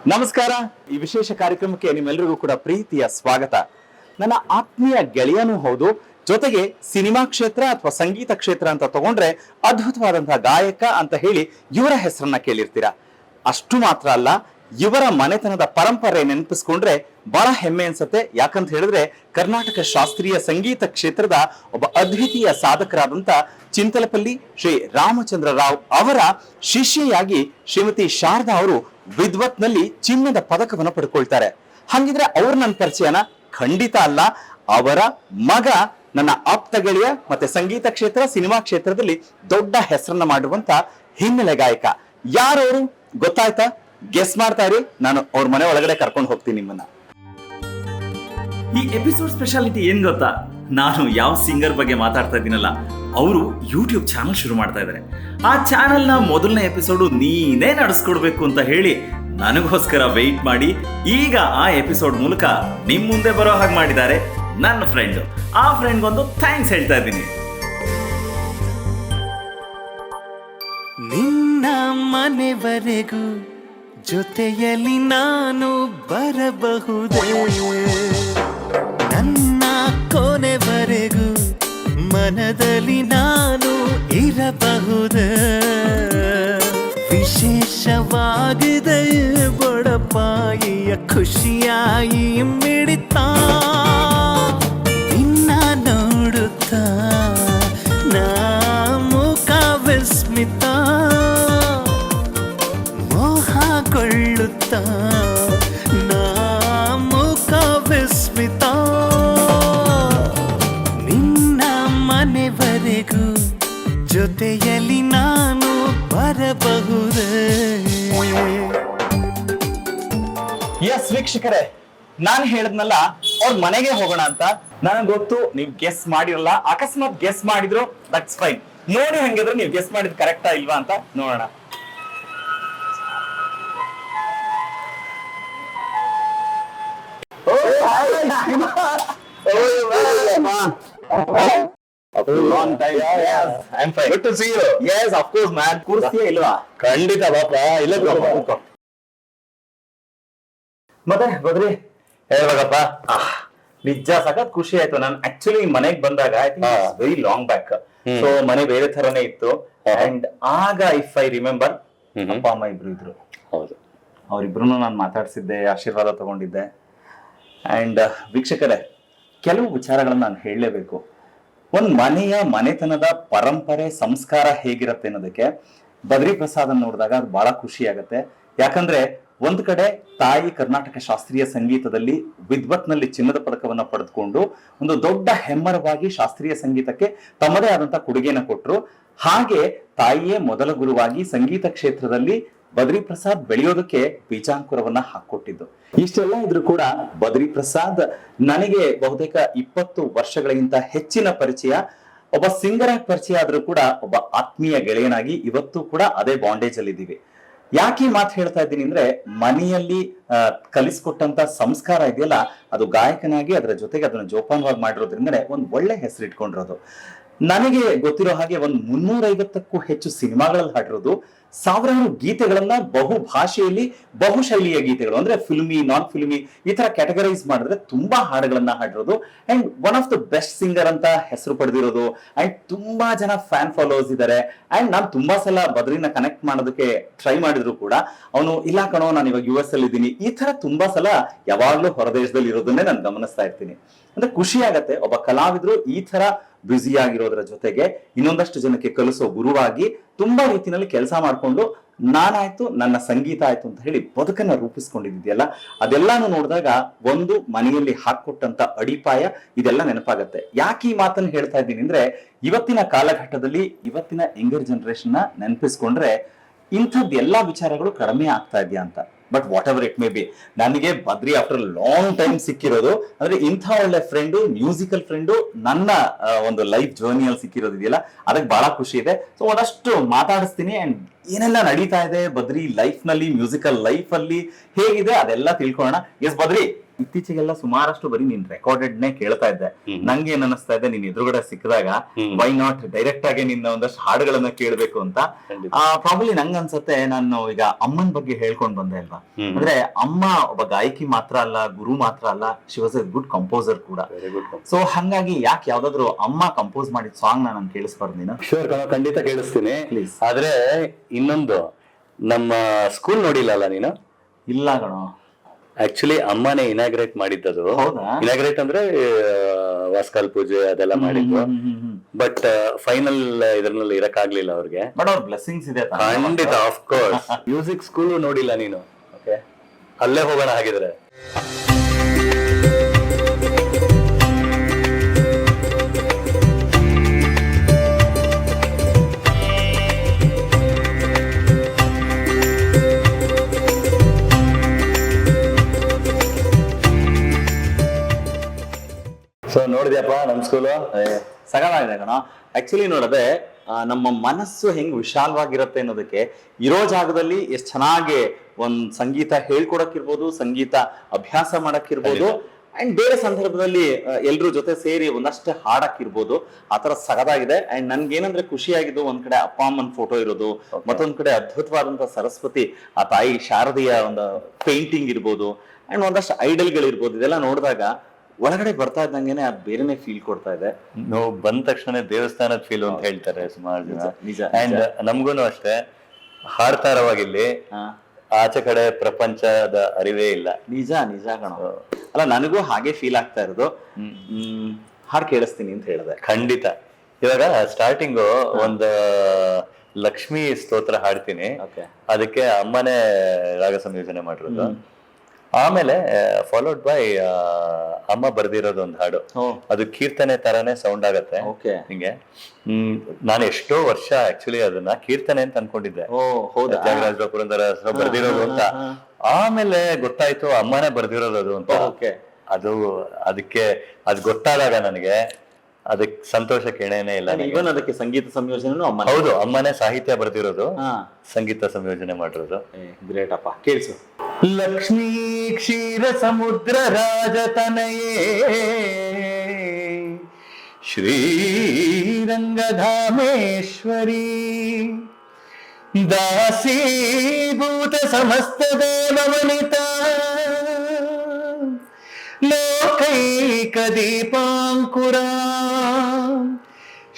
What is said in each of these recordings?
ನಮಸ್ಕಾರ. ಈ ವಿಶೇಷ ಕಾರ್ಯಕ್ರಮಕ್ಕೆ ನಿಮ್ಮೆಲ್ಲರಿಗೂ ಕೂಡ ಪ್ರೀತಿಯ ಸ್ವಾಗತ. ನನ್ನ ಆತ್ಮೀಯ ಗೆಳೆಯನೂ ಹೌದು, ಜೊತೆಗೆ ಸಿನಿಮಾ ಕ್ಷೇತ್ರ ಅಥವಾ ಸಂಗೀತ ಕ್ಷೇತ್ರ ಅಂತ ತಗೊಂಡ್ರೆ ಅದ್ಭುತವಾದಂತಹ ಗಾಯಕ ಅಂತ ಹೇಳಿ ಇವರ ಹೆಸರನ್ನ ಕೇಳಿರ್ತೀರಾ. ಅಷ್ಟು ಮಾತ್ರ ಅಲ್ಲ, ಇವರ ಮನೆತನದ ಪರಂಪರೆ ನೆನಪಿಸ್ಕೊಂಡ್ರೆ ಬಹಳ ಹೆಮ್ಮೆ ಅನ್ಸುತ್ತೆ. ಯಾಕಂತ ಹೇಳಿದ್ರೆ ಕರ್ನಾಟಕ ಶಾಸ್ತ್ರೀಯ ಸಂಗೀತ ಕ್ಷೇತ್ರದ ಒಬ್ಬ ಅದ್ವಿತೀಯ ಸಾಧಕರಾದಂತ ಚಿಂತಲಪಲ್ಲಿ ಶ್ರೀ ರಾಮಚಂದ್ರ ರಾವ್ ಅವರ ಶಿಷ್ಯೆಯಾಗಿ ಶ್ರೀಮತಿ ಶಾರದಾ ಅವರು ವಿದ್ವತ್ನಲ್ಲಿ ಚಿನ್ನದ ಪದಕವನ್ನು ಪಡ್ಕೊಳ್ತಾರೆ. ಹಾಗಿದ್ರೆ ಅವ್ರ ನನ್ನ ಪರಿಚಯನ ಖಂಡಿತ ಅಲ್ಲ, ಅವರ ಮಗ ನನ್ನ ಆಪ್ತ ಗೆಳೆಯ, ಮತ್ತೆ ಸಂಗೀತ ಕ್ಷೇತ್ರ ಸಿನಿಮಾ ಕ್ಷೇತ್ರದಲ್ಲಿ ದೊಡ್ಡ ಹೆಸರನ್ನ ಮಾಡುವಂತ ಹಿನ್ನೆಲೆ ಗಾಯಕ. ಯಾರವರು ಗೊತ್ತಾಯ್ತಾ? ಗೆಸ್ ಮಾಡ್ತಾ ಇರಿ, ನಾನು ಅವ್ರ ಮನೆ ಒಳಗಡೆ ಕರ್ಕೊಂಡು ಹೋಗ್ತೀನಿ ನಿಮ್ಮನ್ನ. ಈ ಎಪಿಸೋಡ್ ಸ್ಪೆಷಾಲಿಟಿ ಏನ್ ಗೊತ್ತಾ? ನಾನು ಯಾವ ಸಿಂಗರ್ ಬಗ್ಗೆ ಮಾತಾಡ್ತಾ ಇದ್ದೀನಲ್ಲ, ಅವರು ಯೂಟ್ಯೂಬ್ ಚಾನಲ್ ಶುರು ಮಾಡ್ತಾ ಇದ್ದಾರೆ. ಆ ಚಾನಲ್ನ ಮೊದಲನೇ ಎಪಿಸೋಡು ನೀನೇ ನಡೆಸ್ಕೊಡ್ಬೇಕು ಅಂತ ಹೇಳಿ ನನಗೋಸ್ಕರ ವೆಯ್ಟ್ ಮಾಡಿ ಈಗ ಆ ಎಪಿಸೋಡ್ ಮೂಲಕ ನಿಮ್ ಮುಂದೆ ಬರೋ ಹಾಗೆ ಮಾಡಿದ್ದಾರೆ ನನ್ನ ಫ್ರೆಂಡ್. ಆ ಫ್ರೆಂಡ್ಗೊಂದು ಥ್ಯಾಂಕ್ಸ್ ಹೇಳ್ತಾ ಇದ್ದೀನಿ. ನಿನ್ನ ಮನೆವರೆಗೂ ಜೊತೆಯಲ್ಲಿ ನಾನು ಬರಬಹುದೇ? ನನ್ನ ಕೊನೆವರೆಗೂ ಮನದಲ್ಲಿ ನಾನು ಇರಬಹುದೇ? ವಿಶೇಷವಾಗಿದೆ ಬಡಪಾಯಿಯ ಖುಷಿಯಾಗಿ ಮಿಡಿತ ನಿನ್ನ ನೋಡುತ್ತಾ ನಾ ಮುಖ ವಿಸ್ಮಿತ ಮೋಹಗೊಳ್ಳುತ್ತಾ ನಾ ಮುಖ ವಿಸ್ಮಿತ. ನಿನ್ನ ಮನೆವರೆಗೂ ಜೊತೆಯಲ್ಲಿ ನಾನು ಬರಬಹುದೇ? ಎಸ್ ವೀಕ್ಷಕರೇ, ನಾನು ಹೇಳದ್ನಲ್ಲ ಅವ್ರ ಮನೆಗೆ ಹೋಗೋಣ ಅಂತ. ನನಗೆ ಗೊತ್ತು ನೀವು ಗೆಸ್ ಮಾಡಿರಲ್ಲ, ಅಕಸ್ಮಾತ್ ಗೆಸ್ ಮಾಡಿದ್ರು ದಟ್ಸ್ ಫೈನ್. ನೋಡಿ ಹಂಗಿದ್ರೆ ನೀವು ಗೆಸ್ ಮಾಡಿದ್ ಕರೆಕ್ಟಾ ಇಲ್ವಾ ಅಂತ ನೋಡೋಣ. Long time. Yes, I'm fine. Good to see you. Yes, of course, man. ಕೂರಿಸ್ತೀಯಾ ಇಲ್ವಾ? ಖಂಡಿತ ಬಾಪ, ಇಲ್ಲ ಮತ್ತೆ ಬದ್ರಿ ಹೇಳ್ಬೇಕಪ್ಪ. ನಿಜ ಸಖತ್ ಖುಷಿ ಆಯ್ತು. ನಾನು ಆಕ್ಚುಲಿ ಮನೆಗ್ ಬಂದಾಗ I think very long back. So ಮನೆ ಬೇರೆ ತರನೇ ಇತ್ತು. ಅಂಡ್ ಆಗ ಇಫ್ ಐ ರಿಮೆಂಬರ್ ಅಪ್ಪ ಅಮ್ಮ ಇಬ್ರು ಇದ್ರು. ಹೌದು, ಅವ್ರಿಬ್ರು ನಾನು ಮಾತಾಡ್ಸಿದ್ದೆ, ಆಶೀರ್ವಾದ ತಗೊಂಡಿದ್ದೆ. ಅಂಡ್ ವೀಕ್ಷಕರೇ, ಕೆಲವು ವಿಚಾರಗಳನ್ನ ನಾನು ಹೇಳಲೇಬೇಕು. ಒಂದ್ ಮನೆತನದ ಪರಂಪರೆ ಸಂಸ್ಕಾರ ಹೇಗಿರತ್ತೆ ಅನ್ನೋದಕ್ಕೆ ಬದ್ರಿ ಪ್ರಸಾದ್ ನೋಡಿದಾಗ ಅದು ಬಹಳ ಖುಷಿ ಆಗತ್ತೆ. ಯಾಕಂದ್ರೆ ಒಂದ್ ಕಡೆ ತಾಯಿ ಕರ್ನಾಟಕ ಶಾಸ್ತ್ರೀಯ ಸಂಗೀತದಲ್ಲಿ ವಿದ್ವತ್ನಲ್ಲಿ ಚಿನ್ನದ ಪದಕವನ್ನ ಪಡೆದುಕೊಂಡು ಒಂದು ದೊಡ್ಡ ಹೆಮ್ಮರವಾಗಿ ಶಾಸ್ತ್ರೀಯ ಸಂಗೀತಕ್ಕೆ ತಮ್ಮದೇ ಆದಂತಹ ಕೊಡುಗೆಯನ್ನು ಕೊಟ್ಟರು. ಹಾಗೆ ತಾಯಿಯೇ ಮೊದಲ ಗುರುವಾಗಿ ಸಂಗೀತ ಕ್ಷೇತ್ರದಲ್ಲಿ ಬದ್ರಿ ಪ್ರಸಾದ್ ಬೆಳೆಯೋದಕ್ಕೆ ಬೀಜಾಂಕುರವನ್ನ ಹಾಕೊಟ್ಟಿದ್ದು. ಇಷ್ಟೆಲ್ಲ ಇದ್ರೂ ಕೂಡ ಬದ್ರಿ ಪ್ರಸಾದ್ ನನಗೆ ಬಹುತೇಕ 20 ವರ್ಷಗಳಿಗಿಂತ ಹೆಚ್ಚಿನ ಪರಿಚಯ. ಒಬ್ಬ ಸಿಂಗರ್ ಆಗಿ ಪರಿಚಯ ಆದ್ರೂ ಕೂಡ ಒಬ್ಬ ಆತ್ಮೀಯ ಗೆಳೆಯನಾಗಿ ಇವತ್ತು ಕೂಡ ಅದೇ ಬಾಂಡೇಜ್ ಅಲ್ಲಿ ಇದೀವಿ. ಯಾಕೆ ಈ ಮಾತು ಹೇಳ್ತಾ ಇದ್ದೀನಿ ಅಂದ್ರೆ, ಮನೆಯಲ್ಲಿ ಕಲಿಸ್ಕೊಟ್ಟಂತ ಸಂಸ್ಕಾರ ಇದೆಯಲ್ಲ, ಅದು ಗಾಯಕನಾಗಿ ಅದರ ಜೊತೆಗೆ ಅದನ್ನ ಜೋಪಾನವಾಗಿ ಮಾಡಿರೋದ್ರಿಂದನೇ ಒಂದ್ ಒಳ್ಳೆ ಹೆಸರು ಇಟ್ಕೊಂಡಿರೋದು. ನನಗೆ ಗೊತ್ತಿರೋ ಹಾಗೆ ಒಂದು 350ಕ್ಕೂ ಹೆಚ್ಚು ಸಿನಿಮಾಗಳಲ್ಲಿ ಹಾಡಿರೋದು, ಸಾವಿರಾರು ಗೀತೆಗಳನ್ನ ಬಹು ಭಾಷೆಯಲ್ಲಿ ಬಹು ಶೈಲಿಯ ಗೀತೆಗಳು ಅಂದ್ರೆ ಫಿಲ್ಮಿ, ನಾನ್ ಫಿಲ್ಮಿ ಈ ತರ ಕ್ಯಾಟಗರೈಸ್ ಮಾಡಿದ್ರೆ ತುಂಬಾ ಹಾಡುಗಳನ್ನ ಹಾಡಿರೋದು. And one of the best singer ಅಂತ ಹೆಸರು ಪಡೆದಿರೋದು. ಅಂಡ್ ತುಂಬಾ ಜನ ಫ್ಯಾನ್ ಫಾಲೋವರ್ಸ್ ಇದ್ದಾರೆ. ಅಂಡ್ ನಾನು ತುಂಬಾ ಸಲ ಬದ್ರಿನ ಕನೆಕ್ಟ್ ಮಾಡೋದಕ್ಕೆ ಟ್ರೈ ಮಾಡಿದ್ರು ಕೂಡ ಅವನು ಇಲ್ಲ ಕಣೋ, ನಾನು ಇವಾಗ US ಅಲ್ಲಿ ಇದ್ದೀನಿ, ಈ ತರ ತುಂಬಾ ಸಲ ಯಾವಾಗ್ಲೂ ಹೊರದೇಶದಲ್ಲಿ ಇರೋದನ್ನೇ ನಾನು ಗಮನಿಸ್ತಾ ಇರ್ತೀನಿ. ಅಂದ್ರೆ ಖುಷಿ ಆಗತ್ತೆ ಒಬ್ಬ ಕಲಾವಿದ್ರು ಈ ತರ ಬ್ಯುಸಿ ಆಗಿರೋದ್ರ ಜೊತೆಗೆ ಇನ್ನೊಂದಷ್ಟು ಜನಕ್ಕೆ ಕಲಿಸೋ ಗುರುವಾಗಿ ತುಂಬಾ ರೀತಿಯಲ್ಲಿ ಕೆಲಸ ಮಾಡ್ಕೊಂಡು ನಾನಾಯ್ತು ನನ್ನ ಸಂಗೀತ ಆಯ್ತು ಅಂತ ಹೇಳಿ ಬದುಕನ್ನ ರೂಪಿಸ್ಕೊಂಡಿದ್ಯಲ್ಲ, ಅದೆಲ್ಲಾನು ನೋಡಿದಾಗ ಒಂದು ಮನೆಯಲ್ಲಿ ಹಾಕೊಟ್ಟಂತ ಅಡಿಪಾಯ ಇದೆಲ್ಲ ನೆನಪಾಗತ್ತೆ. ಯಾಕೆ ಈ ಮಾತನ್ನು ಹೇಳ್ತಾ ಇದ್ದೀನಿ ಅಂದ್ರೆ, ಇವತ್ತಿನ ಕಾಲಘಟ್ಟದಲ್ಲಿ ಇವತ್ತಿನ ಯಂಗರ್ ಜನರೇಷನ್ ನ ನೆನಪಿಸ್ಕೊಂಡ್ರೆ ಇಂಥದ್ದು ಎಲ್ಲಾ ವಿಚಾರಗಳು ಕಡಿಮೆ ಆಗ್ತಾ ಇದೆಯಾ ಅಂತ. But what ever it may be, ನನಗೆ ಬದ್ರಿ ಆಫ್ಟರ್ ಲಾಂಗ್ ಟೈಮ್ ಸಿಕ್ಕಿರೋದು ಅಂದ್ರೆ ಇಂಥ ಒಳ್ಳೆ ಫ್ರೆಂಡು, ಮ್ಯೂಸಿಕಲ್ ಫ್ರೆಂಡು ನನ್ನ ಒಂದು ಲೈಫ್ ಜರ್ನಿಯಲ್ಲಿ ಸಿಕ್ಕಿರೋದು ಇದೆಯಲ್ಲ, ಅದಕ್ಕೆ ಬಹಳ ಖುಷಿ ಇದೆ. ಸೊ ಒಂದಷ್ಟು ಮಾತಾಡಿಸ್ತೀನಿ ಅಂಡ್ ಏನೆಲ್ಲ ನಡೀತಾ ಇದೆ ಬದ್ರಿ ಲೈಫ್ ನಲ್ಲಿ, ಮ್ಯೂಸಿಕಲ್ ಲೈಫ್ ಅಲ್ಲಿ ಹೇಗಿದೆ ಅದೆಲ್ಲ ತಿಳ್ಕೊಳ್ಳೋಣ. ಎಸ್ ಬದ್ರಿ, ಇತ್ತೀಚೆಗೆಲ್ಲ ಸುಮಾರಷ್ಟು ಬರೀ ನೀನ್ ರೆಕಾರ್ಡೆಡ್ನೇ ಕೇಳ್ತಾ ಇದ್ದೆ. ನಂಗೆ ಏನ್ ಅನಿಸ್ತಾ ಇದೆ, ನೀನ್ ಎದುರುಗಡೆ ಸಿಕ್ಕಿದಾಗ ವೈ ನಾಟ್ ಡೈರೆಕ್ಟ್ ಆಗಿ ನಿನ್ನ ಒಂದಷ್ಟು ಹಾಡುಗಳನ್ನ ಕೇಳ್ಬೇಕು ಅಂತ. ಪ್ರಾಬಲಿ ನಂಗ್ ಅನ್ಸತ್ತೆ, ನಾನು ಈಗ ಅಮ್ಮನ್ ಬಗ್ಗೆ ಹೇಳ್ಕೊಂಡ್ ಬಂದೆ ಅಲ್ವಾ, ಅಂದ್ರೆ ಅಮ್ಮ ಒಬ್ಬ ಗಾಯಕಿ ಮಾತ್ರ ಅಲ್ಲ, ಗುರು ಮಾತ್ರ ಅಲ್ಲ, she was A good composer ಕೂಡ. ಸೊ ಹಂಗಾಗಿ ಯಾಕೆ ಯಾವ್ದಾದ್ರು ಅಮ್ಮ ಕಂಪೋಸ್ ಮಾಡಿದ ಸಾಂಗ್ ನಾನು ಕೇಳಿಸ್ಬಾರ್ದು ನೀನು? ಶೋರ್ ಖಂಡಿತ ಕೇಳಿಸ್ತೀನಿ. Please. ಆದ್ರೆ ಇನ್ನೊಂದು, ನಮ್ಮ ಸ್ಕೂಲ್ ನೋಡಿಲ್ಲಲ್ಲ ನೀನು? ಇಲ್ಲ ಕಣೋ. ಆಕ್ಚುಲಿ ಅಮ್ಮನೇ ಇನಾಗ್ರೇಟ್ ಮಾಡಿದ್ದದು. ಹೌದಾ? ಇನಾಗ್ರೇಟ್ ಅಂದ್ರೆ ವಾಸ್ಕಾಲ್ ಪೂಜೆ ಅದೆಲ್ಲ ಮಾಡಿದ್ದು. ಬಟ್ ಫೈನಲ್ ಇದ್ರಲ್ಲಿ ಇರಕ್ಕಾಗ್ಲಿಲ್ಲ ಅವ್ರಿಗೆ. ಬಟ್ ಅವ್ರ ಬ್ಲೆಸ್ಸಿಂಗ್ಸ್ ಇದೆ ತಾನೇ? ಖಂಡಿತ, ಆಫ್ ಕೋರ್ಸ್. ಮ್ಯೂಸಿಕ್ ಸ್ಕೂಲ್ ನೋಡಿಲ್ಲ ನೀನು? ಓಕೆ, ಅಲ್ಲೇ ಹೋಗೋಣ ಹಾಗಿದ್ರೆ. ಸೊ ನೋಡಿದ್ಯಪ್ಪ ನಮ್ ಸ್ಕೂಲು? ಸಗವಾಗಿದೆ ಕಣ. ಆಕ್ಚುಲಿ ನೋಡದೆ ನಮ್ಮ ಮನಸ್ಸು ಹೆಂಗ್ ವಿಶಾಲವಾಗಿರುತ್ತೆ ಅನ್ನೋದಕ್ಕೆ ಇರೋ ಜಾಗದಲ್ಲಿ ಎಷ್ಟು ಚೆನ್ನಾಗಿ ಒಂದ್ ಸಂಗೀತ ಹೇಳ್ಕೊಡಕ್ಕಿರ್ಬೋದು, ಸಂಗೀತ ಅಭ್ಯಾಸ ಮಾಡಕ್ಕಿರ್ಬೋದು, ಅಂಡ್ ಬೇರೆ ಸಂದರ್ಭದಲ್ಲಿ ಎಲ್ರ ಜೊತೆ ಸೇರಿ ಒಂದಷ್ಟೇ ಹಾಡಕ್ಕಿರ್ಬೋದು. ಆತರ ಸಗದಾಗಿದೆ. ಅಂಡ್ ನನ್ಗೇನಂದ್ರೆ ಖುಷಿಯಾಗಿದ್ದು, ಒಂದ್ ಕಡೆ ಅಪ್ಪ ಅಮ್ಮನ ಫೋಟೋ ಇರೋದು, ಮತ್ತೊಂದ್ ಕಡೆ ಅದ್ಭುತವಾದಂತ ಸರಸ್ವತಿ ಆ ತಾಯಿ ಶಾರದೆಯ ಒಂದು ಪೇಂಟಿಂಗ್ ಇರ್ಬೋದು, ಅಂಡ್ ಒಂದಷ್ಟು ಐಡಲ್ಗಳಿರ್ಬೋದು. ಇದೆಲ್ಲ ನೋಡಿದಾಗ ಒಳಗಡೆ ಬರ್ತಾ ಇದ್ದಂಗೆನೆ ಅದು ಬೇರೆನೆ ಫೀಲ್ ಕೊಡ್ತಾ ಇದೆ. ನಾವು ಬಂದ ತಕ್ಷಣ ದೇವಸ್ಥಾನದ ಫೀಲ್ ಅಂತ ಹೇಳ್ತಾರೆ ಸುಮಾರು ಜನ. ನಿಜ. ಅಂಡ್ ನಮ್ಗೂನು ಅಷ್ಟೇ, ಹಾಡ್ತಾ ಇರೋವಾಗಿಲ್ಲಿ ಆಚೆ ಕಡೆ ಪ್ರಪಂಚದ ಅರಿವೇ ಇಲ್ಲ. ನಿಜ ನಿಜ ಕಣ. ಅಲ್ಲ, ನನಗೂ ಹಾಗೆ ಫೀಲ್ ಆಗ್ತಾ ಇರೋದು. ಹಾಡು ಕೇಳಿಸ್ತೀನಿ ಅಂತ ಹೇಳಿದೆ. ಖಂಡಿತ. ಇವಾಗ ಸ್ಟಾರ್ಟಿಂಗು ಒಂದು ಲಕ್ಷ್ಮೀ ಸ್ತೋತ್ರ ಹಾಡ್ತೀನಿ. ಅದಕ್ಕೆ ಅಮ್ಮನೇ ರಾಗ ಸಂಯೋಜನೆ ಮಾಡಿರೋದು. ಆಮೇಲೆ ಫಾಲೋಡ್ ಬೈ ಅಮ್ಮ ಬರ್ದಿರೋದು ಒಂದು ಹಾಡು. ಅದು ಕೀರ್ತನೆ ತರಾನೇ ಸೌಂಡ್ ಆಗತ್ತೆ ಹಿಂಗೆ. ನಾನು ಎಷ್ಟೋ ವರ್ಷ ಆಕ್ಚುಲಿ ಅದನ್ನ ಕೀರ್ತನೆ ಅಂತ ಅನ್ಕೊಂಡಿದ್ದೆ, ತ್ಯಾಗರಾಜ ಪುರಂದರ ಬರ್ದಿರೋದು ಅಂತ. ಆಮೇಲೆ ಗೊತ್ತಾಯ್ತು ಅಮ್ಮನೇ ಬರ್ದಿರೋದು ಅಂತ. ಅದು ಅದಕ್ಕೆ ಅದು ಗೊತ್ತಾದಾಗ ನನಗೆ ಅದಕ್ಕೆ ಸಂತೋಷ ಕೇಳೇನೆ ಇಲ್ಲ. ಇವನ್ ಅದಕ್ಕೆ ಸಂಗೀತ ಸಂಯೋಜನೆ ಹೌದು, ಅಮ್ಮನೇ ಸಾಹಿತ್ಯ ಬರ್ದಿರೋದು, ಸಂಗೀತ ಸಂಯೋಜನೆ ಮಾಡಿರೋದು. ಗ್ರೇಟ್ ಅಪ್ಪ, ಕೇಳಿಸು. ಲಕ್ಷ್ಮೀ ಕ್ಷೀರ ಸಮುದ್ರ ರಾಜತನಯೇ ಶ್ರೀರಂಗಧಾಮೇಶ್ವರಿ ದಾಸೀಭೂತ ಸಮಸ್ತ ದೇವವನಿತ ಲೋಕೈಕ ದೀಪಾಂಕುರ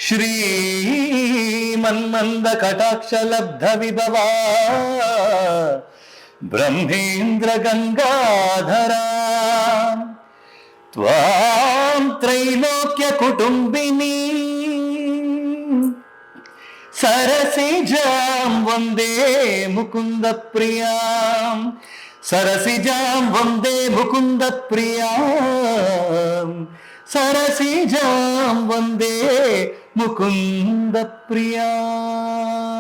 ಶ್ರೀ ಮನ್ಮಂದ ಕಟಾಕ್ಷ ಲಬ್ಧ ವಿಭವಾ ಬ್ರಹ್ಮೇಂದ್ರ ಗಂಗಾಧರ ತ್ವಾಂ ತ್ರೈಲೋಕ್ಯ ಕುಟುಂಬಿನಿ ಸರಸಿಜಾಂ ವಂದೇ ಮುಕುಂದ ಪ್ರಿಯಾಂ ಸರಸಿಜಾಂ ವಂದೇ ಮುಕುಂದ ಪ್ರಿಯಾಂ ಸರಸಿಜಾಂ ವಂದೇ ಮುಕುಂದ ಪ್ರಿಯಾಂ.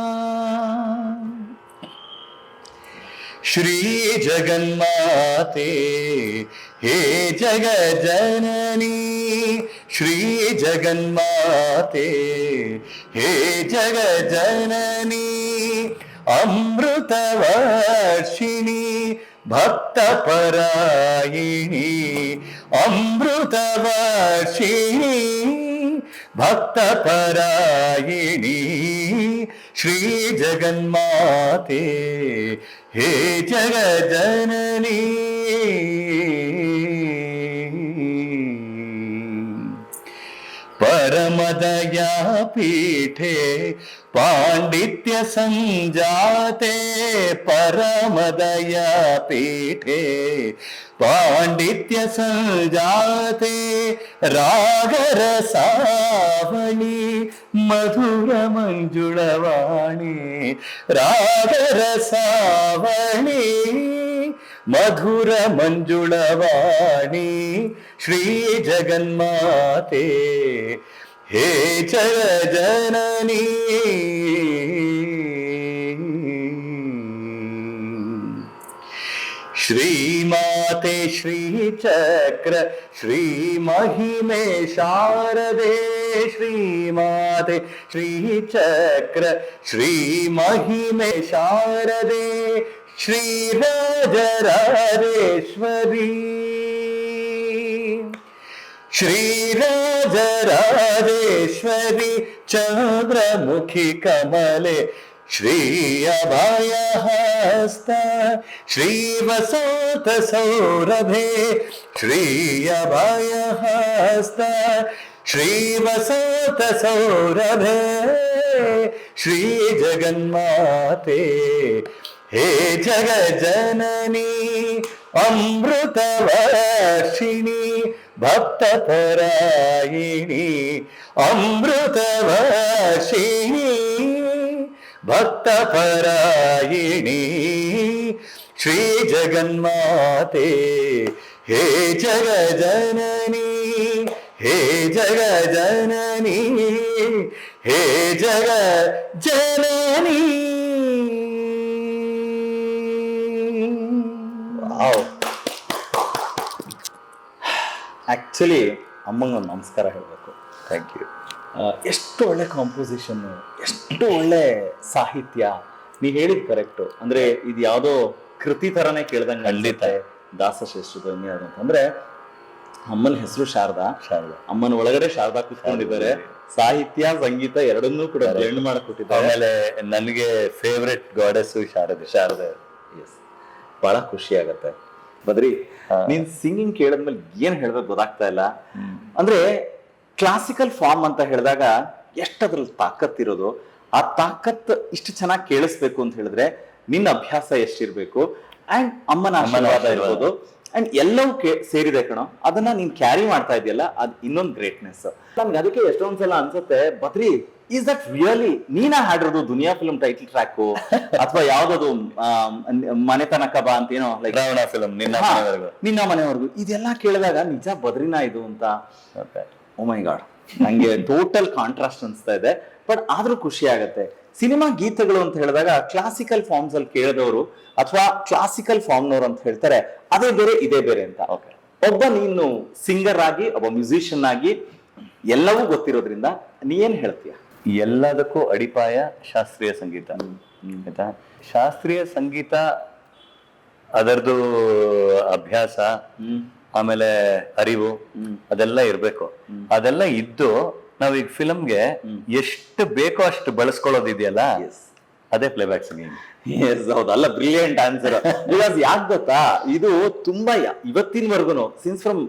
ಶ್ರೀ ಜಗನ್ಮಾತೆ ಹೇ ಜಗಜನನಿ ಶ್ರೀ ಜಗನ್ಮಾತೆ ಹೇ ಜಗಜನನಿ ಅಮೃತವರ್ಷಿಣಿ ಭಕ್ತಪರಾಯಿಣಿ ಅಮೃತವರ್ಷಿಣಿ ಭಕ್ತಪರಾಯಿಣಿ ಶ್ರೀ ಜಗನ್ಮಾತೆ ಹೇ ಜಗಜನನಿ. ಪರಮದಯಾ ಪೀಠೆ ಪಾಂಡಿತ್ಯ ಸಂಜಾತೆ ಪರಮದಯಾ ಪೀಠೆ ಪಾಂಡಿತ್ಯ ಸಂಜಾತೆ ರಾಗರಸಾವಳಿ ಮಧುರ ಮಂಜುಳವಾಣಿ ರಾಗರಸಾವಳಿ ಮಧುರ ಮಂಜುಳವಾಣಿ ಶ್ರೀ ಜಗನ್ಮಾತೆ ಹೇ ಜಗಜನನಿ. ಶ್ರೀಮಾತೆ ಶ್ರೀಚಕ್ರ ಶ್ರೀ ಮಹಿಮೆ ಶಾರದೆ ಶ್ರೀಮಾತೆ ಶ್ರೀಚಕ್ರ ಶ್ರೀ ಮಹಿಮೆ ಶಾರದೆ ಶ್ರೀರಾಜರಾಜೇಶ್ವರಿ श्रीराजराजेश्वरी चन्द्रमुखी कमले श्री अभयहस्त श्रीवसंत सौरभे श्री अभयहस्त श्रीवसंत सौरभे श्री जगन्माते हे जगज्जननी अमृतवर्षिणी भक्तपरायिणी अमृतवर्षिणी भक्तपरायिणी श्री जगन्माते हे जगजननी हे जगजननी हे जगजननी. ಆಕ್ಚುಲಿ ಅಮ್ಮಂಗೆ ಒಂದು ನಮಸ್ಕಾರ ಹೇಳಬೇಕು. Thank you. ಎಷ್ಟು ಒಳ್ಳೆ ಕಾಂಪೋಸಿಷನ್, ಎಷ್ಟು ಒಳ್ಳೆ ಸಾಹಿತ್ಯ. ನೀ ಹೇಳಿದ್ ಕರೆಕ್ಟು. ಅಂದ್ರೆ ಇದು ಯಾವುದೋ ಕೃತಿ ತರನೇ ಕೇಳ್ದಂಗೆ ಖಂಡಿತ. ದಾಸಶ್ರೇಷ್ಠ ಅಂದ್ರೆ ಅಮ್ಮನ ಹೆಸರು ಶಾರದಾ. ಅಮ್ಮನ ಒಳಗಡೆ ಶಾರದಾ ಕೂತ್ಕೊಂಡಿದ್ದಾರೆ. ಸಾಹಿತ್ಯ ಸಂಗೀತ ಎರಡನ್ನೂ ಕೂಡ ಬ್ಲೆಂಡ್ ಮಾಡಿಕೊಟ್ಟಿದ್ದಾರೆ. ಆಮೇಲೆ ನನಗೆ ಫೇವ್ರೆಟ್ ಗಾಡೆಸ್ ಶಾರದೆ. ಎಸ್, ಬಹಳ ಖುಷಿ ಆಗತ್ತೆ. ಬದ್ರಿ, ನೀನ್ ಸಿಂಗಿಂಗ್ ಕೇಳಿದ್ಮೇಲೆ ಏನ್ ಹೇಳ್ಬೇಕು ಗೊತ್ತಾಗ್ತಾ ಇಲ್ಲ. ಅಂದ್ರೆ ಕ್ಲಾಸಿಕಲ್ ಫಾರ್ಮ್ ಅಂತ ಹೇಳಿದಾಗ ಎಷ್ಟದ್ರಲ್ಲಿ ತಾಕತ್ತಿರೋದು, ಆ ತಾಕತ್ ಇಷ್ಟು ಚೆನ್ನಾಗಿ ಕೇಳಿಸ್ಬೇಕು ಅಂತ ಹೇಳಿದ್ರೆ ನಿನ್ನ ಅಭ್ಯಾಸ ಎಷ್ಟಿರ್ಬೇಕು, ಅಂಡ್ ಅಮ್ಮನ ಆಶೀರ್ವಾದ ಇರ್ಬೋದು, ಅಂಡ್ ಎಲ್ಲವೂ ಸೇರಿದೆ ಕಣೋ. ಅದನ್ನ ನೀನ್ ಕ್ಯಾರಿ ಮಾಡ್ತಾ ಇದೆಯಲ್ಲ, ಅದ್ ಇನ್ನೊಂದು ಗ್ರೇಟ್ನೆಸ್. ನನ್ಗೆ ಅದಕ್ಕೆ ಎಷ್ಟೊಂದ್ಸಲ ಅನ್ಸುತ್ತೆ, ಬದ್ರಿ ಈಸ್ ದಟ್ ರಿಯಲಿ ನೀನಾ ಹಾಡಿರೋದು ದುನಿಯಾ ಫಿಲ್ಮ್ ಟೈಟಲ್ ಟ್ರ್ಯಾಕು ಅಥವಾ ಯಾವ್ದದು ಮನೆತನಕ ಬಾ ಅಂತ ಏನೋ ಲೈಕ್ ಫಿಲ್ಮ್ ನಿನ್ನ ಮನೆವರೆಗೂ, ಇದೆಲ್ಲ ಕೇಳಿದಾಗ ನಿಜ ಬದ್ರಿನಾ ಇದು ಅಂತ. ಓ ಮೈ ಗಾಡ್, ನಂಗೆ ಟೋಟಲ್ ಕಾಂಟ್ರಾಸ್ಟ್ ಅನ್ಸ್ತಾ ಇದೆ. ಬಟ್ ಆದ್ರೂ ಖುಷಿ ಆಗತ್ತೆ. ಸಿನಿಮಾ ಗೀತೆಗಳು ಅಂತ ಹೇಳಿದಾಗ ಕ್ಲಾಸಿಕಲ್ ಫಾರ್ಮ್ಸ್ ಅಲ್ಲಿ ಕೇಳಿದವರು ಅಥವಾ ಕ್ಲಾಸಿಕಲ್ ಫಾರ್ಮ್ನವ್ರು ಅಂತ ಹೇಳ್ತಾರೆ ಅದೇ ಬೇರೆ ಇದೇ ಬೇರೆ ಅಂತ. ಒಬ್ಬ ನೀನು ಸಿಂಗರ್ ಆಗಿ, ಒಬ್ಬ ಮ್ಯೂಸಿಷಿಯನ್ ಆಗಿ ಎಲ್ಲವೂ ಗೊತ್ತಿರೋದ್ರಿಂದ ನೀ ಏನ್ ಹೇಳ್ತೀಯ? ಎಲ್ಲದಕ್ಕೂ ಅಡಿಪಾಯ ಶಾಸ್ತ್ರೀಯ ಸಂಗೀತ. ಆಯ್ತಾ? ಶಾಸ್ತ್ರೀಯ ಸಂಗೀತ ಅದರದ್ದು ಅಭ್ಯಾಸ, ಆಮೇಲೆ ಅರಿವು ಅದೆಲ್ಲ ಇರ್ಬೇಕು. ಅದೆಲ್ಲ ಇದ್ದು ನಾವೀಗ ಫಿಲಮ್ಗೆ ಎಷ್ಟು ಬೇಕೋ ಅಷ್ಟು ಬಳಸ್ಕೊಳ್ಳೋದಿದೆಯಲ್ಲ, ಅದೇ ಪ್ಲೇಬ್ಯಾಕ್ ಸಿಂಗಿಂಗ್. ಹೌದಲ್ಲ, ಬ್ರಿಲಿಯಂಟ್ ಆನ್ಸರ್. ಬಿಕಾಸ್ ಯಾಕೆ ಗೊತ್ತಾ, ಇದು ತುಂಬಾ ಇವತ್ತಿನವರೆಗೂ ಸಿನ್ಸ್ ಫ್ರಮ್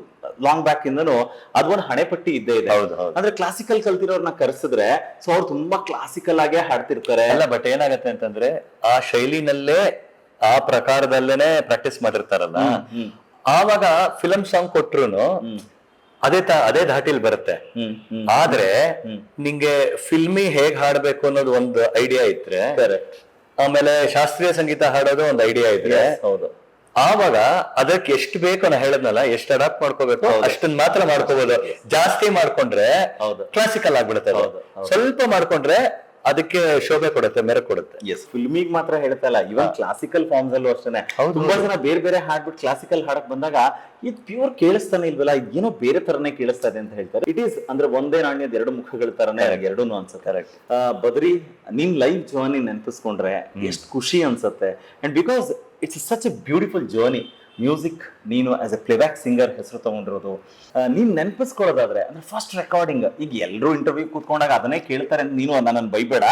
ಲಾಂಗ್ ಬ್ಯಾಕ್ ಇಂದನು ಅದೊಂದು ಹಣೆಪಟ್ಟಿ ಇದ್ದೇ ಇದೆ. ಅಂದ್ರೆ ಕ್ಲಾಸಿಕಲ್ ಕಲ್ತಿರೋರ್ನ ಕರೆಸಿದ್ರೆ ಸೊ ಅವ್ರು ತುಂಬಾ ಕ್ಲಾಸಿಕಲ್ ಆಗೇ ಹಾಡ್ತಿರ್ತಾರೆ. ಅಲ್ಲ, ಬಟ್ ಏನಾಗತ್ತೆ ಅಂತಂದ್ರೆ ಆ ಶೈಲಿನಲ್ಲೇ ಆ ಪ್ರಕಾರದಲ್ಲೇನೆ ಪ್ರಾಕ್ಟೀಸ್ ಮಾಡಿರ್ತಾರಲ್ಲ, ಆವಾಗ ಫಿಲಂ ಸಾಂಗ್ ಕೊಟ್ರುನು ಅದೇ ಧಾಟಿಲ್ ಬರುತ್ತೆ. ಆದ್ರೆ ನಿಂಗೆ ಫಿಲ್ಮಿ ಹೇಗ್ ಹಾಡ್ಬೇಕು ಅನ್ನೋದು ಒಂದು ಐಡಿಯಾ ಇದ್ರೆ, ಆಮೇಲೆ ಶಾಸ್ತ್ರೀಯ ಸಂಗೀತ ಹಾಡೋದು ಒಂದು ಐಡಿಯಾ ಇದ್ರೆ, ಹೌದು, ಆವಾಗ ಅದಕ್ಕೆ ಎಷ್ಟು ಬೇಕು ನಾ ಹೇಳದ್ನಲ್ಲ, ಎಷ್ಟು ಅಡಾಪ್ಟ್ ಮಾಡ್ಕೋಬೇಕು ಅಷ್ಟನ್ನ ಮಾತ್ರ ಮಾಡ್ಕೋಬಹುದು. ಜಾಸ್ತಿ ಮಾಡ್ಕೊಂಡ್ರೆ ಕ್ಲಾಸಿಕಲ್ ಆಗ್ಬಿಡುತ್ತೆ. ಸ್ವಲ್ಪ ಮಾಡ್ಕೊಂಡ್ರೆ ಅದಕ್ಕೆ ಶೋಭೆ ಕೊಡುತ್ತೆ, ಮೆರಗು ಕೊಡುತ್ತೆ. ಎಸ್, ಫಿಲ್ಮಿಗ್ ಮಾತ್ರ ಹೇಳ್ತಾ ಇಲ್ಲ, ಇವನ್ ಕ್ಲಾಸಿಕಲ್ ಫಾರ್ಮ್ಸ್ ಅಲ್ಲೂ ಅಷ್ಟೇನೆ. ತುಂಬಾ ಜನ ಬೇರೆ ಬೇರೆ ಹಾಡ್ಬಿಟ್ಟು ಕ್ಲಾಸಿಕಲ್ ಹಾಡಕ್ ಬಂದಾಗ ಇದು ಪ್ಯೂರ್ ಕೇಳಿಸ್ತಾನೆ ಇಲ್ವಲ್ಲ, ಏನೋ ಬೇರೆ ತರನೇ ಕೇಳಿಸ್ತಾ ಇದೆ ಅಂತ ಹೇಳ್ತಾರೆ. ಇಟ್ ಈಸ್ ಅಂದ್ರೆ ಒಂದೇ ನಾಣ್ಯದ ಎರಡು ಮುಖಗಳ ತರನೇ ಎರಡೂನು ಅನ್ಸುತ್ತೆ. ಬದ್ರಿ, ನಿನ್ ಲೈಫ್ ಜರ್ನಿ ನೆನಪಿಸ್ಕೊಂಡ್ರೆ ಎಷ್ಟು ಖುಷಿ ಅನ್ಸುತ್ತೆ. And because it's such A beautiful journey. Music ನೀನು ಆಸ್ ಎ ಪ್ಲೇಬ್ಯಾಕ್ ಸಿಂಗರ್ ಹೆಸರು ತಗೊಂಡಿರೋದು, ನೀನ್ ನೆನಪಿಸ್ಕೊಳ್ಳೋದಾದ್ರೆ ಅಂದ್ರೆ ಫಸ್ಟ್ ರೆಕಾರ್ಡಿಂಗ್, ಈಗ ಎಲ್ಲರೂ ಇಂಟರ್ವ್ಯೂ ಕೂತ್ಕೊಂಡಾಗ ಅದನ್ನೇ ಕೇಳ್ತಾರೆ ಅಂತ ನೀನು ನನ್ನ ಬೈಬೇಡ.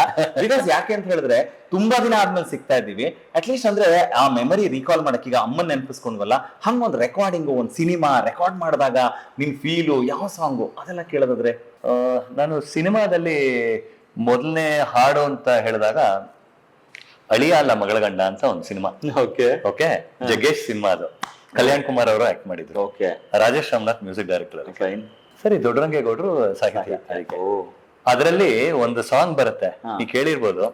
ಬಿಕಾಸ್ ಯಾಕೆ ಅಂತ ಹೇಳಿದ್ರೆ ತುಂಬಾ ದಿನ ಆದ್ಮೇಲೆ ಸಿಗ್ತಾ ಇದ್ದೀವಿ. ಅಟ್ಲೀಸ್ಟ್ ಅಂದ್ರೆ ಆ ಮೆಮರಿ ರೀಕಾಲ್ ಮಾಡಕ್, ಈಗ ಅಮ್ಮನ್ ನೆನಪಿಸ್ಕೊಂಡ್ವಲ್ಲ, ಹಂಗೊಂದು ರೆಕಾರ್ಡಿಂಗು, ಒಂದು ಸಿನಿಮಾ ರೆಕಾರ್ಡ್ ಮಾಡಿದಾಗ ನಿನ್ ಫೀಲು, ಯಾವ ಸಾಂಗು ಅದೆಲ್ಲ ಕೇಳೋದಾದ್ರೆ. ನಾನು ಸಿನಿಮಾದಲ್ಲಿ ಮೊದಲನೇ ಹಾಡು ಅಂತ ಹೇಳಿದಾಗ ಅಳಿಯ ಅಲ್ಲ ಮಗಳ ಗಂಡ ಅಂತ ಒಂದು ಸಿನಿಮಾ. ಓಕೆ, ಜಗ್ಗೇಶ್ ಸಿನಿಮಾ ಅದು. ಕಲ್ಯಾಣ್ ಕುಮಾರ್ ಅವರು ಆಕ್ಟ್ ಮಾಡಿದ್ರು. Okay, Rajesh Ramnath music director. ಸರಿ, ದೊಡ್ಡರಂಗೇಗೌಡರು ಸಾಹಿತ್ಯ. ಅದರಲ್ಲಿ ಒಂದು ಸಾಂಗ್ ಬರುತ್ತೆ, ನೀ ಕೇಳಿರ್ಬೋದು,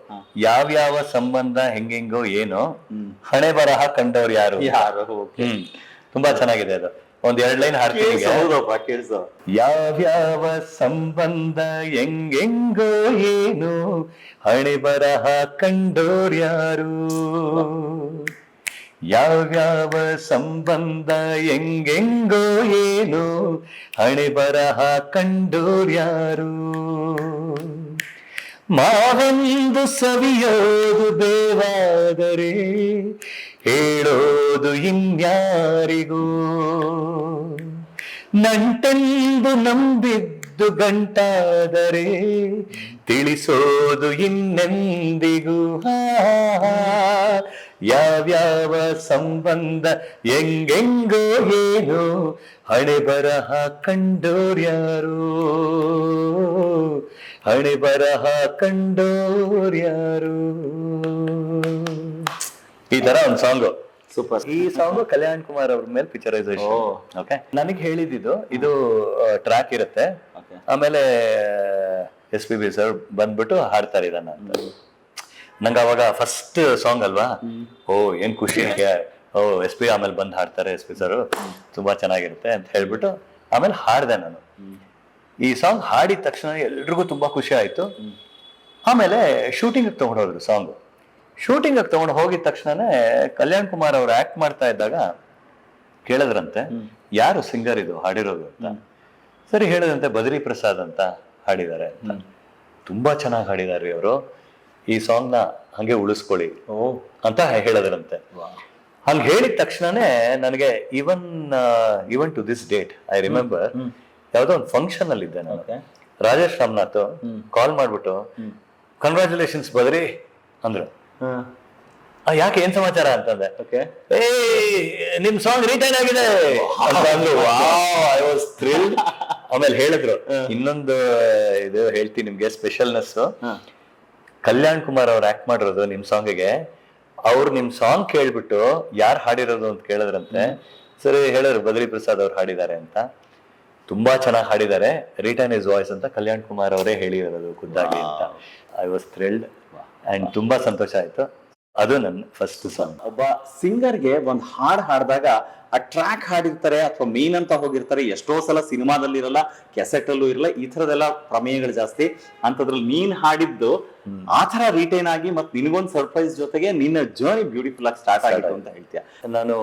ಯಾವ್ಯಾವ ಸಂಬಂಧ ಹೆಂಗೆಂಗೋ ಏನೋ, ಹಣೆ ಬರಹ ಕಂಡವ್ರು ಯಾರು. ತುಂಬಾ ಚೆನ್ನಾಗಿದೆ ಅದು. ಒಂದ್ 2 ಲೈನ್ ಹಾಡ್ತೀನಿ. ಯಾವ್ಯಾವ ಸಂಬಂಧ ಹೆಂಗೆಂಗೋ ಏನು, ಹಣೆ ಬರಹ ಕಂಡೋರ್ಯಾರು. ಯಾವ್ಯಾವ ಸಂಬಂಧ ಹೆಂಗೆಂಗೋ ಏನು, ಹಣೆ ಬರಹ ಕಂಡೋರ್ಯಾರು. ಮಾವೊಂದು ಸವಿಯೋದು ಬೇವಾದರೆ ಹೇಳೋದು ಇನ್ಯಾರಿಗೂ. ನಂಟೆಂದು ನಂಬಿದ್ದು ಗಂಟಾದರೆ ತಿಳಿಸೋದು ಇನ್ನೆಂದಿಗೂ ಯಾವ್ಯಾವ ಸಂಬಂಧ ಹೆಂಗೆಂಗೋ ಏನೋ ಹಣೆ ಬರಹ ಕಂಡೋರ್ಯಾರು ಹಣೆ ಬರಹ ಕಂಡೋರ್ಯಾರು. ಈ ತರ ಒಂದು ಸಾಂಗು. ಸೂಪರ್. ಈ ಸಾಂಗ್ ಕಲ್ಯಾಣ್ ಕುಮಾರ್ ಅವ್ರ ಮೇಲೆ ಪಿಕ್ಚರೈಸೇಷನ್. ಓಕೆ, ನನಗೆ ಹೇಳಿದ್ದು ಇದು ಟ್ರ್ಯಾಕ್ ಇರುತ್ತೆ, ಆಮೇಲೆ SPB ಸರ್ ಬಂದ್ಬಿಟ್ಟು ಹಾಡ್ತಾರೆ ಇದನ್ನ ಅಂತ. ನಂಗೆ ಅವಾಗ ಫಸ್ಟ್ ಸಾಂಗ್ ಅಲ್ವಾ, ಓ ಏನ್ ಖುಷಿ, ಓ SP ಆಮೇಲೆ ಬಂದ್ ಹಾಡ್ತಾರೆ SP ಸರ್, ತುಂಬಾ ಚೆನ್ನಾಗಿರುತ್ತೆ ಅಂತ ಹೇಳ್ಬಿಟ್ಟು ಆಮೇಲೆ ಹಾಡ್ದೆ ನಾನು. ಈ ಸಾಂಗ್ ಹಾಡಿದ ತಕ್ಷಣ ಎಲ್ರಿಗೂ ತುಂಬಾ ಖುಷಿ ಆಯ್ತು. ಆಮೇಲೆ ಶೂಟಿಂಗ್ ತಗೊಂಡೋದ್ರು ಸಾಂಗ್. ಶೂಟಿಂಗ್ ತಗೊಂಡು ಹೋಗಿದ ತಕ್ಷಣನೇ ಕಲ್ಯಾಣ್ ಕುಮಾರ್ ಅವ್ರು ಆಕ್ಟ್ ಮಾಡ್ತಾ ಇದ್ದಾಗ ಕೇಳಿದ್ರಂತೆ, ಯಾರು ಸಿಂಗರ್ ಇದು ಹಾಡಿರೋದು ಅಂತ. ಸರಿ ಹೇಳಿದಂತೆ ಬದ್ರಿ ಪ್ರಸಾದ್ ಅಂತ ಹಾಡಿದ್ದಾರೆ ಅಂತ. ತುಂಬಾ ಚೆನ್ನಾಗಿ ಹಾಡಿದಾರೆ ಅವರು, ಈ ಸಾಂಗ್ ನ ಹಂಗೆ ಉಳಿಸ್ಕೊಳ್ಳಿ ಅಂತ ಹೇಳಿದ್ರಂತೆ. ಹಂಗ ಹೇಳಿದ ತಕ್ಷಣನೇ ನನಗೆ even to this date I remember, ಯಾವ್ದೋ ಒಂದು ಫಂಕ್ಷನ್ ಅಲ್ಲಿ ಇದ್ದೆ ನಾನು. ರಾಜೇಶ್ ರಾಮನಾಥ್ ಕಾಲ್ ಮಾಡ್ಬಿಟ್ಟು ಕಂಗ್ರಾಚುಲೇಷನ್ಸ್ ಬದ್ರಿ ಅಂದ್ರು. ಯಾಕೆ ಏನ್ ಸಮಾಚಾರ ಅಂತಂದೆ. ಏ ನಿಮ್ ಸಾಂಗ್ ರಿಟರ್ನ್ ಆಗಿದೆ ಅಂತ ಅಂದ್ರು. I was thrilled. ಆಮೇಲೆ ಹೇಳಿದ್ರು ಇನ್ನೊಂದು ಇದು ಹೇಳ್ತೀನಿ ನಿಮ್ಗೆ ಸ್ಪೆಷಲ್ನೆಸ್. ಕಲ್ಯಾಣ್ ಕುಮಾರ್ ಅವ್ರು ಆಕ್ಟ್ ಮಾಡಿರೋದು ನಿಮ್ ಸಾಂಗಿಗೆ, ಅವ್ರು ನಿಮ್ ಸಾಂಗ್ ಕೇಳ್ಬಿಟ್ಟು ಯಾರು ಹಾಡಿರೋದು ಅಂತ ಕೇಳಿದ್ರಂತೆ. ಸರಿ ಹೇಳಿದ್ರು ಬದ್ರಿ ಪ್ರಸಾದ್ ಅವ್ರು ಹಾಡಿದ್ದಾರೆ ಅಂತ. ತುಂಬಾ ಚೆನ್ನಾಗಿ ಹಾಡಿದ್ದಾರೆ, ರಿಟರ್ನ್ ಇಸ್ ವಾಯ್ಸ್ ಅಂತ ಕಲ್ಯಾಣ್ ಕುಮಾರ್ ಅವರೇ ಹೇಳಿರೋದು ಖುದ್ದಾಗಿ ಅಂತ. ಐ ವಾಸ್ ಥ್ರಿಲ್ಡ್ ಅಂಡ್ ತುಂಬಾ ಸಂತೋಷ ಆಯ್ತು. ಅದು ನನ್ನ ಫಸ್ಟ್ ಸಾಂಗ್. ಒಬ್ಬ ಸಿಂಗರ್ಗೆ ಒಂದ್ ಹಾಡ್ ಹಾಡಿದಾಗ ಆ ಟ್ರ್ಯಾಕ್ ಹಾಡಿರ್ತಾರೆ ಅಥವಾ ಮೇನ್ ಅಂತ ಹೋಗಿರ್ತಾರೆ, ಎಷ್ಟೋ ಸಲ ಸಿನಿಮಾದಲ್ಲಿ ಇರಲ್ಲ, ಕೆಸೆಟ್ ಅಲ್ಲೂ ಇರಲ್ಲ, ಈ ತರದೆಲ್ಲ ಪ್ರಮೇಯಗಳು ಜಾಸ್ತಿ. ಅಂತದ್ರಲ್ಲಿ ನೀನ್ ಹಾಡಿದ್ದು ಆ ತರ ರಿಟೈನ್ ಆಗಿ ಮತ್ ನಿನಗೊಂದ್ ಸರ್ಪ್ರೈಸ್ ಜೊತೆಗೆ ನಿನ್ನ ಜರ್ನಿ ಬ್ಯೂಟಿಫುಲ್ ಆಗಿ ಸ್ಟಾರ್ಟ್ ಆಗಿತ್ತು ಅಂತ ಹೇಳ್ತೀಯ. ನಾನು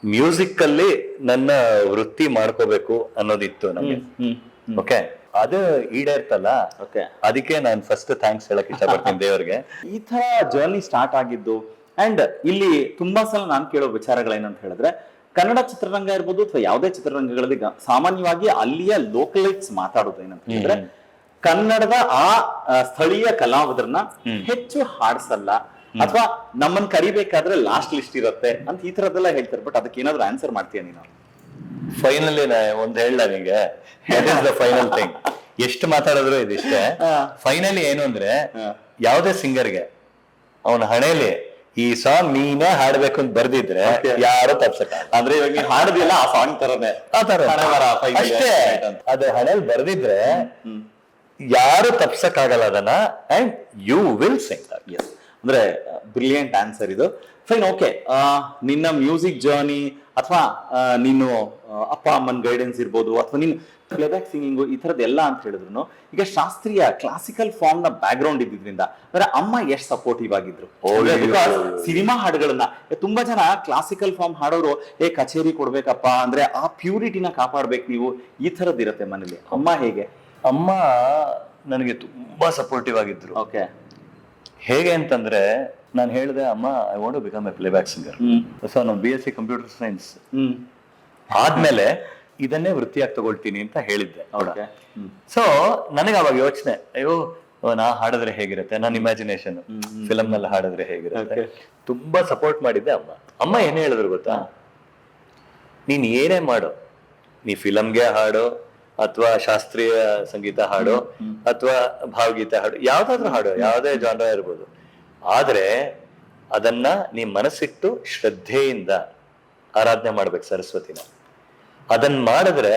ಮ್ಯೂಸಿಕ್ ಅಲ್ಲಿ ನನ್ನ ವೃತ್ತಿ ಮಾಡ್ಕೋಬೇಕು ಅನ್ನೋದಿತ್ತು ನಮಗೆ. ಓಕೆ, ಅದು ಈಡೇರ್ತಲ್ಲ. ಅದಕ್ಕೆ ನಾನು ಫಸ್ಟ್ ಥ್ಯಾಂಕ್ಸ್ ಹೇಳಕ್ ಇಷ್ಟಪಡ್ತೀನಿ ದೇವ್ರಿಗೆ. ಈ ತರ ಜರ್ನಿ ಸ್ಟಾರ್ಟ್ ಆಗಿದ್ದು. ಅಂಡ್ ಇಲ್ಲಿ ತುಂಬಾ ಸಲ ನಾನ್ ಕೇಳೋ ವಿಚಾರಗಳೇನಂತ ಹೇಳಿದ್ರೆ, ಕನ್ನಡ ಚಿತ್ರರಂಗ ಇರ್ಬೋದು ಅಥವಾ ಯಾವುದೇ ಚಿತ್ರರಂಗಗಳಲ್ಲಿ ಸಾಮಾನ್ಯವಾಗಿ ಅಲ್ಲಿಯ ಲೋಕಲೈಟ್ಸ್ ಮಾತಾಡೋದು ಏನಂತ ಹೇಳಿದ್ರೆ, ಕನ್ನಡದ ಆ ಸ್ಥಳೀಯ ಕಲಾವಿದರನ್ನ ಹೆಚ್ಚು ಹಾಡ್ಸಲ್ಲ ಅಥವಾ ನಮ್ಮನ್ನ ಕರಿಬೇಕಾದ್ರೆ ಲಾಸ್ಟ್ ಲಿಸ್ಟ್ ಇರುತ್ತೆ ಅಂತ ಈ ತರದೆಲ್ಲ ಹೇಳ್ತಾರೆ. ಬಟ್ ಅದಕ್ಕೆ ಏನಾದ್ರು ಆನ್ಸರ್ ಮಾಡ್ತೀಯ ನೀನು? ಫೈನಲಿ ಒಂದ್ ಹೇಳ ನಿಂಗೆ, ಫೈನಲ್ ಥಿಂಗ್. ಎಷ್ಟು ಮಾತಾಡಿದ್ರು ಇದಿಷ್ಟೇ. ಫೈನಲಿ ಏನು ಅಂದ್ರೆ, ಯಾವುದೇ ಸಿಂಗರ್ಗೆ ಅವನ ಹಣೆಯಲ್ಲಿ ಈ ಸಾಂಗ್ ನೀನೇ ಹಾಡ್ಬೇಕು ಅಂತ ಬರ್ದಿದ್ರೆ ಯಾರು ತಪ್ಸಕ. ಅಂದ್ರೆ ಇವಾಗ ನೀನ್ ಹಾಡದಿಲ್ಲ ಆ ಸಾಂಗ್ ತರನೇ ಆ ತರ ಅಷ್ಟೇ. ಅದೇ ಹಣೆಯಲ್ಲಿ ಬರ್ದಿದ್ರೆ ಯಾರು ತಪ್ಸಕ್ಕಾಗಲ್ಲ ಅದನ್ನ. And you will sing that. Yes, ಅಂದ್ರೆ ಬ್ರಿಲಿಯಂಟ್ ಆನ್ಸರ್ ಇದು. Fine, okay. ನಿನ್ನ ಮ್ಯೂಸಿಕ್ ಜರ್ನಿ ಅಥವಾ ನೀನು ಅಪ್ಪ ಅಮ್ಮನ ಗೈಡೆನ್ಸ್ ಇರ್ಬೋದು ಅಥವಾ ನೀನು ಪ್ಲೇಬ್ಯಾಕ್ ಸಿಂಗಿಂಗು ಈ ತರದ್ದೆಲ್ಲ ಅಂತ ಹೇಳಿದ್ರು, ಈಗ ಶಾಸ್ತ್ರೀಯ ಕ್ಲಾಸಿಕಲ್ ಫಾರ್ಮ್ ನ ಬ್ಯಾಕ್ ಗ್ರೌಂಡ್ ಇದ್ದಿದ್ರಿಂದ ಅಂದ್ರೆ ಅಮ್ಮ ಎಷ್ಟು ಸಪೋರ್ಟಿವ್ ಆಗಿದ್ರು. ಸಿನಿಮಾ ಹಾಡುಗಳನ್ನ ತುಂಬಾ ಜನ ಕ್ಲಾಸಿಕಲ್ ಫಾರ್ಮ್ ಹಾಡೋರು ಕಚೇರಿ ಕೊಡ್ಬೇಕಪ್ಪ ಅಂದ್ರೆ ಆ ಪ್ಯೂರಿಟಿನ ಕಾಪಾಡ್ಬೇಕು ನೀವು, ಈ ತರದ್ ಇರುತ್ತೆ ಮನೇಲಿ. ಅಮ್ಮ ಹೇಗೆ? ಅಮ್ಮ ನನಗೆ ತುಂಬಾ ಸಪೋರ್ಟಿವ್ ಆಗಿದ್ರು. ಓಕೆ. ಹೇಗೆ ಅಂತಂದ್ರೆ, ನಾನು ಹೇಳಿದೆ ಅಮ್ಮ I want to become a playback singer. So ನಾನು BSc ಕಂಪ್ಯೂಟರ್ ಸೈನ್ಸ್ ಆದ್ಮೇಲೆ ಇದನ್ನೇ ವೃತ್ತಿಯಾಗಿ ತಗೊಳ್ತೀನಿ ಅಂತ ಹೇಳಿದ್ದೆ. ಸೊ ನನಗೆ ಅವಾಗ ಯೋಚನೆ, ಅಯ್ಯೋ ನಾ ಹಾಡಿದ್ರೆ ಹೇಗಿರುತ್ತೆ, ನನ್ನ ಇಮ್ಯಾಜಿನೇಷನ್ ಫಿಲಮ್ ನಲ್ಲಿ ಹಾಡಿದ್ರೆ ಹೇಗಿರುತ್ತೆ. ತುಂಬಾ ಸಪೋರ್ಟ್ ಮಾಡಿದ್ದೆ ಅಮ್ಮ. ಅಮ್ಮ ಏನ್ ಹೇಳಿದ್ರು ಗೊತ್ತಾ, ನೀನ್ ಏನೇ ಮಾಡು, ನೀ ಫಿಲಮ್ಗೆ ಹಾಡು ಅಥವಾ ಶಾಸ್ತ್ರೀಯ ಸಂಗೀತ ಹಾಡು ಅಥವಾ ಭಾವಗೀತೆ ಹಾಡು, ಯಾವ್ದಾದ್ರು ಹಾಡು, ಯಾವುದೇ ಜಾನ್ರ ಇರ್ಬೋದು, ಆದ್ರೆ ಅದನ್ನ ನೀ ಮನಸ್ಸಿಟ್ಟು ಶ್ರದ್ಧೆಯಿಂದ ಆರಾಧನೆ ಮಾಡ್ಬೇಕು ಸರಸ್ವತಿನ. ಅದನ್ನ ಮಾಡಿದ್ರೆ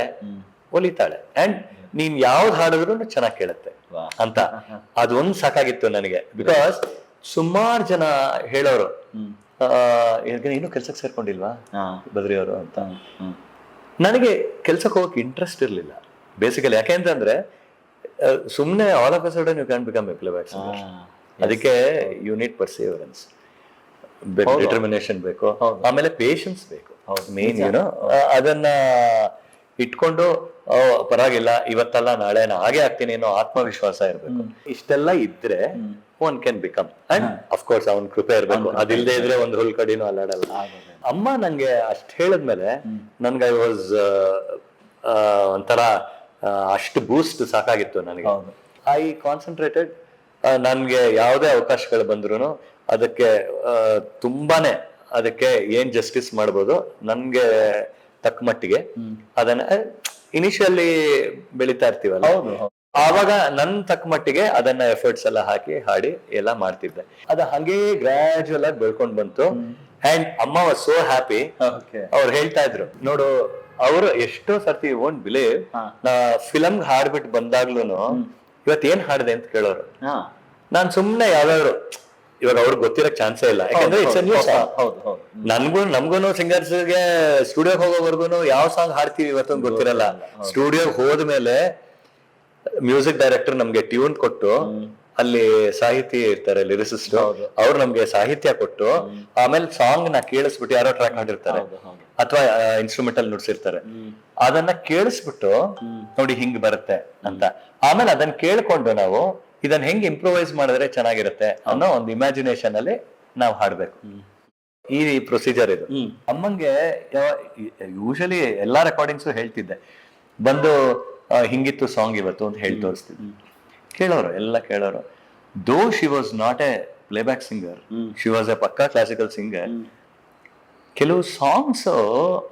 ಒಲಿತಾಳೆ. ಅಂಡ್ ನೀನ್ ಯಾವ್ದು ಹಾಡಿದ್ರು ಚೆನ್ನಾಗಿ ಕೇಳುತ್ತೆ ಅಂತ. ಅದೊಂದು ಸಾಕಾಗಿತ್ತು ನನಗೆ. ಬಿಕಾಸ್ ಸುಮಾರು ಜನ ಹೇಳೋರು, ಇನ್ನು ಕೆಲ್ಸಕ್ಕೆ ಸೇರ್ಕೊಂಡಿಲ್ವಾ ಬದ್ರಿ ಅವರು ಅಂತ. ನನಗೆ ಕೆಲ್ಸಕ್ಕೆ ಹೋಗಕ್ಕೆ ಇಂಟ್ರೆಸ್ಟ್ ಇರ್ಲಿಲ್ಲ ಬೇಸಿಕಲಿ. ಯಾಕೆಂತಂದ್ರೆ ಸುಮ್ನೆ all of a sudden you can become a playback singer. ಅದಕ್ಕೆ ಯು ನೀಡ್ ಪರ್ಸಿವರೆನ್ಸ್, ಡಿಟರ್ಮಿನೇಷನ್ ಬೇಕು, ಆಮೇಲೆ ಪೇಷನ್ಸ್ ಬೇಕು ಮೇನ್. ಏನೋ ಅದನ್ನ ಇಟ್ಕೊಂಡು ಪರವಾಗಿಲ್ಲ ಇವತ್ತಲ್ಲ ನಾಳೆ ನಾ ಹಾಗೆ ಆಗ್ತೀನಿ ಅನ್ನೋ ಆತ್ಮವಿಶ್ವಾಸ ಇರ್ಬೇಕು. ಇಷ್ಟೆಲ್ಲ ಇದ್ರೆ one can become. And of course ಅವನ್ ಕೃಪೆ ಇರ್ಬೇಕು. ಅದಿಲ್ಲದೆ ಇದ್ರೆ ಒಂದು ಹುಲ್ ಕಡಿನೂ ಅಲ್ಲಾಡಲ್ಲ. ಅಮ್ಮ ನಂಗೆ ಅಷ್ಟ್ ಹೇಳದ್ಮೇಲೆ ನನ್ಗೆ ಐ ವಾಸ್ ಒಂಥರ ಅಷ್ಟು ಬೂಸ್ಟ್ ಸಾಕಾಗಿತ್ತು ನನಗೆ. I concentrated. ನನ್ಗೆ ಯಾವುದೇ ಅವಕಾಶಗಳು ಬಂದ್ರು ಅದಕ್ಕೆ ತುಂಬಾನೇ ಅದಕ್ಕೆ ಏನ್ ಜಸ್ಟಿಸ್ ಮಾಡ್ಬೋದು ನನ್ಗೆ ತಕ್ಕ ಮಟ್ಟಿಗೆ ಅದನ್ನ ಇನಿಷಿಯಲಿ ಬೆಳಿತಾ ಇರ್ತೀವಲ್ಲ, ಆವಾಗ ನನ್ ತಕ್ಕ ಮಟ್ಟಿಗೆ ಅದನ್ನ ಎಫರ್ಟ್ಸ್ ಎಲ್ಲ ಹಾಕಿ ಹಾಡಿ ಎಲ್ಲ ಮಾಡ್ತಿದ್ದೆ. ಅದ ಹಂಗೆ ಗ್ರಾಜುವಲ್ ಆಗಿ ಬೆಳ್ಕೊಂಡ್ ಬಂತು. ಅಂಡ್ ಅಮ್ಮ ವಾಸ್ ಸೋ ಹ್ಯಾಪಿ. ಅವ್ರು ಹೇಳ್ತಾ ಇದ್ರು ನೋಡು, ಅವರು ಎಷ್ಟೋ ಸರ್ತಿ ಓಂಟ್ ಬಿಲೀವ್, ನಾ ಫಿಲಮ್ ಹಾಡ್ಬಿಟ್ಟು ಬಂದಾಗ್ಲೂನು ಇವತ್ ಏನ್ ಹಾಡಿದೆ ಅಂತ ಕೇಳೋರು. ನಾನ್ ಸುಮ್ನೆ ಯಾವ್ಯಾವ್ರು ಇವಾಗ ಅವ್ರಿಗೆ ಗೊತ್ತಿರಕ್ ಚಾನ್ಸೇ ಇಲ್ಲ, ಯಾಕಂದ್ರೆ ಇಟ್ಸ್ ನ್ಯೂ ಸಾಂಗ್. ನಮ್ಗೂನು ಸಿಂಗರ್ಸ್ಗೆ ಸ್ಟುಡಿಯೋಗೆ ಹೋಗೋವರ್ಗುನು ಯಾವ ಸಾಂಗ್ ಹಾಡ್ತೀವಿ ಇವತ್ತೊಂದು ಗೊತ್ತಿರಲ್ಲ. ಸ್ಟುಡಿಯೋಗೆ ಹೋದ್ಮೇಲೆ ಮ್ಯೂಸಿಕ್ ಡೈರೆಕ್ಟರ್ ನಮ್ಗೆ ಟ್ಯೂನ್ ಕೊಟ್ಟು, ಅಲ್ಲಿ ಸಾಹಿತಿ ಇರ್ತಾರೆ ಲಿರಿಸಿಸ್ಟ್, ಅವ್ರು ನಮ್ಗೆ ಸಾಹಿತ್ಯ ಕೊಟ್ಟು, ಆಮೇಲೆ ಸಾಂಗ್ ನ ಕೇಳಿಸ್ಬಿಟ್ಟು ಯಾರೋ ಟ್ರ್ಯಾಕ್ ಮಾಡಿರ್ತಾರೆ ಅಥವಾ ಇನ್ಸ್ಟ್ರೂಮೆಂಟಲ್ ನುಡ್ಸಿರ್ತಾರೆ, ಅದನ್ನ ಕೇಳಿಸ್ಬಿಟ್ಟು ನೋಡಿ ಹಿಂಗ್ ಬರುತ್ತೆ ಅಂತ. ಆಮೇಲೆ ಅದನ್ನ ಕೇಳ್ಕೊಂಡು ನಾವು ಇದನ್ನ ಹೆಂಗ್ ಇಂಪ್ರೂವೈಸ್ ಮಾಡಿದ್ರೆ ಚೆನ್ನಾಗಿರುತ್ತೆ ಅನ್ನೋ ಒಂದು ಇಮ್ಯಾಜಿನೇಷನ್ ಅಲ್ಲಿ ನಾವು ಹಾಡ್ಬೇಕು. ಈ ಪ್ರೊಸೀಜರ್ ಇದು. ಅಮ್ಮಂಗೆ ಯೂಶಲಿ ಎಲ್ಲಾ ರೆಕಾರ್ಡಿಂಗ್ಸು ಹೇಳ್ತಿದ್ದೆ, ಬಂದು ಹಿಂಗಿತ್ತು ಸಾಂಗ್ ಇವತ್ತು ಅಂತ ಹೇಳಿ ತೋರಿಸ್ತಿದ್ದೆ. ಕೇಳೋರು ಎಲ್ಲ ಕೇಳೋರು. ದೋ she was not A playback singer, she was A ಪಕ್ಕಾ ಕ್ಲಾಸಿಕಲ್ ಸಿಂಗರ್. ಕೆಲವು ಸಾಂಗ್ಸ್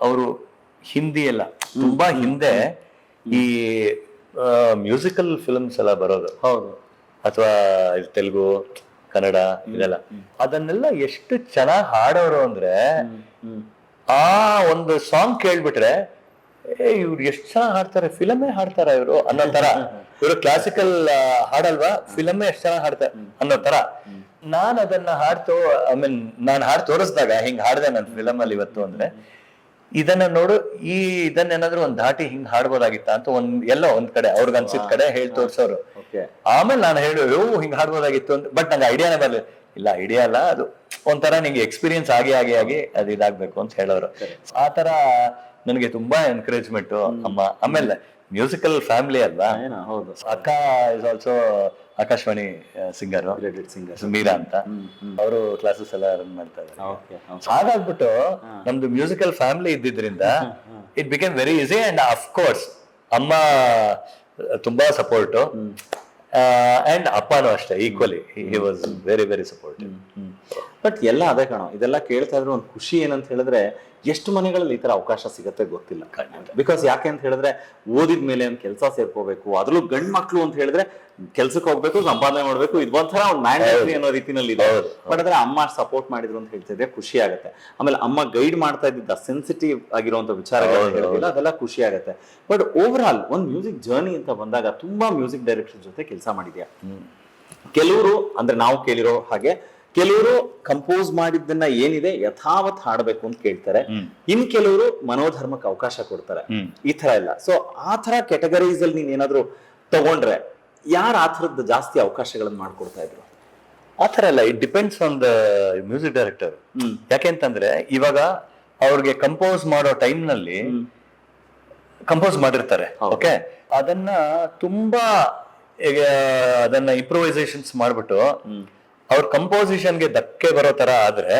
ಅವರು ಹಿಂದಿ ಎಲ್ಲ ತುಂಬಾ ಹಿಂದೆ ಈ ಮ್ಯೂಸಿಕಲ್ ಫಿಲ್ಮ್ಸ್ ಎಲ್ಲ ಬರೋದು, ಅಥವಾ ತೆಲುಗು, ಕನ್ನಡ ಇದೆಲ್ಲ, ಅದನ್ನೆಲ್ಲ ಎಷ್ಟು ಚೆನ್ನಾಗಿ ಹಾಡೋರು ಅಂದ್ರೆ ಆ ಒಂದು ಸಾಂಗ್ ಕೇಳ್ಬಿಟ್ರೆ ಇವ್ರು ಎಷ್ಟು ಚೆನ್ನಾಗಿ ಹಾಡ್ತಾರೆ, ಫಿಲಮೇ ಹಾಡ್ತಾರ ಇವರು ಅನ್ನೋ ತರ. ಇವರು ಕ್ಲಾಸಿಕಲ್ ಹಾಡಲ್ವಾ, ಫಿಲಮೇ ಎಷ್ಟು ಚೆನ್ನಾಗಿ ಹಾಡ್ತಾರೆ ಅನ್ನೋ ತರ. ನಾನ್ ಅದನ್ನ ಹಾಡ್ತೋ, ಐ ಮೀನ್ ನಾನ್ ಹಾಡ್ ತೋರಿಸ್ದಾಗ ಹಿಂಗ್ ಹಾಡ್ದೆ ನನ್ ಫಿಲಮ್ ಅಲ್ಲಿ ಇವತ್ತು ಅಂದ್ರೆ, ಇದನ್ನ ನೋಡು, ಈ ಇದನ್ನೇನಾದ್ರು ಒಂದ್ ದಾಟಿ ಹಿಂಗ್ ಹಾಡ್ಬೋದಾಗಿತ್ತ ಅಂತ ಎಲ್ಲೋ ಒಂದ್ ಕಡೆ ಅವ್ರಿಗೆ ಅನ್ಸಿದ ಕಡೆ ಹೇಳಿ ತೋರ್ಸೋರು. ಆಮೇಲೆ ನಾನು ಹೇಳು ಹಿಂಗ್ ಹಾಡ್ಬೋದಾಗಿತ್ತು ಅಂತ. ಬಟ್ ನಂಗೆ ಐಡಿಯಾನೇ ಬರ್ಲಿಲ್ಲ. ಇಲ್ಲ ಐಡಿಯಾ ಅಲ್ಲ, ಅದು ಒಂಥರ ನಿಂಗೆ ಎಕ್ಸ್ಪೀರಿಯನ್ಸ್ ಆಗಿ ಅದು ಇದಾಗ್ಬೇಕು ಅಂತ ಹೇಳೋರು. ಆತರ ನನಗೆ ತುಂಬಾ ಎನ್ಕರೇಜ್ಮೆಂಟ್ ಅಮ್ಮ. ಆಮೇಲೆ ಮ್ಯೂಸಿಕಲ್ ಫ್ಯಾಮಿಲಿ ಅಲ್ವಾ. ಅಕ್ಕ is also Akashvani singer, Meera ಅಂತ, ಅವರು ಕ್ಲಾಸಸ್ ಎಲ್ಲ ರನ್ ಮಾಡ್ತಾ ಇದ್ದಾರೆ. ಹಾಗಾಗ್ಬಿಟ್ಟು ನಮ್ದು ಮ್ಯೂಸಿಕಲ್ ಫ್ಯಾಮಿಲಿ ಇದ್ದಿದ್ರಿಂದ it became very easy. And of course ಅಮ್ಮ ತುಂಬಾ ಸಪೋರ್ಟ್, ಅಂಡ್ ಅಪ್ಪನೂ ಅಷ್ಟೇ equally, he was very very supportive. But ಎಲ್ಲ ಅದೇ ಕಾಣೋ, ಇದೆಲ್ಲ ಕೇಳ್ತಾ ಇದ್ರೆ ಒಂದು ಖುಷಿ ಏನಂತ ಹೇಳಿದ್ರೆ, ಎಷ್ಟು ಮನೆಗಳಲ್ಲಿ ಈ ತರ ಅವಕಾಶ ಸಿಗತ್ತೆ ಗೊತ್ತಿಲ್ಲ. ಬಿಕಾಸ್ ಯಾಕೆ ಅಂತ ಹೇಳಿದ್ರೆ, ಓದಿದ ಮೇಲೆ ಒಂದು ಕೆಲಸ ಸೇರ್ಕೋಬೇಕು, ಅದ್ರಲ್ಲೂ ಗಂಡ್ ಮಕ್ಳು ಅಂತ ಹೇಳಿದ್ರೆ ಕೆಲ್ಸಕ್ಕೆ ಹೋಗ್ಬೇಕು, ಸಂಪಾದನೆ ಮಾಡ್ಬೇಕು, ಇದು ಒಂಥರ ಒಂದು ಮ್ಯಾಂಡೇಟರಿ ಅನ್ನೋ ರೀತಿನಲ್ಲಿ ಇದೆ. ಬಟ್ ಆದ್ರೆ ಅಮ್ಮ ಅಷ್ಟು ಸಪೋರ್ಟ್ ಮಾಡಿದ್ರು ಅಂತ ಹೇಳ್ತಿದ್ರೆ ಖುಷಿ ಆಗುತ್ತೆ. ಆಮೇಲೆ ಅಮ್ಮ ಗೈಡ್ ಮಾಡ್ತಾ ಇದ್ದಿದ್ದ ಸೆನ್ಸಿಟಿವ್ ಆಗಿರುವಂತ ವಿಚಾರಗಳು ಅದೆಲ್ಲ ಖುಷಿ ಆಗುತ್ತೆ. ಬಟ್ ಓವರ್ ಆಲ್ ಒಂದು ಮ್ಯೂಸಿಕ್ ಜರ್ನಿ ಅಂತ ಬಂದಾಗ ತುಂಬಾ ಮ್ಯೂಸಿಕ್ ಡೈರೆಕ್ಟರ್ ಜೊತೆ ಕೆಲಸ ಮಾಡಿದ್ಯಾ. ಕೆಲವರು ಅಂದ್ರೆ ನಾವು ಕೇಳಿರೋ ಹಾಗೆ, ಕೆಲವರು ಕಂಪೋಸ್ ಮಾಡಿದ್ದನ್ನ ಏನಿದೆ ಯಥಾವತ್ ಹಾಡಬೇಕು ಅಂತ ಕೇಳ್ತಾರೆ, ಇನ್ ಕೆಲವರು ಮನೋಧರ್ಮಕ್ಕೆ ಅವಕಾಶ ಕೊಡ್ತಾರೆ, ಈ ತರ ಎಲ್ಲ. ಸೊ ಆ ತರ ಕ್ಯಾಟಗರೀಸ್ ಅಲ್ಲಿ ನೀನ್ ಏನಾದ್ರು ತಗೊಂಡ್ರೆ ಯಾರು ಆ ಥರದ್ದು ಜಾಸ್ತಿ ಅವಕಾಶಗಳನ್ನ ಮಾಡ್ಕೊಡ್ತಾ ಇದ್ರು? ಆತರ ಎಲ್ಲ it depends on the music director. ಯಾಕೆಂತಂದ್ರೆ ಇವಾಗ ಅವ್ರಿಗೆ ಕಂಪೋಸ್ ಮಾಡೋ ಟೈಮ್ ನಲ್ಲಿ ಕಂಪೋಸ್ ಮಾಡಿರ್ತಾರೆ, ಓಕೆ, ಅದನ್ನ ತುಂಬಾ ಅದನ್ನ ಇಂಪ್ರೂವೈಸೇಷನ್ಸ್ ಮಾಡ್ಬಿಟ್ಟು ಅವ್ರ ಕಂಪೋಸಿಷನ್ಗೆ ಧಕ್ಕೆ ಬರೋ ತರ ಆದ್ರೆ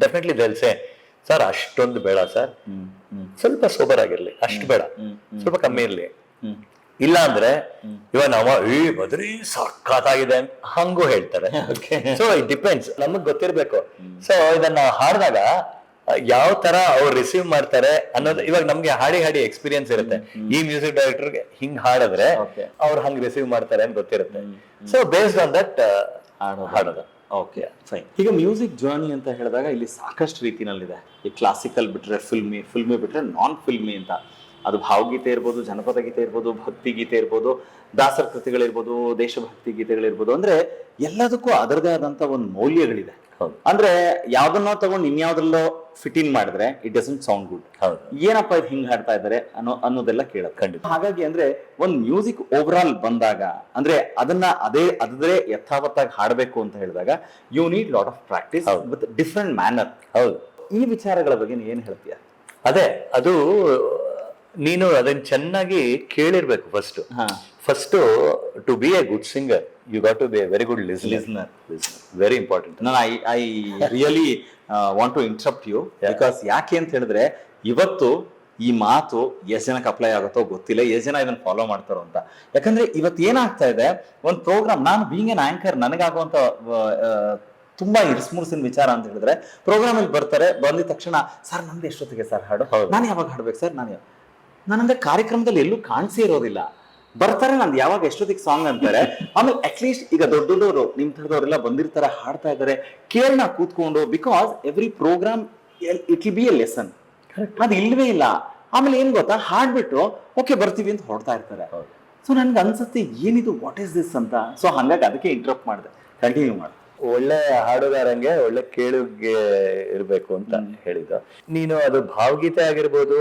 ಡೆಫಿನೆಟ್ಲಿ ಸೇ ಸರ್ ಅಷ್ಟೊಂದು ಬೇಡ ಸರ್, ಸ್ವಲ್ಪ ಸೋಬರ್ ಆಗಿರ್ಲಿ, ಅಷ್ಟು ಬೇಡ, ಸ್ವಲ್ಪ ಕಮ್ಮಿ ಇರ್ಲಿ. ಇಲ್ಲ ಅಂದ್ರೆ ಇವಾಗ ನಾವು ಬದ್ರಿ ಸಖತ್ತಾಗಿದೆ ಅಂತ ಹಂಗೂ ಹೇಳ್ತಾರೆ. ಸೊ ಇಟ್ ಡಿಪೆಂಡ್ಸ್, ನಮಗ್ ಗೊತ್ತಿರ್ಬೇಕು. ಸೊ ಇದನ್ನ ಹಾಡಿದಾಗ ಯಾವ ತರ ಅವ್ರು ರಿಸೀವ್ ಮಾಡ್ತಾರೆ ಅನ್ನೋದು, ಇವಾಗ ನಮ್ಗೆ ಹಾಡಿ ಹಾಡಿ ಎಕ್ಸ್ಪೀರಿಯನ್ಸ್ ಇರುತ್ತೆ. ಈ ಮ್ಯೂಸಿಕ್ ಡೈರೆಕ್ಟರ್ಗೆ ಹಿಂಗ್ ಹಾಡಿದ್ರೆ ಅವ್ರು ಹಂಗ್ ರಿಸೀವ್ ಮಾಡ್ತಾರೆ ಅಂತ ಗೊತ್ತಿರುತ್ತೆ. ಸೊ ಬೇಸ್ಡ್ ಆನ್ ದಟ್ ಹಾಡೋದು. Okay, fine. ಈಗ ಮ್ಯೂಸಿಕ್ ಜರ್ನಿ ಅಂತ ಹೇಳಿದಾಗ ಇಲ್ಲಿ ಸಾಕಷ್ಟು ರೀತಿನಲ್ಲಿದೆ. ಈ ಕ್ಲಾಸಿಕಲ್ ಬಿಟ್ರೆ ಫಿಲ್ಮಿ ಬಿಟ್ರೆ ನಾನ್ ಫಿಲ್ಮಿ ಅಂತ. ಅದು ಭಾವಗೀತೆ ಇರ್ಬೋದು, ಜನಪದ ಗೀತೆ ಇರ್ಬೋದು, ಭಕ್ತಿ ಗೀತೆ ಇರ್ಬೋದು, ದಾಸರ ಕೃತಿಗಳಿರ್ಬೋದು, ದೇಶಭಕ್ತಿ ಗೀತೆಗಳಿರ್ಬೋದು. ಅಂದ್ರೆ ಎಲ್ಲದಕ್ಕೂ ಅದರದೇ ಆದಂತ ಒಂದು ಮೌಲ್ಯಗಳಿದೆ. ಅಂದ್ರೆ ಯಾವ್ದನ್ನೋ ತಗೊಂಡು ಇನ್ಯಾವ್ದ್ರಲ್ಲೋ ಫಿಟ್ ಇನ್ ಮಾಡಿದ್ರೆ ಇಟ್ ಡಸಂಟ್ ಸೌಂಡ್ ಗುಡ್. ಏನಪ್ಪಾ ಇದು ಹಿಂಗ್ ಹಾಡ್ತಾ ಇದಾರೆ ಅನ್ನೋದೆಲ್ಲ ಕೇಳೋದು ಖಂಡಿತ. ಹಾಗಾಗಿ ಅಂದ್ರೆ ಒಂದ್ ಮ್ಯೂಸಿಕ್ ಓವರ್ ಆಲ್ ಬಂದಾಗ, ಅಂದ್ರೆ ಅದನ್ನ ಅದೇ ಯಥಾವತ್ತಾಗಿ ಹಾಡ್ಬೇಕು ಅಂತ ಹೇಳಿದಾಗ you need lot of practice with different manner. ಹೌದು, ಈ ವಿಚಾರಗಳ ಬಗ್ಗೆ ನೀನ್ ಏನ್ ಹೇಳ್ತೀಯ? ಅದೇ, ಅದು ನೀನು ಅದನ್ನ ಚೆನ್ನಾಗಿ ಕೇಳಿರ್ಬೇಕು. First to be a good singer you got to be a very good listener. Very important. I really want to interrupt you, because ಯಾಕೆ ಅಂತ ಹೇಳಿದ್ರೆ ಇವತ್ತು ಈ ಮಾತು ಎಷ್ಟು ಜನಕ್ಕೆ ಅಪ್ಲೈ ಆಗುತ್ತೋ ಗೊತ್ತಿಲ್ಲ, ಎಷ್ಟು ಜನ ಇದನ್ನ ಫಾಲೋ ಮಾಡ್ತಾರೋ ಅಂತ. ಯಾಕಂದ್ರೆ ಇವತ್ತು ಏನಾಗ್ತಾ ಇದೆ, ಒಂದು ಪ್ರೋಗ್ರಾಮ್, ನಾನು ಬೀಂಗ್ ಎನ್ ಆಂಕರ್, ನನಗಾಗುವಂತ ತುಂಬಾ ಇರ್ಸ್ಮುರ್ಸಿನ ವಿಚಾರ ಅಂತ ಹೇಳಿದ್ರೆ, ಪ್ರೋಗ್ರಾಮ್ ಅಲ್ಲಿ ಬರ್ತಾರೆ, ಬಂದಿದ ತಕ್ಷಣ ಸರ್ ನಮ್ದು ಎಷ್ಟೊತ್ತಿಗೆ ಸರ್ ಹಾಡು, ನಾನು ಯಾವಾಗ ಹಾಡ್ಬೇಕು ಸರ್, ನಾನಂದ್ರೆ ಕಾರ್ಯಕ್ರಮದಲ್ಲಿ ಎಲ್ಲೂ ಕಾಣಿಸೇ ಇರೋದಿಲ್ಲ. ಬರ್ತಾರೆ, ನಂದು ಯಾವಾಗ ಎಷ್ಟೊತ್ತಿಗೆ ಸಾಂಗ್ ಅಂತಾರೆ. ಆಮೇಲೆ ಅಟ್ಲೀಸ್ಟ್ ಈಗ ದೊಡ್ಡದವರು ನಿಮ್ ಥರದವರೆಲ್ಲ ಬಂದಿರ್ತಾರೆ, ಹಾಡ್ತಾ ಇದ್ದಾರೆ, ಕೇಳೋಣ ಕೂತ್ಕೊಂಡು. Because every program it will be a lesson. ಅದು ಇಲ್ವೇ ಇಲ್ಲ. ಆಮೇಲೆ ಏನ್ ಗೊತ್ತಾ, ಹಾಡ್ಬಿಟ್ಟು ಓಕೆ ಬರ್ತೀವಿ ಅಂತ ಹೊಡ್ತಾ ಇರ್ತಾರೆ. ಸೊ ನನ್ಗೆ ಅನ್ಸುತ್ತೆ ಏನಿದು, ವಾಟ್ ಈಸ್ ದಿಸ್ ಅಂತ. ಸೊ ಹಂಗಾಗಿ ಅದಕ್ಕೆ ಇಂಟ್ರಪ್ಟ್ ಮಾಡಿದೆ. ಕಂಟಿನ್ಯೂ ಮಾಡಿ. ಒಳ್ಳೆ ಹಾಡುಗಾರಂಗೆ ಒಳ್ಳೆ ಕೇಳುಗೆ ಇರ್ಬೇಕು ಅಂತ ಹೇಳಿದ್ದು ನೀನು. ಅದು ಭಾವಗೀತೆ ಆಗಿರ್ಬೋದು,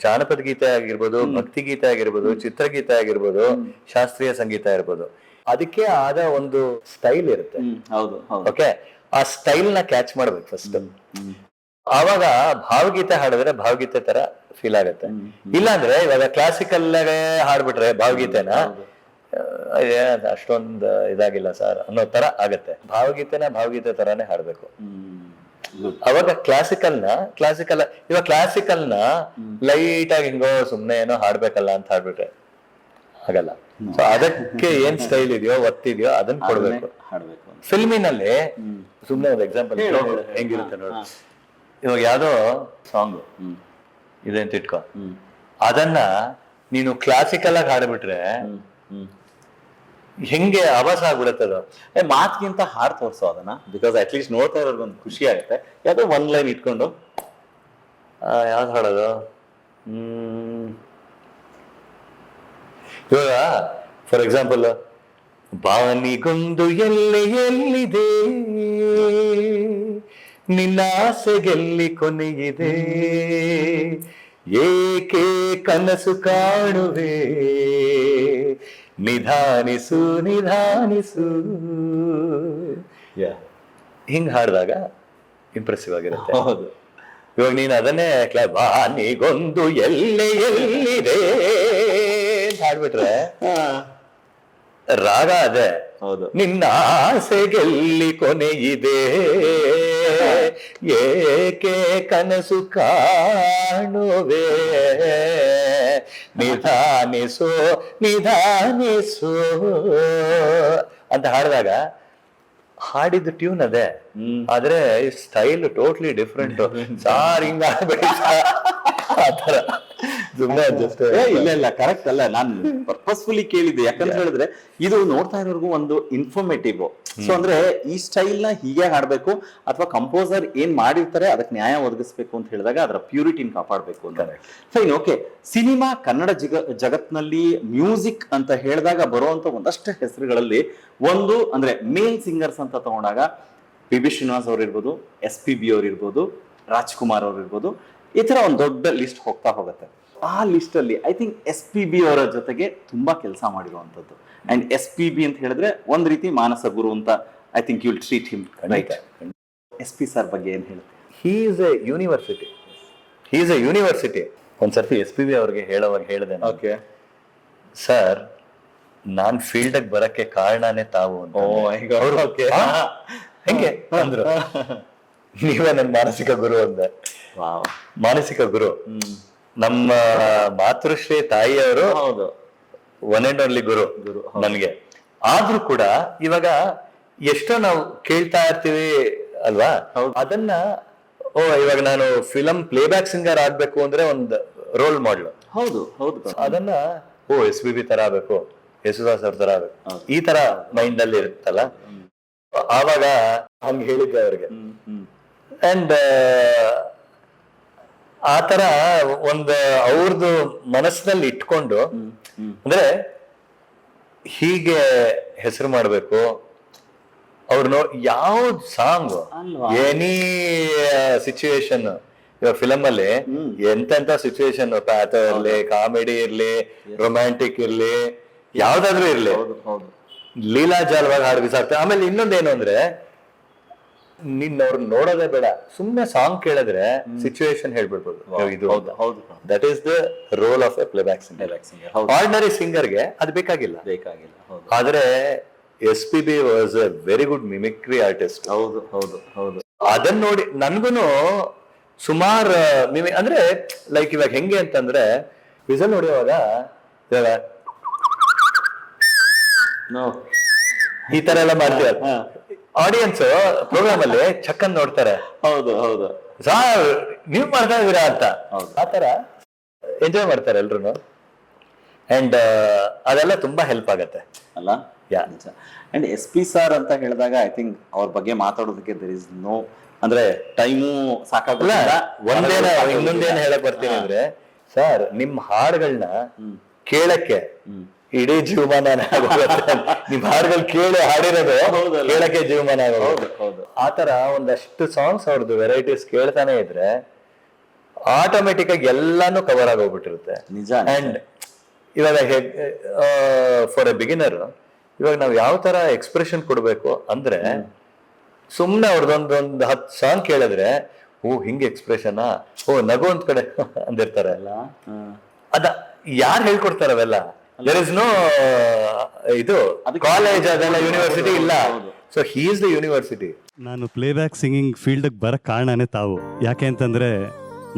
ಜಾನಪದ ಗೀತೆ ಆಗಿರ್ಬೋದು, ಭಕ್ತಿ ಗೀತೆ ಆಗಿರ್ಬೋದು, ಚಿತ್ರಗೀತೆ ಆಗಿರ್ಬೋದು, ಶಾಸ್ತ್ರೀಯ ಸಂಗೀತ ಇರ್ಬೋದು, ಅದಕ್ಕೆ ಆದ ಒಂದು ಸ್ಟೈಲ್ ಇರುತ್ತೆ. ಹೌದು. ಓಕೆ, ಆ ಸ್ಟೈಲ್ ನ ಕ್ಯಾಚ್ ಮಾಡ್ಬೇಕು ಫಸ್ಟ್. ಆವಾಗ ಭಾವಗೀತೆ ಹಾಡಿದ್ರೆ ಭಾವಗೀತೆ ತರ ಫೀಲ್ ಆಗತ್ತೆ. ಇಲ್ಲಾಂದ್ರೆ ಇವಾಗ ಕ್ಲಾಸಿಕಲ್ ಹಾಡ್ಬಿಟ್ರೆ ಭಾವಗೀತೆನ ಅಷ್ಟೊಂದು ಇದಾಗಿಲ್ಲ ಸರ್ ಅನ್ನೋ ತರ ಆಗತ್ತೆ. ಭಾವಗೀತೆನ ಭಾವಗೀತೆ ತರಾನೇ ಹಾಡ್ಬೇಕು. ಅವಾಗ ಕ್ಲಾಸಿಕಲ್ ಇವಾಗ ಕ್ಲಾಸಿಕಲ್ ನ ಲೈಟ್ ಆಗಿ ಹಿಂಗೋ ಸುಮ್ನೆ ಏನೋ ಹಾಡ್ಬೇಕಲ್ಲ ಅಂತ ಹಾಡ್ಬಿಟ್ರೆ ಆಗಲ್ಲ. ಸೊ ಅದಕ್ಕೆ ಏನ್ ಸ್ಟೈಲ್ ಇದೆಯೋ, ಒತ್ತಿದೆಯೋ ಅದನ್ನ ಕೊಡ್ಬೇಕು. ಫಿಲ್ಮಿನಲ್ಲಿ ಸುಮ್ನೆ ಒಂದು ಎಕ್ಸಾಂಪಲ್ ಹೆಂಗಿರುತ್ತೆ ನೋಡಿ. ಇವಾಗ ಯಾವ್ದೋ ಸಾಂಗ್ ಇದೆ ಅಂತ ಇಟ್ಕೊ, ಅದನ್ನ ನೀನು ಕ್ಲಾಸಿಕಲ್ ಆಗಿ ಹಾಡ್ಬಿಟ್ರೆ ಹೆಂಗೆ ಆವಾಸ ಆಗ್ಬಿಡತ್ತದ. ಮಾತ್ಗಿಂತ ಹಾಡ್ ತೋರ್ಸೋ ಅದನ್ನ. ಬಿಕಾಸ್ ಅಟ್ಲೀಸ್ಟ್ ನೋಡ್ತಾ ಇರೋರ್ಗೆ ಒಂದು ಖುಷಿ ಆಗುತ್ತೆ. ಯಾವ್ದೋ ಒಂದ್ ಲೈನ್ ಇಟ್ಕೊಂಡು ಯಾವ್ದು ಹಾಡೋದು, ಇವಾಗ ಫಾರ್ ಎಕ್ಸಾಂಪಲ್, ಬಾನಿಗೊಂದು ಎಲ್ಲಿದೆ, ನಿನ್ನ ಆಸೆಗೆಲ್ಲಿ ಕೊನೆಯಿದೆ, ಏಕೆ ಕನಸು ಕಾಣುವೆ, ನಿಧಾನಿಸು ನಿಧಾನಿಸು. ಹಿಂಗ್ ಹಾಡಿದಾಗ ಇಂಪ್ರೆಸಿವ್ ಆಗಿರುತ್ತೆ. ಹೌದು. ಇವಾಗ ನೀನ್ ಅದನ್ನೇ ಬಾನಿಗೊಂದು ಎಲ್ಲಿದೆ ಅಂತ ಹಾಡ್ಬಿಟ್ರೆ ರಾಗ ಅದೇ. ಹೌದು. ನಿನ್ನ ಆಸೆಗೆಲ್ಲಿ ಕೊನೆಯಿದೆ, ಏಕೆ ಕನಸು ಕಾಣುವೆ, ನಿಧಾನಿಸೋ ನಿಧಾನಿಸೋ ಅಂತ ಹಾಡಿದಾಗ ಹಾಡಿದ ಟ್ಯೂನ್ ಅದೇ, ಆದ್ರೆ ಸ್ಟೈಲ್ ಟೋಟ್ಲಿ ಡಿಫ್ರೆಂಟ್. ಸಾರ್ ಹಿಂಗ ಆತರ ಸುಮ್ಮನೆ ಅಡ್ಜಸ್ಟ್. ಇಲ್ಲ ಕರೆಕ್ಟ್ ಅಲ್ಲ, ನಾನು ಪರ್ಪಸ್ಫುಲಿ ಕೇಳಿದ್ದೆ. ಯಾಕಂತ ಹೇಳಿದ್ರೆ ಇದು ನೋಡ್ತಾ ಇರೋರ್ಗು ಒಂದು ಇನ್ಫಾರ್ಮೇಟಿವ್. ಸೊ ಅಂದ್ರೆ ಈ ಸ್ಟೈಲ್ ನ ಹೀಗೆ ಹಾಡ್ಬೇಕು, ಅಥವಾ ಕಂಪೋಸರ್ ಏನ್ ಮಾಡಿರ್ತಾರೆ ಅದಕ್ಕೆ ನ್ಯಾಯ ಒದಗಿಸ್ಬೇಕು ಅಂತ ಹೇಳಿದಾಗ ಅದರ ಪ್ಯೂರಿಟಿನ ಕಾಪಾಡ್ಬೇಕು ಅಂತ. Fine, okay. ಸಿನಿಮಾ ಕನ್ನಡ ಜಗತ್ನಲ್ಲಿ ಮ್ಯೂಸಿಕ್ ಅಂತ ಹೇಳಿದಾಗ ಬರುವಂತ ಒಂದಷ್ಟು ಹೆಸರುಗಳಲ್ಲಿ ಒಂದು ಅಂದ್ರೆ ಮೇಲ್ ಸಿಂಗರ್ಸ್ ಅಂತ ತಗೊಂಡಾಗ ಪಿ.ಬಿ. ಶ್ರೀನಿವಾಸ್ ಅವ್ರು ಇರ್ಬೋದು, SP.B ಅವ್ರು ಇರ್ಬೋದು, ರಾಜ್ಕುಮಾರ್ ಅವ್ರು ಇರ್ಬೋದು, ಈ ತರ ಒಂದು ದೊಡ್ಡ ಲಿಸ್ಟ್ ಹೋಗ್ತಾ ಹೋಗುತ್ತೆ. ಆ ಲಿಸ್ಟ್ ಅಲ್ಲಿ ಐ ಥಿಂಕ್ SP.B ಅವರ ಜೊತೆಗೆ ತುಂಬಾ ಕೆಲಸ ಮಾಡಿರುವಂತದ್ದು. ಅಂಡ್ SP.B ಅಂತ ಹೇಳಿದ್ರೆ ಒಂದ್ ರೀತಿ ಮಾನಸ ಗುರು ಅಂತ I think you will treat him, right? SP sir ಬಗ್ಗೆ ಏನ್ ಹೇಳ್ತೀವಿ? He is a university. ಒಂದ್ಸರ್ತಿ SP.B ಅವ್ರಿಗೆ ಹೇಳೋವಾಗ ಹೇಳಿದೆ, ಓಕೆ ಸರ್ ನಾನ್ ಫೀಲ್ಡ್ ಬರಕ್ಕೆ ಕಾರಣನೇ ತಾವು ಅಂತ. ಹೆಂಗೆ ಅಂದ್ರು, ನೀವೇ ನನ್ ಮಾನಸಿಕ ಗುರು ಅಂದೆ. ಮಾನಸಿಕ ಗುರು ನಮ್ಮ ಮಾತೃಶ್ರೀ ತಾಯಿಯವರು, ಹೌದು, ಒನ್ ಅಂಡ್ ಓನ್ಲಿ ಗುರು ನನ್ಗೆ. ಆದ್ರೂ ಕೂಡ ಇವಾಗ ಎಷ್ಟೋ ನಾವು ಕೇಳ್ತಾ ಇರ್ತೀವಿ ಅಲ್ವಾ, ಅದನ್ನ ಇವಾಗ ನಾನು ಫಿಲಂ ಪ್ಲೇಬ್ಯಾಕ್ ಸಿಂಗರ್ ಆಗ್ಬೇಕು ಅಂದ್ರೆ ಒಂದು ರೋಲ್ ಮಾಡಲ್. ಹೌದು, ಅದನ್ನ SP.B ತರ ಆಗ್ಬೇಕು, ಯೇಸುದಾಸ್ ಅವ್ರ ತರ ಆಗ್ಬೇಕು, ಈ ತರ ಮೈಂಡ್ ಅಲ್ಲಿ ಇರುತ್ತಲ್ಲ. ಆವಾಗ ಹಂಗ ಹೇಳಿದ್ದೆ ಅವ್ರಿಗೆ. ಅಂಡ್ ಆತರ ಒಂದು ಅವ್ರದ್ದು ಮನಸ್ಸಿನಲ್ಲಿ ಇಟ್ಕೊಂಡು, ಅಂದ್ರೆ ಹೀಗೆ ಹೆಸರು ಮಾಡ್ಬೇಕು ಅವ್ರನ್ನ. ಯಾವ್ದು ಸಾಂಗ್, ಎನಿ ಸಿಚುವೇಶನ್, ಇವಾಗ ಫಿಲಮ್ ಅಲ್ಲಿ ಎಂತೆಂತ ಸಿಚುವೇಶನ್, ಪ್ಯಾಥೋ ಇರ್ಲಿ, ಕಾಮಿಡಿ ಇರ್ಲಿ, ರೊಮ್ಯಾಂಟಿಕ್ ಇರ್ಲಿ, ಯಾವ್ದಾದ್ರು ಇರ್ಲಿ, ಲೀಲಾಜಾಲವಾಗಿ ಹಾಡು ಬಿಸಾಕ್ತಾರೆ. ಆಮೇಲೆ ಇನ್ನೊಂದೇನು ಅಂದ್ರೆ, ನಿನ್ನ ಅವ್ರನ್ನ ನೋಡೋದೇ ಬೇಡ, ಸುಮ್ನೆ ಸಾಂಗ್ ಕೇಳಿದ್ರೆ ಸಿಚುವೇಶನ್ ಹೇಳ್ಬಿಡ್ಬೋದು. ಇದು that is the role of a playback singer. Ordinary ಸಿಂಗರ್ಗೆ ಅದು ಬೇಕಾಗಿಲ್ಲ. ಆದ್ರೆ SP.B was a very good mimicry artist. ಹೌದು. ಅದನ್ನ ನೋಡಿ ನನ್ಗುನು ಸುಮಾರು ಅಂದ್ರೆ ಲೈಕ್ ಇವಾಗ ಹೆಂಗೆ ಅಂತಂದ್ರೆ ವಿಸಲ್ ಹೊಡೆಯುವಾಗ ಇವಾಗ ಈ ತರ ಎಲ್ಲ ಮಾಡ್ತೀವಿ. ಆಡಿಯನ್ಸ್ ಪ್ರೋಗ್ರಾಮ್ ಅಲ್ಲಿ ಚಕ್ಕನ್ ನೋಡ್ತಾರೆ, ಹೌದು ಹೌದು ಸಾರ್ ನೀವ್ ಮಾಡ್ತಾ ಇದೀರಾ ಅಂತ. ಆತರ ಎಂಜಾಯ್ ಮಾಡ್ತಾರೆ ಎಲ್ರು. ಅಂಡ್ ಅದೆಲ್ಲ ತುಂಬಾ ಹೆಲ್ಪ್ ಆಗತ್ತೆ ಅಲ್ಲ. ಅಂಡ್ ಎಸ್ ಪಿ ಸರ್ ಅಂತ ಹೇಳಿದಾಗ ಐ ಥಿಂಕ್ ಅವ್ರ ಬಗ್ಗೆ ಮಾತಾಡೋದಕ್ಕೆ ದೇರ್ ಇಸ್ ನೋ ಅಂದ್ರೆ ಟೈಮು ಸಾಕಾಗಲ್ಲ. ಇನ್ನೊಂದೇನು ಹೇಳಕ್ ಬರ್ತೀನಿ ಅಂದ್ರೆ ಸರ್ ನಿಮ್ ಹಾಡುಗಳನ್ನ ಕೇಳಕ್ಕೆ ಇಡೀ ಜೀವಮಾನ ನಿಮ್ ಹಾಡುಗಳು ಕೇಳಿ ಹಾಡಿರೋದು ಕೇಳಕ್ಕೆ ಜೀವಮಾನ ಆಗೋದು. ಆತರ ಒಂದಷ್ಟು ಸಾಂಗ್ಸ್ ಅವ್ರದ್ದು ವೆರೈಟೀಸ್ ಕೇಳ್ತಾನೆ ಇದ್ರೆ ಆಟೋಮೆಟಿಕ್ ಆಗಿ ಎಲ್ಲಾನು ಕವರ್ ಆಗೋಗ್ಬಿಟ್ಟಿರುತ್ತೆ. ನಿಜ. ಅಂಡ್ ಇವಾಗ ಫಾರ್ ಎ ಬಿಗಿನರ್ ಇವಾಗ ನಾವ್ ಯಾವ ತರ ಎಕ್ಸ್ಪ್ರೆಷನ್ ಕೊಡ್ಬೇಕು ಅಂದ್ರೆ ಸುಮ್ನೆ ಅವ್ರದ್ದೊಂದು 10 ಸಾಂಗ್ ಕೇಳಿದ್ರೆ ಓ ಹಿಂಗೆ ಎಕ್ಸ್ಪ್ರೆಷನ್, ಓ ನಗು ಒಂದ್ ಕಡೆ ಅಂದಿರ್ತಾರೆ. ಅದ ಯಾರು ಹೇಳ್ಕೊಡ್ತಾರ ಅವೆಲ್ಲ? ದೇರ್ ಇಸ್ ನೋ ಇದು ಕಾಲೇಜ್ ಅದೆಲ್ಲ ಯೂನಿವರ್ಸಿಟಿ ಇಲ್ಲ. So he is the university. ನಾನು ಪ್ಲೇಬ್ಯಾಕ್ ಸಿಂಗಿಂಗ್ ಫೀಲ್ಡ್ಗೆ ಬರಕ್ಕೆ ಕಾರಣನೇ ತಾವು. ಯಾಕೆ ಅಂತಂದರೆ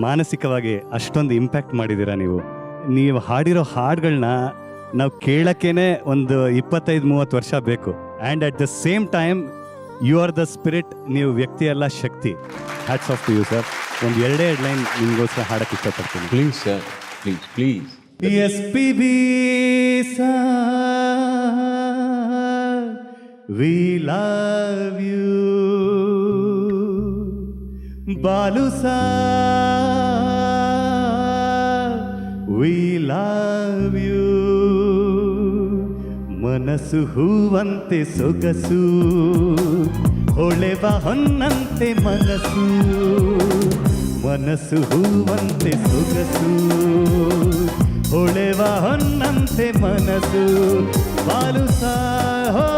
ಮಾನಸಿಕವಾಗಿ ಅಷ್ಟೊಂದು ಇಂಪ್ಯಾಕ್ಟ್ ಮಾಡಿದ್ದೀರಾ ನೀವು. ನೀವು ಹಾಡಿರೋ ಹಾಡುಗಳನ್ನ ನಾವು ಕೇಳಕ್ಕೇನೆ ಒಂದು 25-30 ವರ್ಷ ಬೇಕು. And at the same time you are the spirit. ನೀವು ವ್ಯಕ್ತಿ ಅಲ್ಲ ಶಕ್ತಿ. Hats off to you sir. ಒಂದು 2 ಲೈನ್ ನಿಮಗೋಸ್ಕರ ಹಾಡಕ್ಕೆ ಇಷ್ಟಪಡ್ತೀನಿ. Please sir, please please. SPB sir, we love you. Balu sir, we love you. ಮನಸ್ಸು ಹೂವಂತೆ ಸೊಗಸು, ಹೊಳೆವ ಹೊನ್ನಂತೆ ಮನಸ್ಸು. ಮನಸ್ಸು ಹೂವಂತೆ ಸೊಗಸು, ಹೊಳೆವ ಹೊನ್ನಂತೆ ಮನಸ್ಸು. ಬಾಲು ಸಾ ಹೋ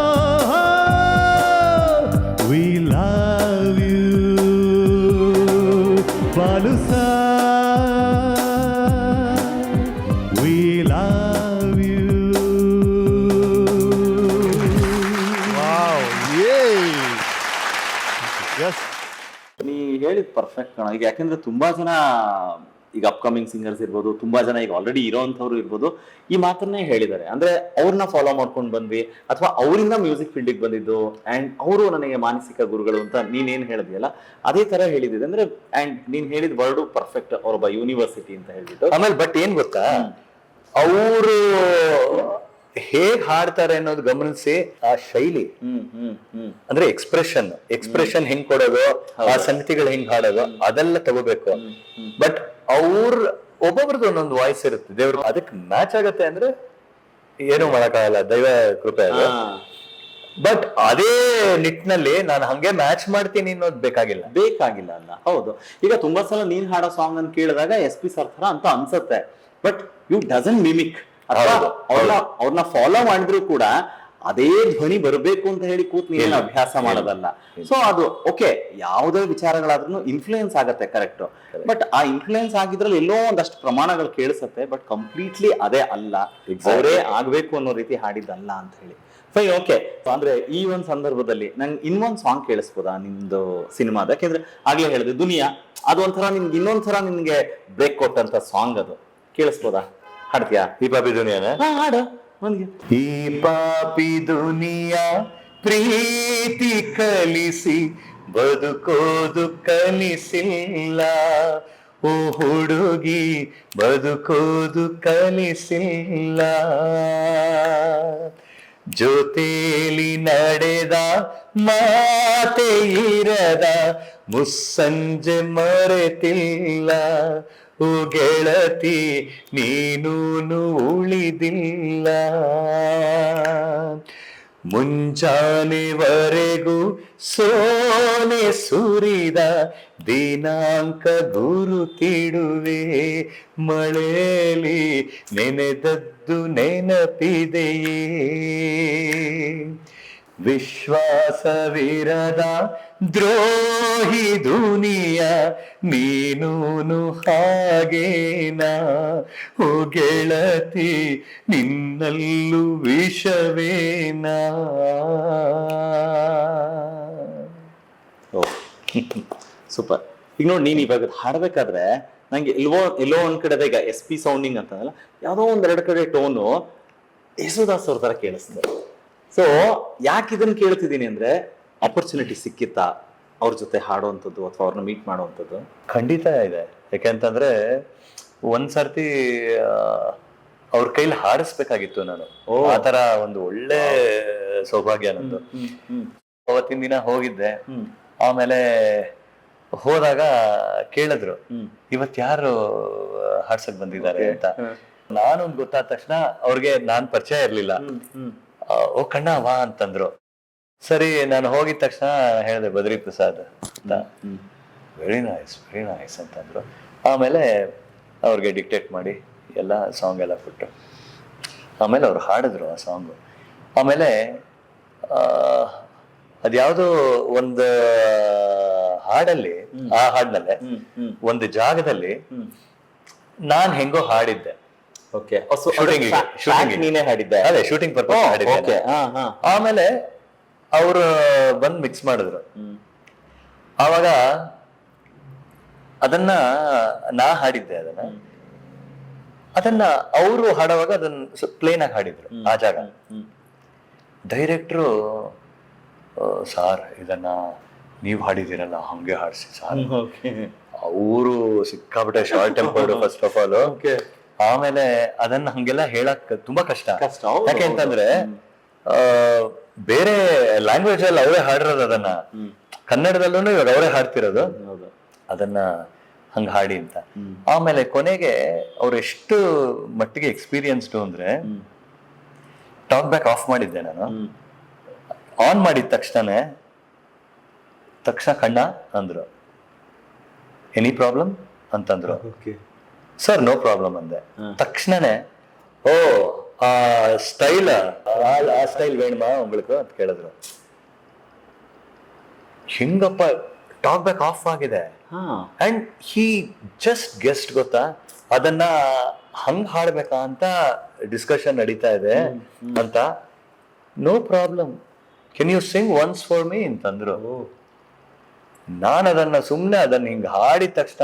we love you. Balu saw we love you. ನೀ ಹೇಳಿದ್ ಪರ್ಫೆಕ್ಟ್ ಕಣ. ಈಗ ಯಾಕಂದ್ರೆ ತುಂಬಾ ಜನ ಈಗ ಅಪ್ಕಮಿಂಗ್ ಸಿಂಗರ್ಸ್ ಇರ್ಬೋದು, ತುಂಬಾ ಜನ ಈಗ ಆಲ್ರೆಡಿ ಇರೋಂಥವ್ರು ಇರ್ಬೋದು, ಈ ಮಾತನ್ನೇ ಹೇಳಿದ್ದಾರೆ. ಅಂದ್ರೆ ಅವ್ರನ್ನ ಫಾಲೋ ಮಾಡ್ಕೊಂಡು ಬಂದ್ವಿ ಅಥವಾ ಅವರಿಂದ ಮ್ಯೂಸಿಕ್ ಫೀಲ್ಡಿಗೆ ಬಂದಿದ್ದು ಅಂಡ್ ಅವರು ನನಗೆ ಮಾನಸಿಕ ಗುರುಗಳು ಅಂತ ನೀನೇನ್ ಹೇಳಿದ್ಯಲ್ಲ ಅದೇ ತರ ಹೇಳಿದ್ದೆ. ಅಂದ್ರೆ ಅಂಡ್ ನೀನ್ ಹೇಳಿದ ವರ್ಡು ಪರ್ಫೆಕ್ಟ್, ಅವರೊಬ್ಬ ಯೂನಿವರ್ಸಿಟಿ ಅಂತ ಹೇಳ್ಬಿಟ್ಟು. ಆಮೇಲೆ ಬಟ್ ಏನ್ ಗೊತ್ತಾ, ಅವರು ಹೇಗ್ ಹಾಡ್ತಾರೆ ಅನ್ನೋದು ಗಮನಿಸಿ ಆ ಶೈಲಿ ಅಂದ್ರೆ ಎಕ್ಸ್ಪ್ರೆಷನ್ ಹೆಂಗ್ ಕೊಡೋದು, ಆ ಸಂಗತಿಗಳು ಹೆಂಗ್ ಹಾಡೋದು ಅದೆಲ್ಲ ತಗೋಬೇಕು. ಬಟ್ ಒಬ್ಬೊಬ್ರದ್ದು ಒಂದೊಂದು ವಾಯ್ಸ್ ಇರುತ್ತೆ, ದೇವ್ರು ಅದಕ್ಕೆ ಮ್ಯಾಚ್ ಆಗತ್ತೆ ಅಂದ್ರೆ ಏನು ಮಾಡಕ್ಕಾಗಲ್ಲ, ದೈವ ಕೃಪೆ ಅದು. ಬಟ್ ಅದೇ ನಿಟ್ಟಿನಲ್ಲಿ ನಾನು ಹಂಗೆ ಮ್ಯಾಚ್ ಮಾಡ್ತೀನಿ ಅನ್ನೋದು ಬೇಕಾಗಿಲ್ಲ ಅಲ್ಲ. ಹೌದು. ಈಗ ತುಂಬಾ ಸಲ ನೀನ್ ಹಾಡೋ ಸಾಂಗ್ ಅನ್ನು ಕೇಳಿದಾಗ SP ಸರ್ ತರ ಅಂತ ಅನ್ಸುತ್ತೆ, ಬಟ್ ಯು ಡಸಂಟ್ ಮಿಮಿಕ್. ಅವ್ರನ್ನ ಫಾಲೋ ಮಾಡಿದ್ರು ಕೂಡ ಅದೇ ಧ್ವನಿ ಬರಬೇಕು ಅಂತ ಹೇಳಿ ಕೂತ್ ನೀವೇನು ಅಭ್ಯಾಸ ಮಾಡೋದಲ್ಲ. ಸೊ ಅದು ಓಕೆ, ಯಾವುದೇ ವಿಚಾರಗಳಾದ್ರೂ ಇನ್ಫ್ಲೂಯೆನ್ಸ್ ಆಗತ್ತೆ, ಕರೆಕ್ಟ್. ಬಟ್ ಆ ಇನ್ಫ್ಲೂಯೆನ್ಸ್ ಆಗಿದ್ರಲ್ಲಿ ಎಲ್ಲೋ ಒಂದಷ್ಟು ಪ್ರಮಾಣಗಳು ಕೇಳಿಸುತ್ತೆ, ಬಟ್ ಕಂಪ್ಲೀಟ್ಲಿ ಅದೇ ಅಲ್ಲ, ಅವರೇ ಆಗ್ಬೇಕು ಅನ್ನೋ ರೀತಿ ಹಾಡಿದ್ದಲ್ಲ ಅಂತ ಹೇಳಿ. Fine, okay. ಅಂದ್ರೆ ಈ ಒಂದ್ ಸಂದರ್ಭದಲ್ಲಿ ನಂಗೆ ಇನ್ನೊಂದ್ ಸಾಂಗ್ ಕೇಳಿಸ್ಬೋದಾ ನಿಮ್ದು ಸಿನಿಮಾದ? ಯಾಕೆಂದ್ರೆ ಆಗ್ಲೇ ಹೇಳಿದೆ ದುನಿಯಾ, ಅದು ಒಂಥರ ನಿಮ್ಗೆ ಇನ್ನೊಂದ್ಸರ ನಿಮ್ಗೆ ಬ್ರೇಕ್ ಕೊಟ್ಟಂತ ಸಾಂಗ್, ಅದು ಕೇಳಿಸ್ಬೋದಾ? ಹಾಡ್ತೀಯಾ? ಈ ಪಾಪಿ ದುನಿಯಾನ ಹಾಡು ನನ್ಗೆ. ಈ ಪಾಪಿ ದುನಿಯಾ ಪ್ರೀತಿ ಕಲಿಸಿ ಬದುಕೋದು ಕಲಿಸಿಲ್ಲ, ಓ ಹುಡುಗಿ ಬದುಕೋದು ಕಲಿಸಿಲ್ಲ. ಜೊತೆಲಿ ನಡೆದ ಮಾತೆ ಇರದ ಮುಸ್ಸಂಜೆ ಮರೆತಿಲ್ಲ, ಓ ಗೆಳತಿ ನೀನೂನು ಉಳಿದಿಲ್ಲ. ಮುಂಜಾನೆವರೆಗೂ ಸೋನೆ ಸುರಿದ ದಿನಾಂಕ ಗುರುತಿಡುವೆ, ಮಳೆಯಲ್ಲಿ ನೆನೆದದ್ದು ನೆನಪಿದೆಯೇ. ವಿಶ್ವಾಸವಿರದ ದ್ರೋಹಿ ದುನಿಯ ನೀನೂನು ಹಾಗೇನಾ, ಓ ಗೆಳತಿ ನಿನ್ನಲ್ಲೂ ವಿಷವೇನಾ. ಸೂಪರ್. ಈಗ ನೋಡಿ ನೀನ್ ಇವಾಗ ಹಾಡ್ಬೇಕಾದ್ರೆ ನಂಗೆ ಎಲ್ಲೋ ಒಂದ್ ಕಡೆ ಈಗ SP ಸೌಂಡಿಂಗ್ ಅಂತಂದಲ್ಲ, ಯಾವ್ದೋ ಒಂದೆರಡು ಕಡೆ ಟೋನು ಯೇಸುದಾಸ್ ಅವ್ರ ತರ ಕೇಳಿಸ್ತದೆ. ಸೊ ಯಾಕೆ ಇದನ್ನ ಕೇಳ್ತಿದ್ದೀನಿ ಅಂದ್ರೆ, ಆಪರ್ಚುನಿಟಿ ಸಿಕ್ಕಿತ್ತಾ ಅವ್ರ ಜೊತೆ ಹಾಡುವಂಥದ್ದು ಅಥವಾ ಅವ್ರನ್ನ ಮೀಟ್ ಮಾಡುವಂಥದ್ದು? ಖಂಡಿತ ಇದೆ. ಯಾಕೆಂತಂದ್ರೆ ಒಂದ್ಸರ್ತಿ ಅವ್ರ ಕೈಲಿ ಹಾಡಿಸ್ಬೇಕಾಗಿತ್ತು ನಾನು. ಆ ತರ ಒಂದು ಒಳ್ಳೆ ಸೌಭಾಗ್ಯ ನಂದು. ಅವತ್ತಿನ ದಿನ ಹೋಗಿದ್ದೆ. ಆಮೇಲೆ ಹೋದಾಗ ಕೇಳಿದ್ರು, ಇವತ್ ಯಾರು ಹಾಡ್ಸಕ್ ಬಂದಿದ್ದಾರೆ ಅಂತ. ನಾನು ಗೊತ್ತಾದ ತಕ್ಷಣ ಅವ್ರಿಗೆ ನಾನ್ ಪರಿಚಯ ಇರ್ಲಿಲ್ಲ. ಓ ಕಣ್ಣ ವಾ ಅಂತಂದ್ರು. ಸರಿ, ನಾನು ಹೋಗಿದ ತಕ್ಷಣ ಹೇಳಿದೆ ಬದ್ರಿ ಪ್ರಸಾದ್ ಅಂತ. ವೆರಿ ನೈಸ್ ಅಂತಂದ್ರು. ಆಮೇಲೆ ಅವ್ರಿಗೆ ಡಿಕ್ಟೇಟ್ ಮಾಡಿ ಎಲ್ಲ ಸಾಂಗ್ ಎಲ್ಲ ಕೊಟ್ಟು ಆಮೇಲೆ ಅವ್ರು ಹಾಡಿದ್ರು ಆ ಸಾಂಗು. ಆಮೇಲೆ ಅದ್ಯಾವುದೋ ಒಂದು ಹಾಡಲ್ಲಿ, ಆ ಹಾಡಿನಲ್ಲೇ ಒಂದು ಜಾಗದಲ್ಲಿ ನಾನ್ ಹೆಂಗೋ ಹಾಡಿದ್ದೆ. ನೀನೇ ಹಾಡಿದ್ದೆ? ಅದೇ ಶೂಟಿಂಗ್ ಪರ್ಪಸ್ ಹಾಡಿದ್ದೆ. ಆಮೇಲೆ ಅವ್ರು ಬಂದ್ ಮಿಕ್ಸ್ ಮಾಡಿದ್ರು. ಆವಾಗ ಅದನ್ನ ನಾ ಹಾಡಿದ್ದೆ. ಅದನ್ನ ಅವರು ಹಾಡುವಾಗ ಅದನ್ನ ಪ್ಲೇನ್ ಆಗಿ ಹಾಡಿದ್ರು ಆ ಜಾಗ. ಡೈರೆಕ್ಟ್ರು, ಸಾರ್ ಇದನ್ನ ನೀವ್ ಹಾಡಿದಿರಲ್ಲ, ಹಂಗೆ ಹಾಡ್ಸಿ ಸಾರ್. ಅವರು ಸಿಕ್ಕಾಬಿಟ್ಟೆ short tempered first of all. ಆಮೇಲೆ ಅದನ್ನ ಹಂಗೆಲ್ಲ ಹೇಳಕ್ ತುಂಬಾ ಕಷ್ಟ. ಯಾಕೆ ಅಂತಂದ್ರೆ ಬೇರೆ ಲ್ಯಾಂಗ್ವೇಜ್ ಅಲ್ಲಿ ಅವರೇ ಹಾಡಿರೋದು ಅದನ್ನ, ಕನ್ನಡದಲ್ಲೂ ಇವಾಗ ಅವರೇ ಹಾಡ್ತಿರೋದು ಅದನ್ನ ಹಂಗ ಹಾಡಿ ಅಂತ. ಆಮೇಲೆ ಕೊನೆಗೆ ಅವ್ರು ಎಷ್ಟು ಮಟ್ಟಿಗೆ ಎಕ್ಸ್ಪೀರಿಯನ್ಸ್ಡ್ ಅಂದ್ರೆ, ಟಾಕ್ ಬ್ಯಾಕ್ ಆಫ್ ಮಾಡಿದ್ದೆ ನಾನು. ಆನ್ ಮಾಡಿದ ತಕ್ಷಣ ಕಣ್ಣ ಅಂದ್ರು. ಎನಿ ಪ್ರಾಬ್ಲಮ್ ಅಂತಂದ್ರು. ಸರ್ ನೋ ಪ್ರಾಬ್ಲಮ್ ಅಂದೆ. ತಕ್ಷಣನೇ ಓ ಆ ಸ್ಟೈಲ್ ವೇಣುಮಾ ಉಂಗ್ಳುಕು ಅಂತ ಕೇಳಿದ್ರು. ಹಿಂಗಪ್ಪ ಟಾಕ್ ಬ್ಯಾಕ್ ಆಫ್ ಆಗಿದೆ. ಅಂಡ್ ಹಿ ಜಸ್ಟ್ ಗೆಸ್ಟ್ ಗೊತ್ತಾ, ಅದನ್ನ ಹಂಗ್ ಹಾಡ್ಬೇಕಾ ಅಂತ ಡಿಸ್ಕಷನ್ ನಡೀತಾ ಇದೆ ಅಂತ. No problem, can you sing once for me ಅಂತಂದ್ರು. ನಾನು ಅದನ್ನ ಹಿಂಗ್ ಹಾಡಿದ ತಕ್ಷಣ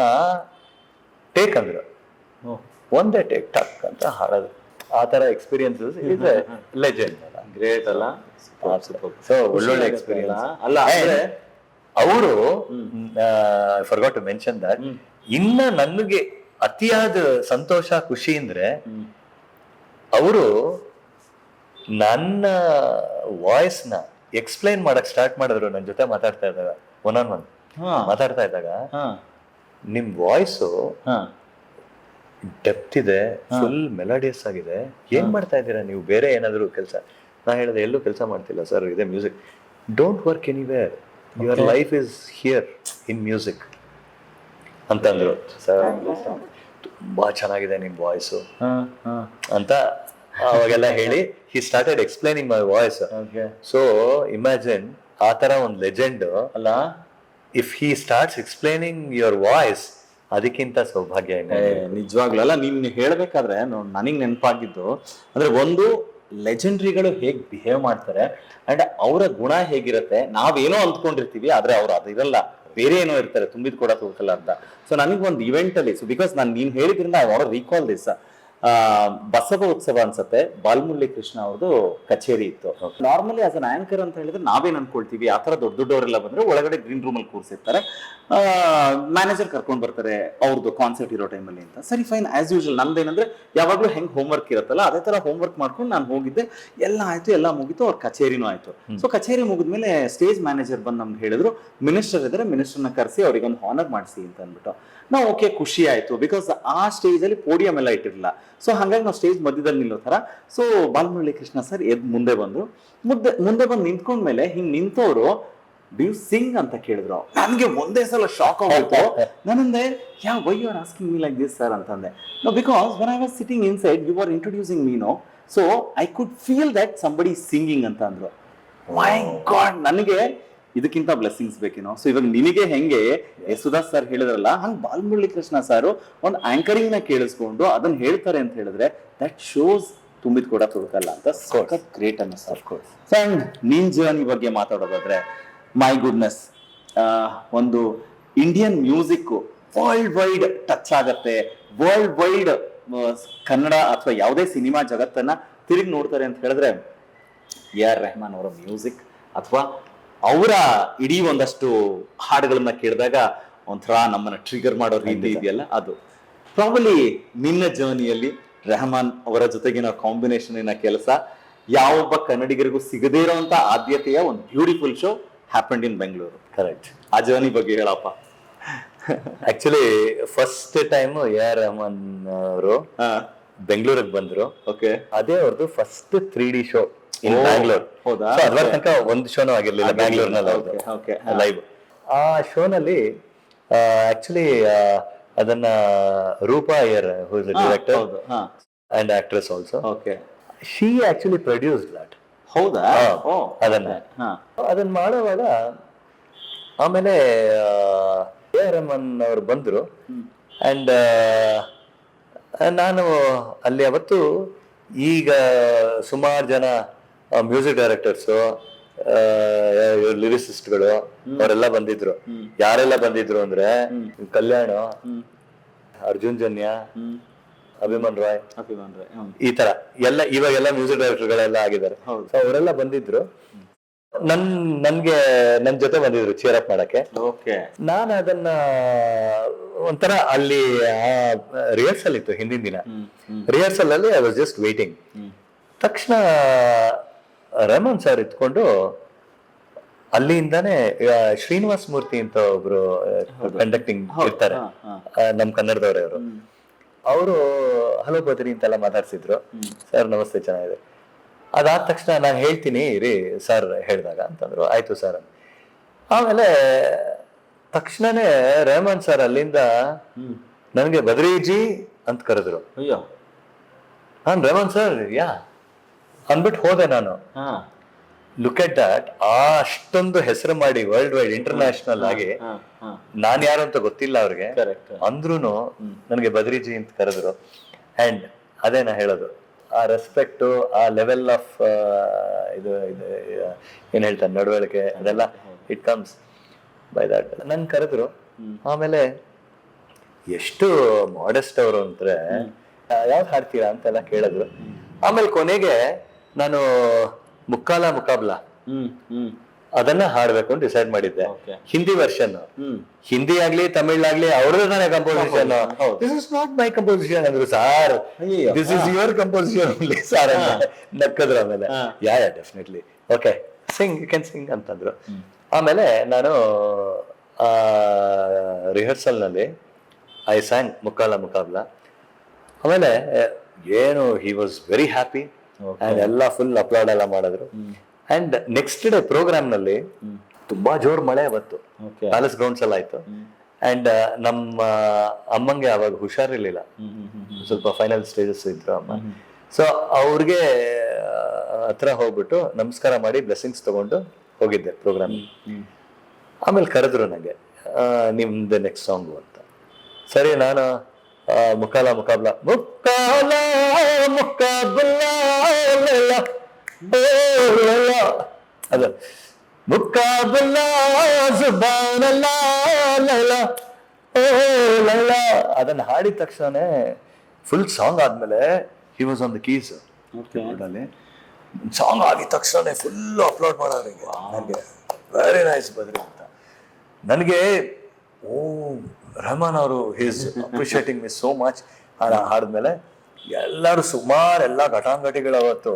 ಟೇಕ್ ಅಂದ್ರು. ಒಂದೇ ಟೇಕ್ ಟಕ್ ಅಂತ ಹಾಡೋದು. ಆ ತರ ಎಕ್ಸ್ಪೀರಿಯನ್ಸಸ್ ಇಸ್ ಲೆಜೆಂಡ್. ಗ್ರೇಟ್ ಅಲ್ಲ? ಸೊ ಒಳ್ಳೊಳ್ಳೆ ಎಕ್ಸ್ಪೀರಿಯನ್ಸ್ ಅಲ್ಲ. ಅವರು ಫರ್ಗಾಟ್ ಟು ಮೆನ್ಷನ್ ದಟ್, ಇನ್ನ ನನಗೆ ಅತಿಯಾದ ಸಂತೋಷ ಖುಷಿ ಅಂದ್ರೆ, ಅವರು ನನ್ನ ವಾಯ್ಸ್ ನ ಎಕ್ಸ್ಪ್ಲೈನ್ ಮಾಡಕ್ ಸ್ಟಾರ್ಟ್ ಮಾಡಿದ್ರು. ನನ್ನ ಜೊತೆ ಮಾತಾಡ್ತಾ ಇದ್ದಾಗ, ಒನ್ ಆನ್ ಒನ್ ಮಾತಾಡ್ತಾ ಇದ್ದಾಗ, ನಿಮ್ ವಾಯ್ಸು ಡೆಪ್ತ್ ಇದೆ, ಫುಲ್ ಮೆಲೋಡಿಯಸ್ ಆಗಿದೆ, ಏನ್ ಮಾಡ್ತಾ ಇದ್ದೀರಾ ನೀವು, ಬೇರೆ ಏನಾದ್ರು ಕೆಲಸ? ನಾ ಹೇಳಿದೆ, ಎಲ್ಲೂ ಕೆಲಸ ಮಾಡ್ತಿಲ್ಲ ಸರ್, ಇದೆ music. Don't work anywhere, your life is here in music ಅಂತಂದ್ರು. ಸರ್ ತುಂಬಾ ಚೆನ್ನಾಗಿದೆ ನಿಮ್ ವಾಯ್ಸು ಅಂತ ಅವಾಗೆಲ್ಲ ಹೇಳಿ, he started explaining my voice. So imagine, ಆ ತರ ಒಂದು ಲೆಜೆಂಡ್ ಅಲ್ಲ, if he starts explaining your voice, ಅದಕ್ಕಿಂತ ಸೌಭಾಗ್ಯ ನಿಜವಾಗ್ಲೂ ಅಲ್ಲ. ನೀನ್ ಹೇಳ್ಬೇಕಾದ್ರೆ ನನಗ್ ನೆನಪಾಗಿದ್ದು ಅಂದ್ರೆ, ಒಂದು ಲೆಜೆಂಡ್ರಿಗಳು ಹೇಗ್ ಬಿಹೇವ್ ಮಾಡ್ತಾರೆ ಅಂಡ್ ಅವರ ಗುಣ ಹೇಗಿರುತ್ತೆ. ನಾವೇನೋ ಅಂದ್ಕೊಂಡಿರ್ತೀವಿ, ಆದ್ರೆ ಅವ್ರು ಅದಿರಲ್ಲ, ಬೇರೆ ಏನೋ ಇರ್ತಾರೆ, ತುಂಬಿದ್ ಕೂಡ ತೋರ್ಸಲ್ಲ ಅಂತ. ಸೊ ನನಗೊಂದು ಇವೆಂಟ್ ಅಲ್ಲಿ, ಸೊ ಬಿಕಾಸ್ ನಾನು ನೀನ್ ಹೇಳಿದ್ರಿಂದ I want to recall this. Basava Utsav ಅನ್ಸತ್ತೆ, ಬಾಲ್ಮುರಳಿ ಕೃಷ್ಣ ಅವ್ರದ್ದು ಕಚೇರಿ ಇತ್ತು. ನಾರ್ಮಲಿ ಆಸ್ ಅನ್ ಆಂಕರ್ ಅಂತ ಹೇಳಿದ್ರೆ ನಾವೇನ್ ಅನ್ಕೊಳ್ತೀವಿ, ಆ ತರ ದೊಡ್ಡವರೆಲ್ಲ ಬಂದ್ರೆ ಒಳಗಡೆ ಗ್ರೀನ್ ರೂಮ್ ಅಲ್ಲಿ ಕೂರ್ಸಿರ್ತಾರೆ, ಮ್ಯಾನೇಜರ್ ಕರ್ಕೊಂಡ್ ಬರ್ತಾರೆ ಅವ್ರದ್ದು ಕಾನ್ಸರ್ಟ್ ಇರೋ ಟೈಮಲ್ಲಿ ಅಂತ. ಸರಿ ಫೈನ್, ಆಸ್ ಯೂಶುವಲ್ ನಂದೇನಂದ್ರೆ ಯಾವಾಗ್ಲೂ ಹೆಂಗ್ ಹೋಮ್ವರ್ಕ್ ಇರುತ್ತಲ್ಲ ಅದೇ ತರ ಹೋಮ್ವರ್ಕ್ ಮಾಡ್ಕೊಂಡು ನಾನು ಹೋಗಿದ್ದೆ. ಎಲ್ಲ ಆಯ್ತು, ಎಲ್ಲ ಮುಗಿತು, ಅವ್ರ ಕಚೇರಿನೂ ಆಯ್ತು. ಸೊ ಕಚೇರಿ ಮುಗಿದ್ಮೇಲೆ ಸ್ಟೇಜ್ ಮ್ಯಾನೇಜರ್ ಬಂದು ನಮ್ಗೆ ಹೇಳಿದ್ರು, ಮಿನಿಸ್ಟರ್ ಇದ್ರೆ ಮಿನಿಸ್ಟರ್ನ ಕರೆಸಿ ಅವ್ರಿಗೆ ಒಂದು ಹಾನರ್ ಮಾಡಿಸಿ ಅಂತ ಅಂದ್ಬಿಟ್ಟು. ನಾವು ಓಕೆ, ಖುಷಿ ಆಯ್ತು, ಬಿಕಾಸ್ ಆ ಸ್ಟೇಜ್ ಅಲ್ಲಿ ಪೋಡಿಯಂ ಎಲ್ಲ ಇಟ್ಟಿರಲಿಲ್ಲ. ಸೊ ಹಾಗಾಗಿ ನಾವು ಸ್ಟೇಜ್ ಮಧ್ಯದಲ್ಲಿ ನಿಲ್ಲೋ ತರ. ಸೊ ಬಾಲ್ಮುರಳಿ ಕೃಷ್ಣ ಸರ್ ಮುಂದೆ ಬಂದ್ರು. ಮುಂದೆ ಬಂದು ನಿಂತ್ಕೊಂಡ್ಮೇಲೆ ಹಿಂಗ್ ನಿಂತವ್ರು, ಡು ಯು ಸಿಂಗ್ ಅಂತ ಕೇಳಿದ್ರು. ನನ್ಗೆ ಒಂದೇ ಸಲ ಶಾಕ್ ಆಗೋಯ್ತು. ನಾನಂದೆ, why you are asking me like this sir ಅಂತಂದೆ. No, because when I was sitting inside, you are introducing me, no, so I could feel that somebody singing ಅಂತ ಅಂದ್ರು. ಮೈ ಗಾಡ್, ನನಗೆ ಇದಕ್ಕಿಂತ ಬ್ಲೆಸ್ಸಿಂಗ್ಸ್ ಬೇಕೇನೋ. ಸೊ ಇವಾಗ ನಿನಗೆ ಹೆಂಗೆ ಯೇಸುದಾಸ್ ಸರ್ ಹೇಳಿದ್ರಲ್ಲ, ಹಂಗ್ Balamurali Krishna sir ಒಂದು ಆಂಕರಿಂಗ್ ನ ಕೇಳಿಸ್ಕೊಂಡು ಅದನ್ನ ಹೇಳ್ತಾರೆ ಅಂತ ಹೇಳಿದ್ರೆ, ದಟ್ ಶೋಸ್ ತುಂಬಿದ್ ಕೂಡ ತುಡುಕಲ್ಲ ಅಂತ. ಗ್ರೇಟ್ ಅನ್ನ ಸರ್. ಅಂಡ್ ನಿನ್ ಜರ್ನಿ ಬಗ್ಗೆ ಮಾತಾಡೋದಾದ್ರೆ, ಮೈ ಗುಡ್ನೆಸ್, ಒಂದು Indian music world wide touch ಆಗತ್ತೆ, ವರ್ಲ್ಡ್ ವೈಡ್ ಕನ್ನಡ ಅಥವಾ ಯಾವುದೇ ಸಿನಿಮಾ ಜಗತ್ತನ್ನ ತಿರುಗಿ ನೋಡ್ತಾರೆ ಅಂತ ಹೇಳಿದ್ರೆ AR ರೆಹಮಾನ್ ಅವರ ಮ್ಯೂಸಿಕ್ ಅಥವಾ ಅವರ ಇಡೀ ಒಂದಷ್ಟು ಹಾಡುಗಳನ್ನ ಕೇಳಿದಾಗ ಒಂಥರ ನಮ್ಮನ್ನ ಟ್ರಿಗರ್ ಮಾಡೋ ರೀತಿ ಇದೆಯಲ್ಲ, ಅದು ಪ್ರಾಬಲಿ ನಿನ್ನ ಜರ್ನಿಯಲ್ಲಿ ರೆಹಮಾನ್ ಅವರ ಜೊತೆಗಿನ ಕಾಂಬಿನೇಷನ್ ಕೆಲಸ ಯಾವೊಬ್ಬ ಕನ್ನಡಿಗರಿಗೂ ಸಿಗದೇ ಇರುವಂತ ಆದ್ಯತೆಯ ಒಂದು beautiful show happened in Bengaluru. Correct. ಆ ಜರ್ನಿ ಬಗ್ಗೆ ಹೇಳಪ್ಪ. Actually first time AR Rahman ಅವರು ಬೆಂಗಳೂರಿಗೆ ಬಂದ್ರು. ಓಕೆ. ಅದೇ ಅವ್ರದ್ದು first 3D show in Bangalore. ಹೌದಾ? ಅದರ ತನಕ ಒಂದು ಶೋನು ಆಗಿರ್ಲಿಲ್ಲ ಬ್ಯಾಂಗ್ಳೂರ್ನಲ್ಲಿ ಲೈವ್. ಆ ಶೋನಲ್ಲಿ ಆಕ್ಚುಲಿ ಅದನ್ನ Roopa Iyer who is director and actress also, okay, she actually produced that. ಹೌದಾ? ಅದನ್ನ ಮಾಡುವಾಗ ಆಮೇಲೆ AR ರೆಹಮಾನ್ ಅವ್ರು ಬಂದ್ರು ಅಂಡ್ ನಾನು ಅಲ್ಲಿ ಅವತ್ತು ಈಗ ಸುಮಾರು ಜನ ಮ್ಯೂಸಿಕ್ ಡೈರೆಕ್ಟರ್ಸು, ಲಿರಿಸಿಸ್ಟ್ಗಳು ಅವರೆಲ್ಲ ಬಂದಿದ್ರು. ಯಾರೆಲ್ಲ ಬಂದಿದ್ರು ಅಂದ್ರೆ ಕಲ್ಯಾಣ, ಅರ್ಜುನ್ ಜನ್ಯ, ಅಭಿಮನ್ ರಾಯ್, ಈ ತರ ಎಲ್ಲ ಇವಾಗೆಲ್ಲ ಮ್ಯೂಸಿಕ್ ಡೈರೆಕ್ಟರ್ಗಳೆಲ್ಲ ಆಗಿದ್ದಾರೆ. ಸೊ ಅವರೆಲ್ಲ ಬಂದಿದ್ರು. ನನ್ ಜೊತೆ ಬಂದಿದ್ರು ಚೇರ್ ಅಪ್ ಮಾಡಕ್ಕೆ. ನಾನು ಅದನ್ನ ಒಂಥರ ಅಲ್ಲಿ ರಿಹರ್ಸಲ್ ಇತ್ತು ಹಿಂದಿನ ದಿನ. ರಿಹರ್ಸಲ್ ಅಲ್ಲಿ ಐ ವಾಸ್ ಜಸ್ಟ್ ವೇಟಿಂಗ್. ತಕ್ಷಣ ರೆಹಮಾನ್ ಸರ್ ಇತ್ಕೊಂಡು ಅಲ್ಲಿಂದಾನೆ ಶ್ರೀನಿವಾಸ್ ಮೂರ್ತಿ ಅಂತ ಒಬ್ರು ಕಂಡಕ್ಟಿಂಗ್ ಇರ್ತಾರೆ, ನಮ್ ಕನ್ನಡದವ್ರೆ ಅವರು. ಅವರು ಹಲೋ ಬದ್ರಿ ಅಂತೆಲ್ಲ ಮಾತಾಡ್ಸಿದ್ರು. ಸರ್ ನಮಸ್ತೆ, ಚೆನ್ನಾಗಿದೆ. ಅದಾದ ತಕ್ಷಣ ನಾನು ಹೇಳ್ತೀನಿ ರೀ ಸರ್ ಹೇಳಿದಾಗ ಅಂತಂದ್ರು. ಆಯ್ತು ಸರ್. ಆಮೇಲೆ ತಕ್ಷಣನೇ ರೆಹಮಾನ್ ಸರ್ ಅಲ್ಲಿಂದ ನನ್ಗೆ ಬದ್ರಿಜಿ ಅಂತ ಕರೆದ್ರು. ನಾನ್ ರೆಹಮಾನ್ ಸರ್ ಯಾ ಅಂದ್ಬಿಟ್ಟು ಹೋದೆ ನಾನು. Look at that. ಅಷ್ಟೊಂದು ಹೆಸರು ಮಾಡಿ ವರ್ಲ್ಡ್ ವೈಡ್ ಇಂಟರ್ನ್ಯಾಷನಲ್ ಆಗಿ ನಾನ್ ಯಾರು ಅಂತ ಗೊತ್ತಿಲ್ಲ ಅವ್ರಿಗೆ, ಅಂದ್ರೂನು ನನಗೆ ಬದ್ರಿಜಿ ಅಂತ ಕರೆದ್ರು. ಅಂಡ್ ಅದೇ ನಾ ಹೇಳೋದು, ಆ ರೆಸ್ಪೆಕ್ಟ್, ಆ ಲೆವೆಲ್ ಆಫ್ ಇದು ಏನ್ ಹೇಳ್ತಾರೆ ನಡವಳಿಕೆ, ಅದೆಲ್ಲ ಇಟ್ ಕಮ್ಸ್ ಬೈ ದಟ್. ನನ್ ಕರೆದ್ರು. ಆಮೇಲೆ ಎಷ್ಟು ಮಾಡೆಸ್ಟ್ ಅವರು ಅಂದ್ರೆ ಯಾವ್ದು ಹಾಡ್ತೀರಾ ಅಂತೆಲ್ಲ ಕೇಳಿದ್ರು. ಆಮೇಲೆ ಕೊನೆಗೆ ನಾನು ಮುಕ್ಕಾಲ ಮುಕಾಬ್ಲಾ ಅದನ್ನ ಹಾಡ್ಬೇಕು ಅಂತ ಡಿಸೈಡ್ ಮಾಡಿದ್ದೆ. ಹಿಂದಿ ವರ್ಷನ್, ಹಿಂದಿ ಆಗ್ಲಿ ತಮಿಳ್ ಆಗ್ಲಿ ಅವ್ರದ್ದು ತಾನೇ composition. This is not my composition ಅಂದ್ರು. Sir this is your composition only sir ಅಂತ ನಕ್ಕದ್ರು. ಆಮೇಲೆ yeah definitely okay sing, you can sing ಅಂತಂದ್ರು. ಆಮೇಲೆ ನಾನು ರಿಹರ್ಸಲ್ ನಲ್ಲಿ ಐ ಸ್ಯಾಂಗ್ ಮುಕ್ಕಾಲ ಮುಕಾಬ್ಲಾ. ಆಮೇಲೆ ಏನು ಹಿ ವಾಸ್ ವೆರಿ ಹ್ಯಾಪಿ ಅಂಡ್ ಎಲ್ಲ ಫುಲ್ ಅಪ್ಲೋಡ್ ಎಲ್ಲ ಮಾಡಿದ್ರು. ಅಂಡ್ ನೆಕ್ಸ್ಟ್ ಡೇ ಪ್ರೋಗ್ರಾಮ್ ನಲ್ಲಿ ತುಂಬಾ ಜೋರ್ ಮಳೆ ಅವತ್ತು ಪ್ಯಾಲೇಸ್ ಗ್ರೌಂಡ್ಸ್ ಎಲ್ಲ ಆಯ್ತು. ಅಂಡ್ ನಮ್ಮ ಅಮ್ಮಂಗೆ ಅವಾಗ ಹುಷಾರಿರ್ಲಿಲ್ಲ, ಸ್ವಲ್ಪ ಫೈನಲ್ ಸ್ಟೇಜಸ್ ಇದ್ರು ಅಮ್ಮ. ಸೊ ಅವ್ರಿಗೆ ಹತ್ರ ಹೋಗ್ಬಿಟ್ಟು ನಮಸ್ಕಾರ ಮಾಡಿ ಬ್ಲೆಸ್ಸಿಂಗ್ಸ್ ತಗೊಂಡು ಹೋಗಿದ್ದೆ ಪ್ರೋಗ್ರಾಮ್. ಆಮೇಲೆ ಕರೆದ್ರು ನಂಗೆ, ನಿಮ್ದು ನೆಕ್ಸ್ಟ್ ಸಾಂಗು ಅಂತ. ಸರಿ, ನಾನು ಮುಕ್ಕಾಲ ಮುಕಾಬ್ಲಾ ಮುಕ್ಕಾಲ ಮುಕಾಬ್ಲಾ ಅದು ಮುಕಾಬ್ಲಾ ಸುಬ್ಹಾನಲ್ಲಾ ಲೈಲಾ ಓ ಲೈಲಾ ಅದನ್ನ ಹಾಡಿದ ತಕ್ಷಣ ಫುಲ್ ಸಾಂಗ್ ಆದ್ಮೇಲೆ he was on the keys. Song ಆಗಿದ ತಕ್ಷಣ ಫುಲ್ ಅಪ್ಲೋಡ್ ಮಾಡೋರಿಗೆ ನನಗೆ ವೆರಿ ನೈಸ್ ಬದ್ರಿ ಅಂತ. ನನಗೆ ಓ ರೆಹಮಾನ್ ಅವರು is appreciating me so much. ಹಾಡಿದ್ಮೇಲೆ ಎಲ್ಲರೂ ಸುಮಾರು ಎಲ್ಲ ಘಟಾನುಘಟಿಗಳು ಅವತ್ತು,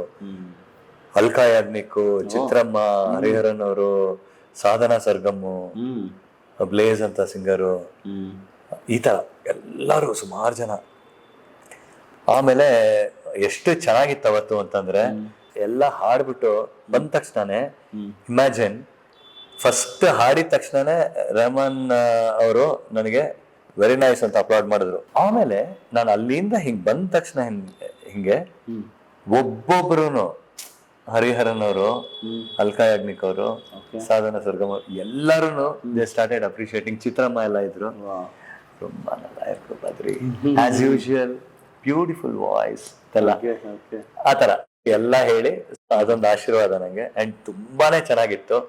ಅಲ್ಕಾ ಯಾಗ್ನಿಕ್, ಚಿತ್ರಮ್ಮ, ಹರಿಹರನ್ ಅವರು, ಸಾಧನಾ ಸರ್ಗಮ್ಮು, ಬ್ಲೇಸ್ ಅಂತ ಸಿಂಗರು, ಈ ತರ ಎಲ್ಲರೂ ಸುಮಾರು ಜನ. ಆಮೇಲೆ ಎಷ್ಟು ಚೆನ್ನಾಗಿತ್ತು ಅವತ್ತು ಅಂತಂದ್ರೆ, ಎಲ್ಲ ಹಾಡ್ಬಿಟ್ಟು ಬಂದ ತಕ್ಷಣನೇ ಇಮ್ಯಾಜಿನ್ ಫಸ್ಟ್ ಹಾಡಿದ ತಕ್ಷಣನೇ ರೆಹಮಾನ್ ಅವರು ನನಗೆ ವೆರಿ ನೈಸ್ ಅಂತ ಅಪ್ಲೋಡ್ ಮಾಡಿದ್ರು. ಆಮೇಲೆ ನಾನು ಅಲ್ಲಿಂದ ಹಿಂಗ್ ಬಂದ ತಕ್ಷಣ ಹಿಂಗೆ ಒಬ್ಬೊಬ್ರು, ಹರಿಹರನ್ ಅವರು, ಅಲ್ಕಾ ಯಾಗ್ನಿಕ್ ಅವರು, ಸಾಧನಾ ಸರ್ಗಮ್ ಎಲ್ಲರೂ ದೇ ಸ್ಟಾರ್ಟೆಡ್ ಅಪ್ರಿಶಿಯೇಟಿಂಗ್. ಚಿತ್ರಮ್ಮ ಎಲ್ಲ ಇದ್ರು. ತುಂಬಾ Badri as usual, beautiful voice ಎಲ್ಲ, ಆತರ ಎಲ್ಲ ಹೇಳಿ ಅದೊಂದು ಆಶೀರ್ವಾದ ನಂಗೆ. ಅಂಡ್ ತುಂಬಾನೇ ಚೆನ್ನಾಗಿತ್ತು.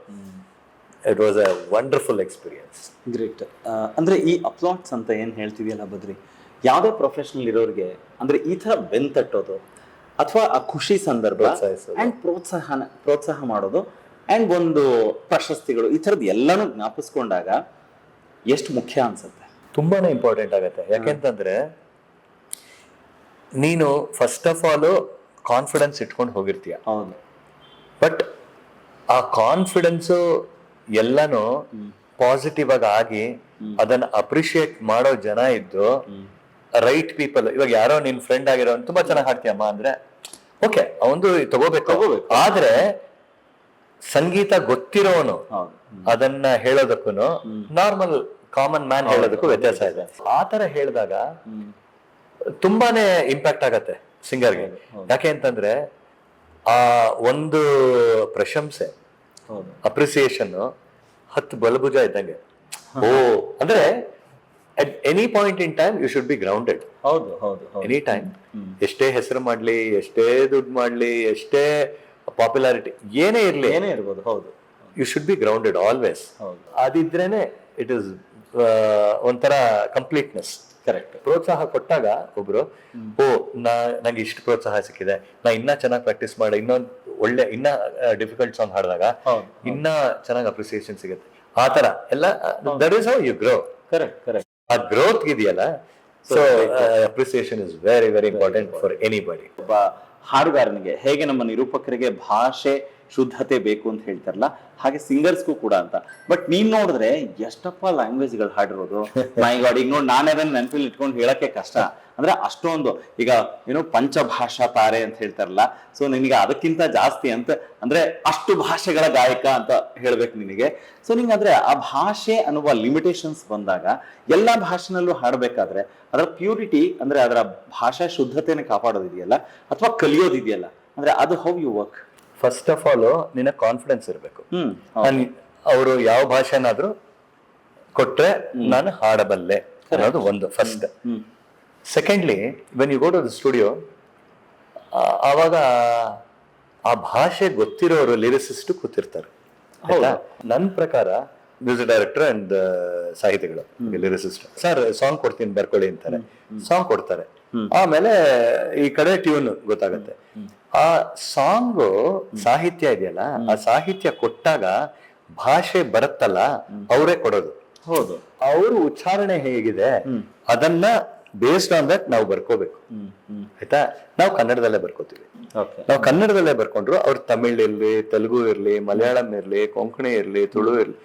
It was a wonderful experience. Great. ಅಂದ್ರೆ ಈ ಅಪ್ಲಾಟ್ಸ್ ಅಂತ ಏನ್ ಹೇಳ್ತಿದೆಯಲ್ಲ ಬದ್ರಿ, ಯಾವುದೇ ಪ್ರೊಫೆಷನಲ್ ಇರೋರಿಗೆ ಅಂದ್ರೆ ಈ ತರ ಬೆಂತಟ್ಟೋದು ಅಥವಾ ಆ ಖುಷಿ ಸಂದರ್ಭ ಪ್ರೋತ್ಸಾಹಿಸೋದು. ಅಂಡ್ ಪ್ರೋತ್ಸಾಹ ಮಾಡೋದು ಅಂಡ್ ಒಂದು ಪ್ರಶಸ್ತಿಗಳು ಈ ತರದ್ ಎಲ್ಲಾನು ಜ್ಞಾಪಿಸ್ಕೊಂಡಾಗ ಎಷ್ಟು ಮುಖ್ಯ ಅನ್ಸುತ್ತೆ. ತುಂಬಾನೇ ಇಂಪಾರ್ಟೆಂಟ್ ಆಗತ್ತೆ. ಯಾಕೆಂತಂದ್ರೆ ನೀನು ಫಸ್ಟ್ ಆಫ್ ಆಲ್ ಕಾನ್ಫಿಡೆನ್ಸ್ ಇಟ್ಕೊಂಡು ಹೋಗಿರ್ತೀಯ. ಹೌದು. ಬಟ್ ಆ ಕಾನ್ಫಿಡೆನ್ಸು ಎಲ್ಲಾನು ಪಾಸಿಟಿವ್ ಆಗಿ ಅದನ್ನ ಅಪ್ರಿಶಿಯೇಟ್ ಮಾಡೋ ಜನ ಇದ್ದು ರೈಟ್ ಪೀಪಲ್. ಇವಾಗ ಯಾರೋ ನಿನ್ ಫ್ರೆಂಡ್ ಆಗಿರೋ ತುಂಬಾ ಚೆನ್ನಾಗಿ ಹಾಡ್ತೀಯಮ್ಮ ಅಂದ್ರೆ ಓಕೆ, ಅವಂದು ತಗೋಬೇಕು. ಆದ್ರೆ ಸಂಗೀತ ಗೊತ್ತಿರೋನು ಅದನ್ನ ಹೇಳೋದಕ್ಕೂ ನಾರ್ಮಲ್ ಕಾಮನ್ ಮ್ಯಾನ್ ಹೇಳೋದಕ್ಕೂ ವ್ಯತ್ಯಾಸ ಇದೆ. ಆ ತರ ಹೇಳಿದಾಗ ತುಂಬಾನೇ ಇಂಪ್ಯಾಕ್ಟ್ ಆಗತ್ತೆ ಸಿಂಗರ್ಗೆ. ಯಾಕೆ ಅಂತಂದ್ರೆ ಆ ಒಂದು ಪ್ರಶಂಸೆ, ಅಪ್ರಿಸಿಯೇಷನ್ 10 ಬಲಭುಜ ಇದ್ದಂಗೆ. ಓ ಅಂದ್ರೆ at any point in time you should be grounded. ಹೌದು ಹೌದು. ಎನಿ ಟೈಮ್ ಎಷ್ಟೇ ಹೆಸರು ಮಾಡ್ಲಿ, ಎಷ್ಟೇ ದುಡ್ಡು ಮಾಡ್ಲಿ, ಎಷ್ಟೇ ಪಾಪ್ಯುಲಾರಿಟಿ ಏನೇ ಇರ್ಬೋದು, ಹೌದು, you should be grounded always. ಅದಿದ್ರೇನೆ ಇಟ್ ಇಸ್ ಒಂಥರ ಕಂಪ್ಲೀಟ್ನೆಸ್. ಕರೆಕ್ಟ್. ಪ್ರೋತ್ಸಾಹ ಕೊಟ್ಟಾಗ ಒಬ್ರು ನಂಗೆ ಇಷ್ಟು ಪ್ರೋತ್ಸಾಹ ಸಿಕ್ಕಿದೆ, ನಾ ಇನ್ನ ಚೆನ್ನಾಗಿ ಪ್ರಾಕ್ಟೀಸ್ ಮಾಡಿ ಇನ್ನೊಂದು ಇನ್ನ ಡಿಫಿಕಲ್ಟ್ ಸಾಂಗ್ ಹಾಡಿದಾಗ ಇನ್ನ ಚೆನ್ನಾಗಿ ಅಪ್ರಿಸಿಯೇಷನ್ ಸಿಗುತ್ತೆ. ಆ ತರ ಎಲ್ಲ that is how you grow. Correct. ಆ ಗ್ರೋತ್ ಇದೆಯಲ್ಲ, so appreciation is very very important for anybody. ಒಬ್ಬ ಹಾಡುಗಾರನಿಗೆ ಹೇಗೆ ನಮ್ಮ ನಿರೂಪಕರಿಗೆ ಭಾಷೆ ಶುದ್ಧತೆ ಬೇಕು ಅಂತ ಹೇಳ್ತಾರಲ್ಲ, ಹಾಗೆ ಸಿಂಗರ್ಸ್ಗೂ ಕೂಡ ಅಂತ. ಬಟ್ ನೀನ್ ನೋಡಿದ್ರೆ ಎಷ್ಟಪ್ಪ ಲ್ಯಾಂಗ್ವೇಜ್ ಗಳು ಹಾಡಿರೋದು. ಮೈ ಗಾಡ್, ಈಗ ನೋಡಿ ನಾನೇ ಅದನ್ನ ನೆನಪಲ್ಲಿ ಇಟ್ಕೊಂಡು ಹೇಳಕ್ಕೆ ಕಷ್ಟ. ಅಂದ್ರೆ ಅಷ್ಟೊಂದು ಈಗ ಏನೋ ಪಂಚಭಾಷಾ ತಾರೆ ಅಂತ ಹೇಳ್ತಾರಲ್ಲ, ಸೊ ನಿನಗೆ ಅದಕ್ಕಿಂತ ಜಾಸ್ತಿ ಅಂತ ಅಂದ್ರೆ ಅಷ್ಟು ಭಾಷೆಗಳ ಗಾಯಕ ಅಂತ ಹೇಳ್ಬೇಕು ನಿನಗೆ. ಸೊ ನಿಂಗಾದ್ರೆ ಆ ಭಾಷೆ ಅನ್ನುವ ಲಿಮಿಟೇಷನ್ಸ್ ಬಂದಾಗ ಎಲ್ಲಾ ಭಾಷೆನಲ್ಲೂ ಹಾಡ್ಬೇಕಾದ್ರೆ ಅದರ ಪ್ಯೂರಿಟಿ ಅಂದ್ರೆ ಅದರ ಭಾಷಾ ಶುದ್ಧತೆನ ಕಾಪಾಡೋದಿದೆಯಲ್ಲ ಅಥವಾ ಕಲಿಯೋದಿದೆಯಲ್ಲ, ಅಂದ್ರೆ ಅದು how you work. First of all ನಿನ್ನ ಕಾನ್ಫಿಡೆನ್ಸ್ ಇರಬೇಕು. ಅವರು ಯಾವ ಭಾಷೆನಾದ್ರೂ ಕೊಟ್ರೆ ನಾನು ಹಾಡಬಲ್ಲೆ ಅನ್ನೋದು ಒಂದು first. Secondly, when you go to the studio, ಆವಾಗ ಆ ಭಾಷೆ ಗೊತ್ತಿರೋರು ಲಿರಿಸಿಸ್ಟ್ ಕೂತಿರ್ತಾರೆ. ನನ್ನ ಪ್ರಕಾರ ಮ್ಯೂಸಿಕ್ ಡೈರೆಕ್ಟರ್ ಅಂಡ್ ಸಾಹಿತಿಗಳು ಲಿರಿಸಿಸ್ಟ್ ಸರ್ ಸಾಂಗ್ ಕೊಡ್ತೀನಿ ಬರ್ಕೊಳ್ಳಿ ಅಂತಾರೆ, ಸಾಂಗ್ ಕೊಡ್ತಾರೆ. ಆಮೇಲೆ ಈ ಕಡೆ ಟ್ಯೂನ್ ಗೊತ್ತಾಗತ್ತೆ. ಆ ಸಾಂಗು ಸಾಹಿತ್ಯ ಇದೆಯಲ್ಲ, ಆ ಸಾಹಿತ್ಯ ಕೊಟ್ಟಾಗ ಭಾಷೆ ಬರುತ್ತಲ್ಲ ಅವರೇ ಕೊಡೋದು. ಹೌದು. ಅವರು ಉಚ್ಚಾರಣೆ ಹೇಗಿದೆ ಅದನ್ನ ಬೇಸ್ಡ್ ಆನ್ ದಟ್ ನಾವು ಬರ್ಕೋಬೇಕು. ಆಯ್ತಾ? ನಾವು ಕನ್ನಡದಲ್ಲೇ ಬರ್ಕೋತೀವಿ. ನಾವು ಕನ್ನಡದಲ್ಲೇ ಬರ್ಕೊಂಡ್ರು ಅವ್ರು ತಮಿಳ್ ಇರ್ಲಿ, ತೆಲುಗು ಇರ್ಲಿ, ಮಲಯಾಳಂ ಇರ್ಲಿ, ಕೊಂಕಣಿ ಇರ್ಲಿ, ತುಳು ಇರ್ಲಿ,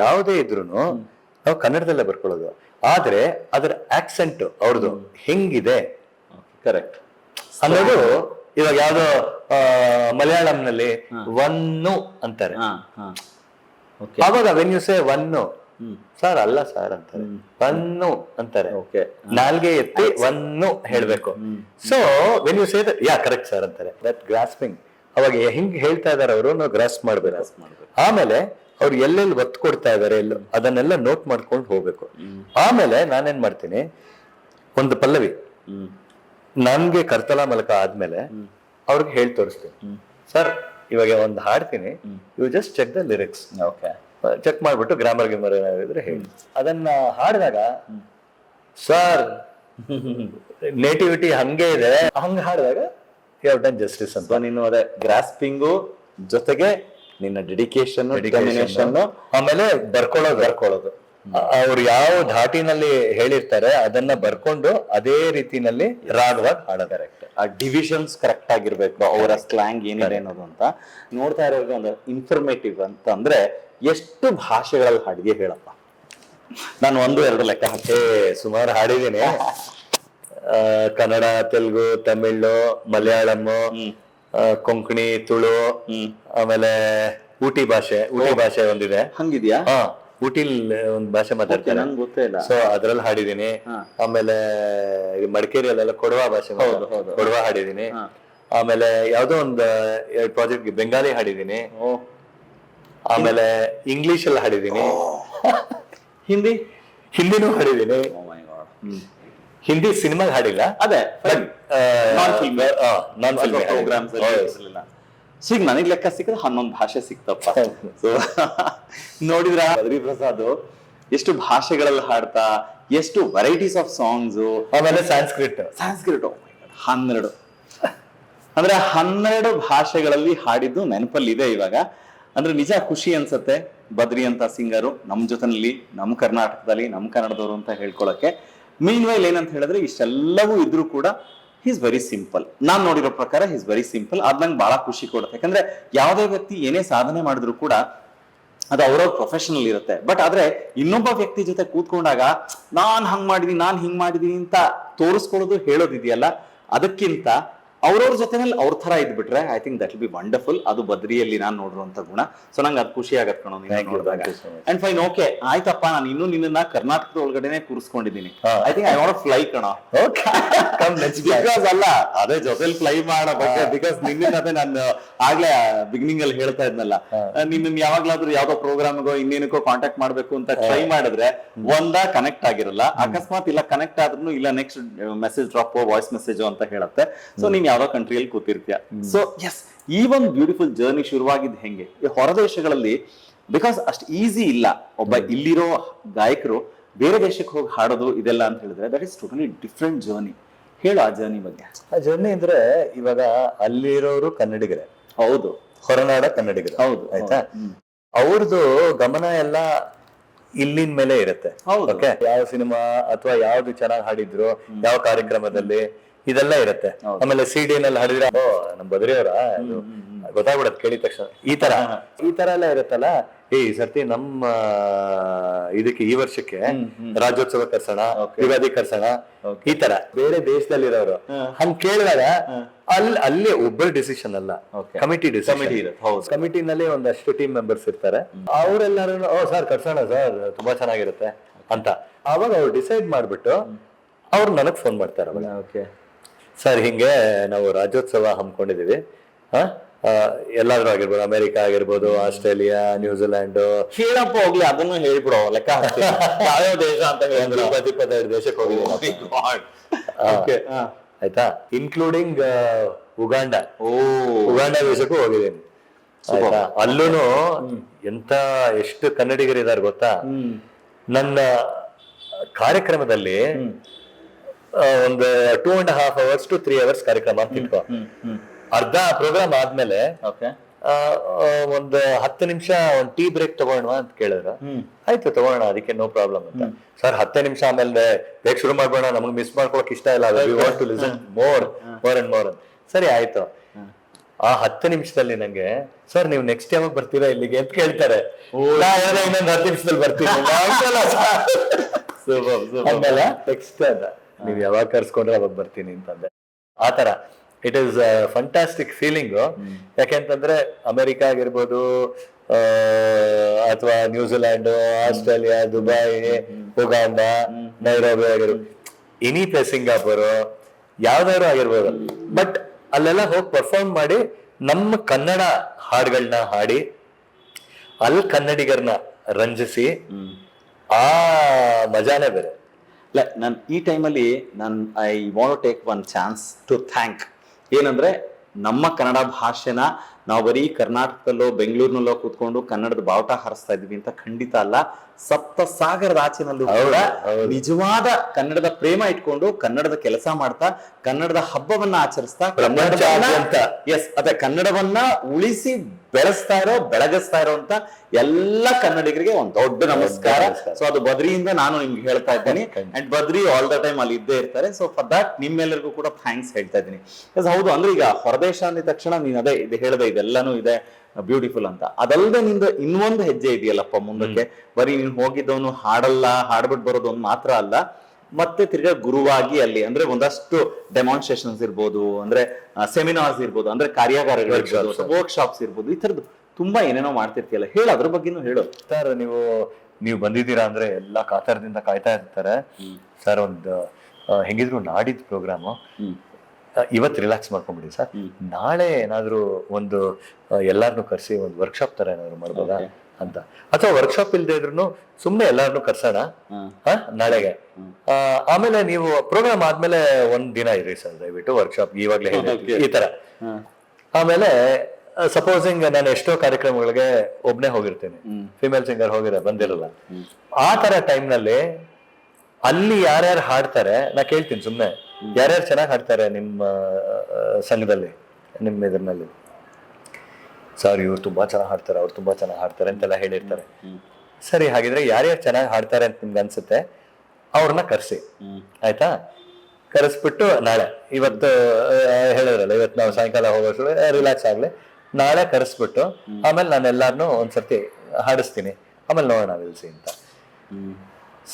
ಯಾವುದೇ ಇದ್ರು ನಾವು ಕನ್ನಡದಲ್ಲೇ ಬರ್ಕೊಳ್ಳೋದು. ಆದ್ರೆ ಅದರ ಆಕ್ಸೆಂಟ್ ಅವ್ರದ್ದು ಹೆಂಗಿದೆ ಕರೆಕ್ಟ್ ಅನ್ನೋದು. ಇವಾಗ ಯಾವ್ದೋ ಮಲಯಾಳಂನಲ್ಲಿ ಒನ್ನು ಅಂತಾರೆ, ಅವಾಗ ವೆನ್ ಯು ಸೇ ಒನ್ನು, ಸರ್ ಅಲ್ಲ ಸರ್ ಅಂತಾರೆ, ಒನ್ನು ಅಂತಾರೆ. ನಾಲ್ಗೆ ಎತ್ತಿ ಒನ್ನು ಹೇಳ್ಬೇಕು. So when you say that, yeah correct sir ಅಂತಾರೆ. That grasping. ಅವಾಗ ಹೆಂಗ್ ಹೇಳ್ತಾ ಇದಾರೆ ಅವರು ನಾವು ಗ್ರಾಸ್ಪ್ ಮಾಡ್ಬೇಕು. ಆಮೇಲೆ ಅವ್ರು ಎಲ್ಲೆಲ್ಲಿ ಒತ್ತು ಕೊಡ್ತಾ ಇದಾರೆ ಎಲ್ಲೋ ಅದನ್ನೆಲ್ಲ ನೋಟ್ ಮಾಡ್ಕೊಂಡು ಹೋಗ್ಬೇಕು. ಆಮೇಲೆ ನಾನೇನ್ ಮಾಡ್ತೀನಿ, ಒಂದು ಪಲ್ಲವಿ ನನ್ಗೆ ಕರ್ತಲ ಮಲಕ ಆದ್ಮೇಲೆ ಅವ್ರಿಗೆ ಹೇಳಿ ತೋರಿಸ್ತೀನಿ, ಸರ್ ಇವಾಗ ಒಂದು ಹಾಡ್ತೀನಿ, you just check the lyrics. Check ಮಾಡ್ಬಿಟ್ಟು ಗ್ರಾಮರ್ ಗಿಮರ್ ಏನಾದ್ರೆ ಹೇಳಿ. ಅದನ್ನ ಹಾಡಿದಾಗ ಸರ್ ನೇಟಿವಿಟಿ ಹಂಗೆ ಇದೆ, ಹಂಗ ಹಾಡಿದಾಗ ಯು ಹ್ಯಾವ್ ಡನ್ ಜಸ್ಟಿಸ್ ಅಂತ. ನೀನು ಅದೇ ಗ್ರಾಸ್ಪಿಂಗು ಜೊತೆಗೆ ನಿನ್ನ ಡೆಡಿಕೇಶನ್, ಆಮೇಲೆ ಬರ್ಕೊಳ್ಳೋದು. ಅವ್ರು ಯಾವ ಧಾಟಿನಲ್ಲಿ ಹೇಳಿರ್ತಾರೆ ಅದನ್ನ ಬರ್ಕೊಂಡು ಅದೇ ರೀತಿನಲ್ಲಿ ರಾಗವಾಗಿ ಹಾಡೋದು. ಕರೆಕ್ಟ್. ಆ ಡಿವಿಷನ್ಸ್ ಕರೆಕ್ಟ್ ಆಗಿರ್ಬೇಕು, ಅವರ ಸ್ಲ್ಯಾಂಗ್ ಏನಿದೆ ಅನ್ನೋದು ಅಂತ ನೋಡ್ತಾ ಇರೋರಿಗೆ ಒಂದು ಇನ್ಫಾರ್ಮೇಟಿವ್ ಅಂತ ಅಂದ್ರೆ ಎಷ್ಟು ಭಾಷೆಗಳಲ್ಲಿ ಹಾಡಿಗೆ ಹೇಳಪ್ಪ. ನಾನು 1-2 ಲೆಕ್ಕ ಹಾಕಿ ಸುಮಾರು ಹಾಡಿದ್ದೀನಿ. ಕನ್ನಡ, ತೆಲುಗು, ತಮಿಳು, ಮಲಯಾಳಂ, ಕೊಂಕಣಿ, ತುಳು, ಆಮೇಲೆ ಊಟಿ ಭಾಷೆ ಒಂದಿದೆ. ಹಂಗಿದ್ಯಾ? ಊಟಿಲ್ ಒಂದ್ ಭಾಷೆ ಮಾತಾಡ್ತಾರೆ, ನಂಗೆ ಗೊತ್ತೇ ಇಲ್ಲ. ಸೊ ಅದ್ರಲ್ಲಿ ಹಾಡಿದೀನಿ. ಆಮೇಲೆ ಮಡಿಕೇರಿಯಲ್ಲೆಲ್ಲ ಕೊಡವ ಭಾಷೆ, ಕೊಡವ ಹಾಡಿದೀನಿ. ಆಮೇಲೆ ಯಾವ್ದೋ ಒಂದು ಪ್ರಾಜೆಕ್ಟ್ ಬೆಂಗಾಲಿ ಹಾಡಿದೀನಿ. ಆಮೇಲೆ ಇಂಗ್ಲಿಷ್ ಅಲ್ಲಿ ಹಾಡಿದೀನಿ. ಹಿಂದಿನೂ ಹಾಡಿದೀನಿ. ಹಿಂದಿ ಸಿನಿಮಾಗ್ ಹಾಡಿಲ್ಲ, ಅದೇ ನಾನ್ ಫಿಲ್ಮ್ ಪ್ರೋಗ್ರಾಮ್ಸ್. ಸೊ ಈಗ ನನಗೆ ಲೆಕ್ಕ ಸಿಕ್ಕಿದ್ರೆ 11 ಭಾಷೆ ಸಿಕ್ತಪ್ಪ. ಸೊ ನೋಡಿದ್ರ ಬದ್ರಿ ಪ್ರಸಾದ್ ಎಷ್ಟು ಭಾಷೆಗಳಲ್ಲಿ ಹಾಡ್ತಾ, ಎಷ್ಟು ವೆರೈಟೀಸ್ ಆಫ್ ಸಾಂಗ್ಸ್. ಆಮೇಲೆ ಸಂಸ್ಕೃತ 12 ಅಂದ್ರೆ 12 ಭಾಷೆಗಳಲ್ಲಿ ಹಾಡಿದ್ದು ನೆನಪಲ್ಲಿ ಇದೆ ಇವಾಗ. ಅಂದ್ರೆ ನಿಜ ಖುಷಿ ಅನ್ಸತ್ತೆ ಬದ್ರಿ ಅಂತ ಸಿಂಗರು ನಮ್ ಜೊತೆನಲ್ಲಿ, ನಮ್ ಕರ್ನಾಟಕದಲ್ಲಿ, ನಮ್ ಕನ್ನಡದವರು ಅಂತ ಹೇಳ್ಕೊಳಕ್ಕೆ. ಮೀನ್ ವೈಲ್ ಏನಂತ ಹೇಳಿದ್ರೆ ಇಷ್ಟೆಲ್ಲವೂ ಇದ್ರೂ ಕೂಡ ಈಸ್ ವೆರಿ ಸಿಂಪಲ್. ನಾನ್ ನೋಡಿರೋ ಪ್ರಕಾರ ಈಸ್ ವೆರಿ ಸಿಂಪಲ್. ಅದ್ ನಂಗೆ ಬಹಳ ಖುಷಿ ಕೊಡುತ್ತೆ. ಯಾಕಂದ್ರೆ ಯಾವುದೇ ವ್ಯಕ್ತಿ ಏನೇ ಸಾಧನೆ ಮಾಡಿದ್ರು ಕೂಡ ಅದು ಅವ್ರವ್ರ ಪ್ರೊಫೆಷನಲ್ ಇರುತ್ತೆ. ಬಟ್ ಆದ್ರೆ ಇನ್ನೊಬ್ಬ ವ್ಯಕ್ತಿ ಜೊತೆ ಕೂತ್ಕೊಂಡಾಗ ನಾನ್ ಹಂಗ್ ಮಾಡಿದೀನಿ, ನಾನ್ ಹಿಂಗ್ ಮಾಡಿದೀನಿ ಅಂತ ತೋರಿಸ್ಕೊಳ್ಳೋದು, ಹೇಳೋದಿದೆಯಲ್ಲ, ಅದಕ್ಕಿಂತ ಅವ್ರವ್ರ ಜೊತೆನಲ್ಲಿ ಅವ್ರ ತರ ಇದ್ಬಿಟ್ರೆ I think that will be wonderful. ಅದು ಬದ್ರಿಯಲ್ಲಿ ನಾನ್ ನೋಡಿರುವಂತ ಗುಣ. ಸೊ ನಂಗೆ ಅದು ಖುಷಿ ಆಗತ್ ಕಣೋ ನೋಡಿದಾಗ. ಅಂಡ್ ಫೈನ್, ಓಕೆ ಆಯ್ತಪ್ಪ, ನಾನು ಇನ್ನೂ ನಿನ್ನ ಕರ್ನಾಟಕದ ಒಳಗಡೆನೆ ಕೂರಿಸ್ಕೊಂಡಿದ್ದೀನಿ. I think I want to fly ಕಣೋ. ಬಿಕಾಸ್ ಅಲ್ಲ, ಅದೇ ಜೊತೆಲಿ ಫ್ಲೈ ಮಾಡಬೇಕು. ಬಿಕಾಸ್ ನಿನ್ನ ಅದೇ ನಾನು ಆಗ್ಲೇ ಬಿಗಿನಿಂಗ್ ಅಲ್ಲಿ ಹೇಳ್ತಾ ಇದ್ನಲ್ಲ, ನಿನ್ನ ಯಾವಾಗ್ಲಾದ್ರೂ ಯಾವ್ದೋ ಪ್ರೋಗ್ರಾಮ್ಗೋ ಇನ್ನೇನಕ್ಕೋ ಕಾಂಟ್ಯಾಕ್ಟ್ ಮಾಡ್ಬೇಕು ಅಂತ ಟ್ರೈ ಮಾಡಿದ್ರೆ ಕನೆಕ್ಟ್ ಆಗಿರಲ್ಲ. ಅಕಸ್ಮಾತ್ ಇಲ್ಲ ಕನೆಕ್ಟ್ ಆದ್ರೂ ಇಲ್ಲ next message drop voice message ಅಂತ ಹೇಳುತ್ತೆ. ಸೊ ನೀನ್ ಯಾವ್ದೋ ಕಂಟ್ರಿಯಲ್ಲಿ ಕೂತಿರ್ತೀಯ. ಸೊ ಎಸ್, ಈ ಒಂದು ಬ್ಯೂಟಿಫುಲ್ ಜರ್ನಿ ಶುರುವಾಗಿದ್ದು ಹೆಂಗೆ ಈ ಹೊರ ದೇಶಗಳಲ್ಲಿ, ಬಿಕಾಸ್ ಅಷ್ಟು ಈಸಿ ಇಲ್ಲ ಒಬ್ಬ ಇಲ್ಲಿರೋ ಗಾಯಕರು ಬೇರೆ ದೇಶಕ್ಕೆ ಹೋಗಿ ಹಾಡೋದು ಇದೆಲ್ಲ ಅಂತ ಹೇಳಿದ್ರೆ that is totally different journey. ಹೇಳು ಆ ಜರ್ನಿ ಬಗ್ಗೆ. ಆ ಜರ್ನಿ ಅಂದ್ರೆ ಇವಾಗ ಅಲ್ಲಿರೋರು ಕನ್ನಡಿಗರೇ, ಹೌದು, ಹೊರನಾಡ ಕನ್ನಡಿಗರು, ಹೌದು, ಆಯ್ತಾ. ಅವ್ರದ್ದು ಗಮನ ಎಲ್ಲ ಇಲ್ಲಿನ ಮೇಲೆ ಇರುತ್ತೆ. ಓಕೆ, ಯಾವ ಸಿನಿಮಾ ಅಥವಾ ಯಾವ್ದು ಚೆನ್ನಾಗಿ ಹಾಡಿದ್ರು, ಯಾವ ಕಾರ್ಯಕ್ರಮದಲ್ಲಿ, ಇದೆಲ್ಲ ಇರುತ್ತೆ. ಆಮೇಲೆ ಸಿಡಿ ನಲ್ಲಿ ಹಾಡಿದ್ರೆ ನಮ್ ಬದ್ರಿಯವರ ಗೊತ್ತಾಗ್ಬಿಡತ್ತೆ ಕೇಳಿದ ತಕ್ಷಣ. ಈ ತರ ಎಲ್ಲ ಇರುತ್ತಲ್ಲ. ಈ ಸರ್ತಿ ನಮ್ಮ ಇದಕ್ಕೆ ಈ ವರ್ಷಕ್ಕೆ ರಾಜ್ಯೋತ್ಸವ ಕರ್ಸೋಣ, ಯುಗಾದಿ ಕರ್ಸೋಣ, ಈ ತರ ಬೇರೆ ದೇಶದಲ್ಲಿರೋರು ಹಂಗ್ ಕೇಳಿದಾಗ ಅಲ್ಲಿ ಒಬ್ಬರ ಡಿಸಿಷನ್ ಅಲ್ಲ, ಕಮಿಟಿ ಕಮಿಟಿನಲ್ಲಿ ಒಂದಷ್ಟು ಟೀಮ್ ಮೆಂಬರ್ಸ್ ಇರ್ತಾರೆ. ಅವರೆಲ್ಲರೂ ಸರ್ ಕರ್ಸೋಣ ಸರ್, ತುಂಬಾ ಚೆನ್ನಾಗಿರುತ್ತೆ ಅಂತ ಅವಾಗ ಅವ್ರು ಡಿಸೈಡ್ ಮಾಡ್ಬಿಟ್ಟು ಅವ್ರು ನನಗ್ ಫೋನ್ ಮಾಡ್ತಾರೆ. ಅವಾಗ ಸರ್ ಹಿಂಗೆ ನಾವು ರಾಜ್ಯೋತ್ಸವ ಹಮ್ಮಿಕೊಂಡಿದೀವಿ, ಎಲ್ಲಾದ್ರೂ ಆಗಿರ್ಬೋದು, ಅಮೆರಿಕ ಆಗಿರ್ಬೋದು, ಆಸ್ಟ್ರೇಲಿಯಾ, ನ್ಯೂಜಿಲ್ಯಾಂಡ್, ಹೇಳಪ್ಪ ಹೋಗ್ಲಿ, ಅದನ್ನು ಹೇಳ್ಬಿಡೋ ಲೆಕ್ಕ ಯಾವ್ಯಾವ ದೇಶ ಅಂತ ಹೇಳಿದ್ರು. 25 ದೇಶಕ್ಕೆ ಹೋಗಿದ್ದೀನಿ, ಆಯ್ತಾ, ಇನ್ಕ್ಲೂಡಿಂಗ್ ಉಗಾಂಡ ದೇಶಕ್ಕೂ ಹೋಗಿದ್ದೀನಿ. ಆಯ್ತಾ, ಅಲ್ಲೂನು ಎಷ್ಟು ಕನ್ನಡಿಗರಿದ್ದಾರೆ ಗೊತ್ತಾ. ನನ್ನ ಕಾರ್ಯಕ್ರಮದಲ್ಲಿ ಒಂದು 2.5 hours to 3 hours ಕಾರ್ಯಕ್ರಮ ಅಂತ ಇಟ್ಕೋ. ಅರ್ಧ ಪ್ರೋಗ್ರಾಮ್ ಆದ್ಮೇಲೆ ಒಂದು 10 ನಿಮಿಷ ಒಂದು ಟೀ ಬ್ರೇಕ್ ತಗೋಣ ಅಂತ ಕೇಳಿದ್ರು. ಆಯ್ತು ತಗೋಣ, ಅದಕ್ಕೆ ನೋ ಪ್ರಾಬ್ಲಮ್ ಅಂತ. ಸರ್ 10 ನಿಮಿಷ ಆಮೇಲೆ ಬೇಗ ಶುರು ಮಾಡ್ಬೋಣ, ನಮ್ಗೆ ಮಿಸ್ ಮಾಡ್ಕೊಳಕ್ ಇಷ್ಟ ಇಲ್ಲ, we want to listen more and more. ಸರಿ ಆಯ್ತು. ಆ 10 ನಿಮಿಷದಲ್ಲಿ ನಂಗೆ ಸರ್ ನೀವು ನೆಕ್ಸ್ಟ್ ಯಾವಾಗ ಬರ್ತೀರಾ ಇಲ್ಲಿಗೆ ಅಂತ ಕೇಳ್ತಾರೆ. ಇನ್ನೊಂದು 10 ನಿಮಿಷದಲ್ಲಿ ಬರ್ತೀನಿ ಆಮೇಲೆ ನೆಕ್ಸ್ಟ್ ಅಂತ ನೀವ್ ಯಾವಾಗ ಕರ್ಸ್ಕೊಂಡ್ರೆ ಅವಾಗ ಬರ್ತೀನಿ ಅಂತಂದೆ. ಆತರ ಇಟ್ ಈಸ್ ಫಂಟಾಸ್ಟಿಕ್ ಫೀಲಿಂಗ್. ಯಾಕೆಂತಂದ್ರೆ ಅಮೆರಿಕ ಆಗಿರ್ಬೋದು, ಅಥವಾ New Zealand, Australia, Dubai, Uganda, Nairobi ಆಗಿರ್ಬೋದು, ಎನಿ ಪ್ಲೇಸ್, ಸಿಂಗಾಪುರ್, ಯಾವ್ದಾದ್ರು ಆಗಿರ್ಬೋದು. ಬಟ್ ಅಲ್ಲೆಲ್ಲ ಹೋಗಿ ಪರ್ಫಾರ್ಮ್ ಮಾಡಿ ನಮ್ಮ ಕನ್ನಡ ಹಾಡುಗಳನ್ನ ಹಾಡಿ ಅಲ್ಲಿ ಕನ್ನಡಿಗರನ್ನ ರಂಜಿಸಿ ಆ ಮಜಾನೇ ಬೇರೆ. ಇಲ್ಲ, ನಾನು ಈ ಟೈಮಲ್ಲಿ I want to take one chance to thank. ಏನಂದ್ರೆ ನಮ್ಮ ಕನ್ನಡ ಭಾಷೆನ ನಾವು ಬರೀ ಕರ್ನಾಟಕದಲ್ಲೋ ಬೆಂಗಳೂರಿನಲ್ಲೋ ಕೂತ್ಕೊಂಡು ಕನ್ನಡದ ಬಾವುಟ ಹಾರಿಸ್ತಾ ಇದ್ವಿ ಅಂತ ಖಂಡಿತ ಅಲ್ಲ. ಸಪ್ತ ಸಾಗರದ ಆಚೆನಲ್ಲೂ ಕೂಡ ನಿಜವಾದ ಕನ್ನಡದ ಪ್ರೇಮ ಇಟ್ಕೊಂಡು ಕನ್ನಡದ ಕೆಲಸ ಮಾಡ್ತಾ ಕನ್ನಡದ ಹಬ್ಬವನ್ನ ಆಚರಿಸ್ತಾ ಕನ್ನಡವನ್ನ ಉಳಿಸಿ ಬೆಳಗಿಸ್ತಾ ಇರೋ ಅಂತ ಎಲ್ಲ ಕನ್ನಡಿಗರಿಗೆ ಒಂದ್ ದೊಡ್ಡ ನಮಸ್ಕಾರ. ಸೊ ಅದು ಬದ್ರಿಯಿಂದ ನಾನು ನಿಮ್ಗೆ ಹೇಳ್ತಾ ಇದ್ದೀನಿ. And Badri all the time ಅಲ್ಲಿ ಇದ್ದೇ ಇರ್ತಾರೆ. ಸೊ ಫಾರ್ ದಟ್ ನಿಮ್ಮೆಲ್ಲರಿಗೂ ಕೂಡ ಥ್ಯಾಂಕ್ಸ್ ಹೇಳ್ತಾ ಇದ್ದೀನಿ. ಹೌದು, ಅಂದ್ರೆ ಈಗ ಹೊರದೇಶ ಅಂದ ತಕ್ಷಣ ನೀನ್ ಅದೇ ಇದು ಹೇಳಿದೆ, ಇದೆಲ್ಲಾನು ಇದೆ ಬ್ಯೂಟಿಫುಲ್ ಅಂತ. ಅದಲ್ಲದೆ ನಿಂದು ಇನ್ನೊಂದು ಹೆಜ್ಜೆ ಇದೆಯಲ್ಲಪ್ಪ ಮುಂದಕ್ಕೆ. ಬರೀ ನೀನ್ ಹೋಗಿದ್ದವನು ಹಾಡ್ಬಿಟ್ಟು ಬರೋದು ಒಂದು ಮಾತ್ರ ಅಲ್ಲ, ಮತ್ತೆ ತಿರ್ಗಾ ಗುರುವಾಗಿ ಅಲ್ಲಿ ಅಂದ್ರೆ ಒಂದಷ್ಟು ಡೆಮಾನ್ಸ್ಟ್ರೇಷನ್ಸ್ ಇರ್ಬೋದು, ಅಂದ್ರೆ ಸೆಮಿನಾರ್ಸ್ ಇರ್ಬೋದು, ಅಂದ್ರೆ ಕಾರ್ಯಾಗಾರಗಳು, ವರ್ಕ್ ಶಾಪ್ಸ್ ಇರ್ಬೋದು, ಈ ತರದ್ದು ತುಂಬಾ ಏನೇನೋ ಮಾಡ್ತಿರ್ತೀಯಲ್ಲ, ಹೇಳು ಅದ್ರ ಬಗ್ಗೆನೂ ಹೇಳು. ಸರ್ ನೀವು ಬಂದಿದ್ದೀರಾ ಅಂದ್ರೆ ಎಲ್ಲಾ ಕಾತರದಿಂದ ಕಾಯ್ತಾ ಇರ್ತಾರೆ. ಸರ್ ಒಂದು ಹೆಂಗಿದ್ರು ನಾಡಿದ್ ಪ್ರೋಗ್ರಾಮು, ಇವತ್ತು ರಿಲ್ಯಾಕ್ಸ್ ಮಾಡ್ಕೊಂಡ್ಬಿಡಿ ಸರ್, ನಾಳೆ ಏನಾದ್ರು ಒಂದು ಎಲ್ಲಾರನ್ನು ಕರ್ಸಿ ಒಂದು ವರ್ಕ್ಶಾಪ್ ತರ ಏನಾದ್ರು ಮಾಡ್ಬೋದಾ ಅಂತ. ಅಥವಾ ವರ್ಕ್ಶಾಪ್ ಇಲ್ದೇ ಇದ್ರು ಸುಮ್ನೆ ಎಲ್ಲಾರನ್ನು ಕರ್ಸೋಣ ನಾಳೆಗೆ. ಆಮೇಲೆ ನೀವು ಪ್ರೋಗ್ರಾಮ್ ಆದ್ಮೇಲೆ ಒಂದ್ ದಿನ ಇರಿ ಸರ್ ದಯವಿಟ್ಟು ವರ್ಕ್ಶಾಪ್, ಇವಾಗ್ಲೇ ಈ ತರ. ಆಮೇಲೆ ಸಪೋಸಿಂಗ್ ನಾನು ಎಷ್ಟೋ ಕಾರ್ಯಕ್ರಮಗಳಿಗೆ ಒಬ್ನೇ ಹೋಗಿರ್ತೀನಿ, ಫಿಮೇಲ್ ಸಿಂಗರ್ ಬಂದಿರಲ್ಲ. ಆ ತರ ಟೈಮ್ ನಲ್ಲಿ ಅಲ್ಲಿ ಯಾರ್ಯಾರು ಹಾಡ್ತಾರೆ ನಾ ಕೇಳ್ತೀನಿ ಸುಮ್ನೆ, ಯಾರ್ಯಾರು ಚೆನ್ನಾಗಿ ಹಾಡ್ತಾರೆ ನಿಮ್ಮ ಸಂಘದಲ್ಲಿ, ನಿಮ್ಮ ಇದ್ರಲ್ಲಿ, ಸರ್ ಇವ್ರು ತುಂಬಾ ಚೆನ್ನಾಗಿ ಹಾಡ್ತಾರೆ, ಅವ್ರು ತುಂಬಾ ಚೆನ್ನಾಗಿ ಹಾಡ್ತಾರೆ ಅಂತೆಲ್ಲ ಹೇಳಿರ್ತಾರೆ. ಸರಿ, ಹಾಗಿದ್ರೆ ಯಾರ್ಯಾರು ಚೆನ್ನಾಗಿ ಹಾಡ್ತಾರೆ ಅಂತ ನಿಮ್ಗೆ ಅನ್ಸುತ್ತೆ ಅವ್ರನ್ನ ಕರ್ಸಿ, ಆಯ್ತಾ? ಕರೆಸ್ಬಿಟ್ಟು ನಾಳೆ, ಇವತ್ತು ಹೇಳಿದ್ರಲ್ಲ ಇವತ್ತು ನಾವು ಸಾಯಂಕಾಲ ಹೋಗೋಷ್ಟು ರಿಲ್ಯಾಕ್ಸ್ ಆಗ್ಲಿ, ನಾಳೆ ಕರೆಸ್ಬಿಟ್ಟು ಆಮೇಲೆ ನಾನು ಎಲ್ಲಾರನ್ನೂ ಒಂದ್ಸರ್ತಿ ಹಾಡಿಸ್ತೀನಿ, ಆಮೇಲೆ ನೋಡೋಣ ನಿಲ್ಸಿ ಅಂತ.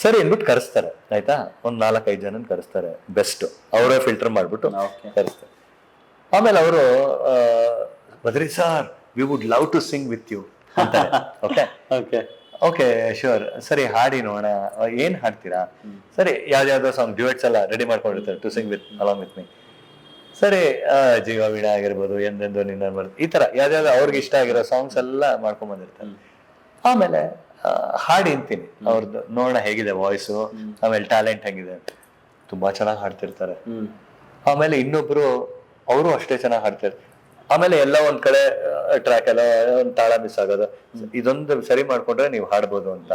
ಸರಿ ಅಂದ್ಬಿಟ್ಟು ಕರೆಸ್ತಾರೆ, ಆಯ್ತಾ? ಒಂದ್ 4-5 ಜನ ಕರೆಸ್ತಾರೆ, ಬೆಸ್ಟ್ ಅವರೇ ಫಿಲ್ಟರ್ ಮಾಡ್ಬಿಟ್ಟು ಕರೆಸ್ತಾರೆ. ಆಮೇಲೆ ಅವರು Badri sir we would love to sing with you ಅಂತಾರೆ. ಓಕೆ ಓಕೆ ಶ್ಯೂರ್, ಸರಿ ಹಾಡಿ ನೋಡೋಣ, ಏನ್ ಹಾಡ್ತೀರಾ? ಸರಿ, ಯಾವ್ದಾವ್ದೋ ಸಾಂಗ್ ಡ್ಯೂಯೆಟ್ಸ್ ಎಲ್ಲ ರೆಡಿ ಮಾಡ್ಕೊಂಡಿರ್ತಾರೆ, to sing with along with me. ಸರಿ, ಜೀವ ವೀಣಾ ಆಗಿರ್ಬೋದು, ಎಂದೆಂದು ನಿನ್ನ ಬರುತ್ತೆ, ಈ ತರ ಯಾವ್ದಾವ್ದು ಅವ್ರಿಗೆ ಇಷ್ಟ ಆಗಿರೋ ಸಾಂಗ್ಸ್ ಎಲ್ಲ ಮಾಡ್ಕೊಂಡ್ ಬಂದಿರ್ತಾರೆ. ಆಮೇಲೆ ಹಾಡಿ ಅಂತೀನಿ ಅವ್ರದ್ದು, ನೋಡೋಣ ಹೇಗಿದೆ ವಾಯ್ಸು, ಆಮೇಲೆ ಟ್ಯಾಲೆಂಟ್ ಹೆಂಗಿದೆ. ತುಂಬಾ ಚೆನ್ನಾಗಿ ಹಾಡ್ತಿರ್ತಾರೆ. ಆಮೇಲೆ ಇನ್ನೊಬ್ರು ಅವರು ಅಷ್ಟೇ ಚೆನ್ನಾಗಿ ಹಾಡ್ತಾರೆ. ಆಮೇಲೆ ಎಲ್ಲ ಒಂದ್ ಕಡೆ ಟ್ರ್ಯಾಕ್ ಎಲ್ಲ ಒಂದ್ ತಾಳ ಮಿಸ್ ಆಗೋದು, ಇದೊಂದು ಸರಿ ಮಾಡ್ಕೊಂಡ್ರೆ ನೀವು ಹಾಡ್ಬೋದು ಅಂತ.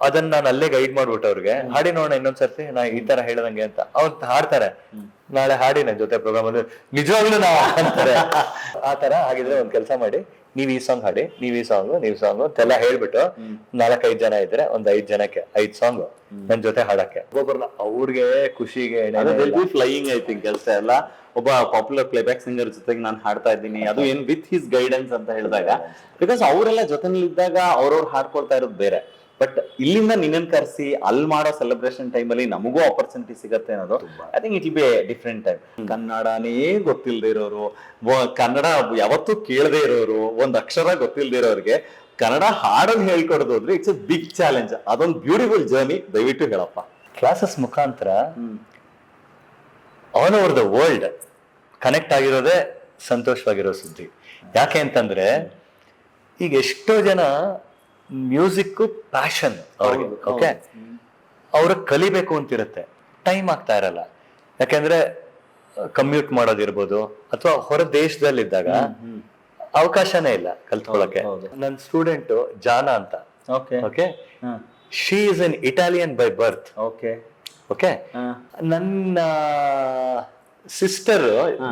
ಅದನ್ನ ನಾನು ಅಲ್ಲೇ ಗೈಡ್ ಮಾಡ್ಬಿಟ್ಟು ಅವ್ರಿಗೆ, ಹಾಡಿ ನೋಡೋಣ ಇನ್ನೊಂದ್ಸರ್ತಿ ನಾ ಈ ತರ ಹೇಳದಂಗೆ ಅಂತ. ಅವ್ರು ಹಾಡ್ತಾರೆ, ನಾಳೆ ಹಾಡಿ ನನ್ನ ಜೊತೆ ಪ್ರೋಗ್ರಾಮ್ ಅಲ್ಲಿ, ನಿಜವಾಗ್ಲೂ ನಾವು ಅಂತಾರೆ. ಆ ತರ ಹಾಗಿದ್ರೆ ಒಂದ್ ಕೆಲಸ ಮಾಡಿ, ನೀವ್ ಈ ಸಾಂಗ್ ಹಾಡಿ, ನೀವ್ ಈ ಸಾಂಗ್ ಅಂತೆಲ್ಲ ಹೇಳ್ಬಿಟ್ಟು 4-5 ಜನ ಇದ್ರೆ ಒಂದ್ 5 ಜನಕ್ಕೆ 5 ಸಾಂಗ್ ನನ್ ಜೊತೆ ಹಾಡಕ್ಕೆ ಒಬ್ಬೊಬ್ಬರನ್ನ, ಅವ್ರಿಗೆ ಖುಷಿಗೆ ಫ್ಲೈಯಿಂಗ್ ಐ ಥಿಂಕ್ ಕೆಲಸ ಎಲ್ಲ. ಒಬ್ಬ ಪಾಪ್ಯುಲರ್ ಪ್ಲೇಬ್ಯಾಕ್ ಸಿಂಗರ್ ಜೊತೆಗೆ ನಾನು ಹಾಡ್ತಾ ಇದ್ದೀನಿ, ಅದು ಏನ್ ವಿತ್ ಹಿಸ್ ಗೈಡೆನ್ಸ್ ಅಂತ ಹೇಳಿದಾಗ, ಬಿಕಾಸ್ ಅವರೆಲ್ಲ ಜೊತೆನಲ್ಲಿದ್ದಾಗ ಅವ್ರವ್ರು ಹಾಡ್ಕೊಳ್ತಾ ಇರೋದು ಬೇರೆ. ಬಟ್ ಇಲ್ಲಿಂದ ನಿನ್ನನ್ ಕರೆಸಿ ಅಲ್ಲಿ ಮಾಡೋ ಸೆಲೆಬ್ರೇಷನ್ ಟೈಮ್ ಅಲ್ಲಿ ನಮಗೂ ಆಪರ್ಚುನಿಟಿ ಸಿಗತ್ತೆ ಅನ್ನೋದು, I think it will be different time. ಕನ್ನಡನೇ ಗೊತ್ತಿಲ್ಲದೆ ಇರೋರು, ಕನ್ನಡ ಯಾವತ್ತೂ ಕೇಳದೆ ಇರೋರು, ಒಂದ್ ಅಕ್ಷರ ಗೊತ್ತಿಲ್ಲದೆ ಇರೋರಿಗೆ ಕನ್ನಡ ಹಾಡೋದು ಹೇಳ್ಕೊಡೋದು ಅಂದ್ರೆ ಇಟ್ಸ್ ಎ ಬಿಗ್ ಚಾಲೆಂಜ್. ಅದೊಂದು ಬ್ಯೂಟಿಫುಲ್ ಜರ್ನಿ, ದಯವಿಟ್ಟು ಹೇಳಪ್ಪ. ಕ್ಲಾಸಸ್ ಮುಖಾಂತರ all over the world connect ಆಗಿರೋದೇ ಸಂತೋಷವಾಗಿರೋ ಸುದ್ದಿ. ಯಾಕೆ ಅಂತಂದ್ರೆ ಈಗ ಎಷ್ಟೋ ಜನ ಮ್ಯೂಸಿಕ್ ಪ್ಯಾಷನ್ ಅವ್ರಿಗೆ, ಓಕೆ, ಅವ್ರಿಗೆ ಕಲಿಬೇಕು ಅಂತಿರುತ್ತೆ, ಟೈಮ್ ಆಗ್ತಾ ಇರಲ್ಲ. ಯಾಕೆಂದ್ರೆ ಕಮ್ಯೂಟ್ ಮಾಡೋದಿರ್ಬೋದು, ಅಥವಾ ಹೊರ ದೇಶದಲ್ಲಿದ್ದಾಗ ಅವಕಾಶನೇ ಇಲ್ಲ ಕಲ್ತ್ಕೊಳ್ಳೋಕೆ. ನನ್ನ ಸ್ಟೂಡೆಂಟ್ ಜಾನ ಅಂತ, okay, she is an Italian by birth. Okay, ನನ್ನ ಸಿಸ್ಟರ್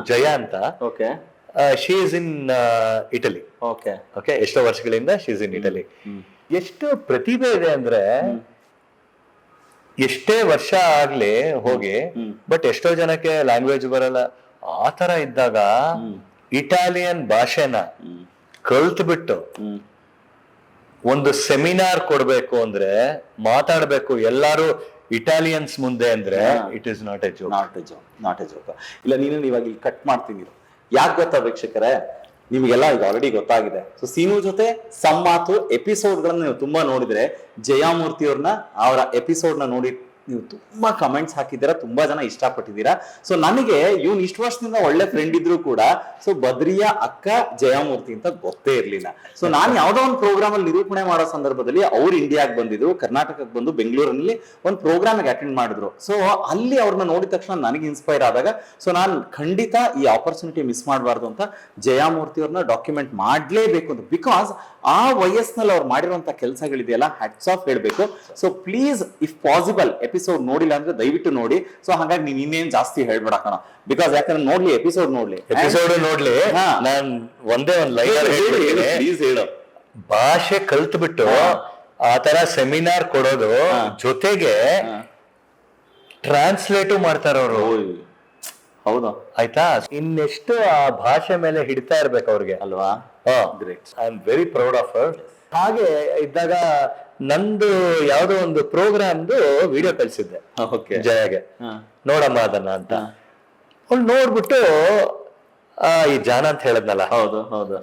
ಜಯ ಅಂತ, she is in Italy. Okay, ಎಷ್ಟೋ ವರ್ಷಗಳಿಂದ ಶಿ ಇಸ್ ಇನ್ ಇಟಲಿ. ಎಷ್ಟು ಪ್ರತಿಭೆ ಇದೆ ಅಂದ್ರೆ, ಎಷ್ಟೇ ವರ್ಷ ಆಗ್ಲಿ ಹೋಗಿ, ಬಟ್ ಎಷ್ಟೋ ಜನಕ್ಕೆ ಲ್ಯಾಂಗ್ವೇಜ್ ಬರಲ್ಲ. ಆ ತರ ಇದ್ದಾಗ ಇಟಾಲಿಯನ್ ಭಾಷೆನ ಕಲ್ತ್ಬಿಟ್ಟು ಒಂದು ಸೆಮಿನಾರ್ ಕೊಡ್ಬೇಕು ಅಂದ್ರೆ, ಮಾತಾಡ್ಬೇಕು ಎಲ್ಲಾರು ಇಟಾಲಿಯನ್ಸ್ ಮುಂದೆ ಅಂದ್ರೆ, it is not A joke. ಇಲ್ಲ, ನೀನು ಇವಾಗ ಇಲ್ಲಿ ಕಟ್ ಮಾಡ್ತೀನಿ. ಯಾಕೆ ಗೊತ್ತಾ ವೀಕ್ಷಕರೇ, ನಿಮ್ಗೆಲ್ಲ ಈಗ ಆಲ್ರೆಡಿ ಗೊತ್ತಾಗಿದೆ. ಸೊ ಸೀನು ಜೊತೆ ಸಂಮಾತು ಎಪಿಸೋಡ್ ಗಳನ್ನ ನೀವು ತುಂಬಾ ನೋಡಿದ್ರೆ, ಜಯಾಮೂರ್ತಿ ಅವ್ರನ್ನ ಅವರ ಎಪಿಸೋಡ್ ನ ನೋಡಿ ನೀವು ತುಂಬಾ ಕಮೆಂಟ್ಸ್ ಹಾಕಿದ್ದೀರಾ, ತುಂಬಾ ಜನ ಇಷ್ಟಪಟ್ಟಿದ್ದೀರಾ. ಸೊ ನನಗೆ ಇವ್ನು ಇಷ್ಟು ವರ್ಷದಿಂದ ಒಳ್ಳೆ ಫ್ರೆಂಡ್ ಇದ್ರು ಕೂಡ, ಸೊ ಬದ್ರಿಯಾ ಅಕ್ಕ ಜಯಾಮೂರ್ತಿ ಅಂತ ಗೊತ್ತೇ ಇರ್ಲಿಲ್ಲ. ಸೊ ನಾನು ಯಾವ್ದೋ ಒಂದು ಪ್ರೋಗ್ರಾಮ್ ಅಲ್ಲಿ ನಿರೂಪಣೆ ಮಾಡೋ ಸಂದರ್ಭದಲ್ಲಿ ಅವ್ರು ಇಂಡಿಯಾಗೆ ಬಂದಿದ್ರು, ಕರ್ನಾಟಕಕ್ಕೆ ಬಂದು ಬೆಂಗಳೂರಿನಲ್ಲಿ ಒಂದು ಪ್ರೋಗ್ರಾಮ್ ಅಟೆಂಡ್ ಮಾಡಿದ್ರು. ಸೊ ಅಲ್ಲಿ ಅವ್ರನ್ನ ನೋಡಿದ ತಕ್ಷಣ ನನಗೆ ಇನ್ಸ್ಪೈರ್ ಆದಾಗ, ಸೊ ನಾನು ಖಂಡಿತ ಈ ಆಪರ್ಚುನಿಟಿ ಮಿಸ್ ಮಾಡಬಾರ್ದು ಅಂತ ಜಯಾಮೂರ್ತಿ ಅವ್ರನ್ನ ಡಾಕ್ಯುಮೆಂಟ್ ಮಾಡ್ಲೇಬೇಕು ಅಂತ. ಬಿಕಾಸ್ ಆ ವಯಸ್ಸಿನಲ್ಲಿ ಅವ್ರು ಮಾಡಿರುವಂತ ಕೆಲಸಗಳಿದೆಯಲ್ಲ, ಹ್ಯಾಟ್ಸ್ ಆಫ್ ಹೇಳ್ಬೇಕು. So please if possible episode ನೋಡಿಲ್ಲ ಅಂದ್ರೆ ದಯವಿಟ್ಟು ನೋಡಿ. ಸೊ ಹಾಗಾಗಿ ನೀನ್ ಇನ್ನೇನ್ ಜಾಸ್ತಿ ಹೇಳ್ಬೇಡ ಕಣ, ಬಿಕಾಸ್ ಯಾಕಂದ್ರೆ ನೋಡ್ಲಿ ಎಪಿಸೋಡ್ ನೋಡ್ಲಿ. ನಾನ್ ಒಂದೇ ಒಂದ್ ಲೈನ್ ಪ್ಲೀಸ್ ಹೇಳು. ಭಾಷೆ ಕಲ್ತ್ಬಿಟ್ಟು ಆ ತರ ಸೆಮಿನಾರ್ ಕೊಡೋದು ಜೊತೆಗೆ ಟ್ರಾನ್ಸ್ಲೇಟು ಮಾಡ್ತಾರ ಅವರು. ಹೌದಾ? ಆಯ್ತಾ? ಇನ್ನೆಷ್ಟು ಆ ಭಾಷೆ ಮೇಲೆ ಹಿಡಿತಾ ಇರ್ಬೇಕು ಅವ್ರಿಗೆ ಅಲ್ವಾ? Great, I am very proud of her. ಹಾಗೆ ಇದ್ದಾಗ ನಂದು ಯಾವ್ದೋ ಒಂದು ಪ್ರೋಗ್ರಾಮ್ದು ವಿಡಿಯೋ ಕಳ್ಸಿದ್ದೆ ಜಯಗೆ, ನೋಡಮ್ಮ ಅದನ್ನ ಅಂತ. ಅವ್ಳು ನೋಡ್ಬಿಟ್ಟು ಈ ಜಾನ ಅಂತ ಹೇಳದ್ನಲ್ಲ, ಹೌದು,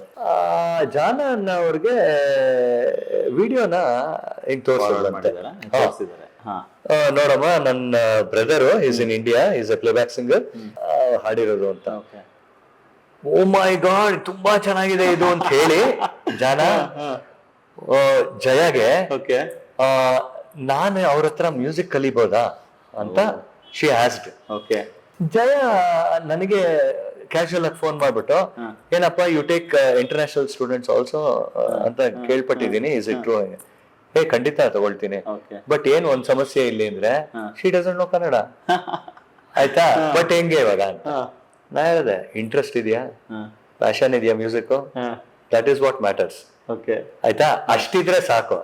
ಜಾನ ಅವ್ರಿಗೆ ವಿಡಿಯೋನ ಹಿಂಗ್ ತೋರಿಸಿದ್ರೆ, ನೋಡಮ್ಮ ನನ್ನ brother is in India, is a playback singer, ಹಾಡಿರೋದು ಅಂತ. ಓ ಮೈ ಗಾಡ್, ತುಂಬಾ ಚೆನ್ನಾಗಿದೆ ಇದು ಅಂತ ಹೇಳಿ ಜಾನ ಜಯಗೆ, ನಾನು ಅವ್ರ ಹತ್ರ ಮ್ಯೂಸಿಕ್ ಕಲಿಬೋದಾ ಅಂತ ಶಿ ಆಸ್ಕ್ಡ್. ಜಯ ನನಗೆ ಕ್ಯಾಶುವಲ್ ಆಗಿ ಫೋನ್ ಮಾಡ್ಬಿಟ್ಟು ಏನಪ್ಪ you take international students also ಅಂತ ಕೇಳ್ಪಟ್ಟಿದ್ದೀನಿ, ಇಸ್ ಇಟ್ ಟ್ರೂ? ಖಂಡಿತ ತಗೊಳ್ತೀನಿ, ಬಟ್ ಏನ್ ಒಂದ್ ಸಮಸ್ಯೆ ಇಲ್ಲಿ ಅಂದ್ರೆ ಶಿ ಡಸಂಟ್ ನೋ ಕನ್ನಡ. ಆಯ್ತಾ, ಬಟ್ ಹೆಂಗೆ ಇವಾಗ ಅಂತ ನಾ ಹೇಳಿದೆ, ಇಂಟ್ರೆಸ್ಟ್ ಇದೆಯಾ, ಪ್ಯಾಷನ್ ಇದೆಯಾ music, that is what matters. ಆಯ್ತಾ, ಅಷ್ಟಿದ್ರೆ ಸಾಕು,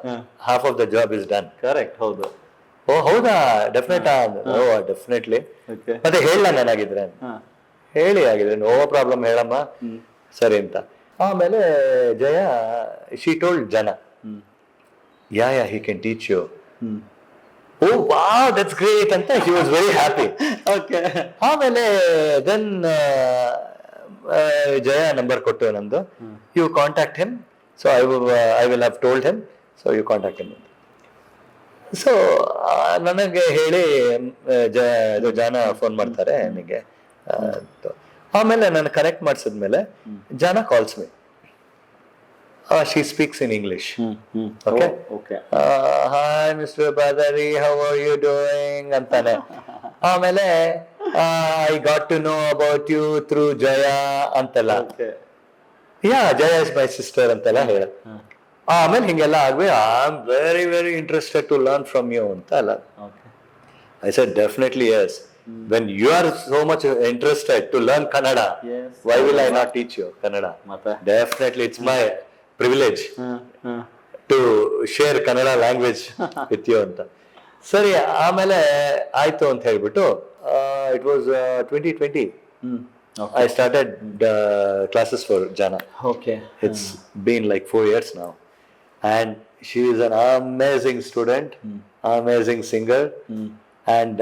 half of the job is done. Correct, ಹೌದು. ಓ ಹೌದಾ, ಡೆಫಿನೆಟ್ಲಿ. ಮತ್ತೆ ಹೇಳ ನಾನಾಗಿದ್ರೆ ಹೇಳಿ ಆಗಿದ್ರೆ ನೋ ಪ್ರಾಬ್ಲಮ್, ಹೇಳಮ್ಮ ಸರಿ ಅಂತ. ಆಮೇಲೆ ಜಯ she told Jana, yeah he can teach you. Oh wow, that's great ಅಂತ ಹಿ ವಾಸ್ ವೆರಿ ಹ್ಯಾಪಿ. ಆಮೇಲೆ ದೆನ್ ಜಯ ನಂಬರ್ ಕೊಟ್ಟು ನಂದು, you contact him, so I will have told him, so you contact him. So ನನಗೆ ಹೇಳಿ Jana phone ಮಾಡ್ತಾರೆ ನನಗೆ. ಆಮೇಲೆ ನಾನು ಕನೆಕ್ಟ್ ಮಾಡಿಸಿದ್ಮೇಲೆ Jana calls me. She speaks in English. Okay, hi mister Badri, how are you doing ಅಂತಾನೆ. ಆಮೇಲೆ I got to know about you through ಜಯ ಅಂತೆಲ್ಲ. ಯಾ, ಜಯ ಇಸ್ ಮೈ ಸಿಸ್ಟರ್ ಅಂತೆಲ್ಲ ಹೇಳ. ಆಮೇಲೆ ಹಿಂಗೆಲ್ಲ ಆಗ್ಬೇಕು, I am very very interested to learn from you ಅಂತ ಅಲ್ಲ. I said definitely yes, when you are so much interested to learn Kannada, why will I not teach you Kannada? Definitely it's my privilege to share Kannada language with you ಅಂತ. ಸರಿ, ಆಮೇಲೆ ಆಯ್ತು ಅಂತ ಹೇಳ್ಬಿಟ್ಟು it was 2020. I started classes for Jana. It's been like 4 years now. And she is an amazing student, amazing singer. And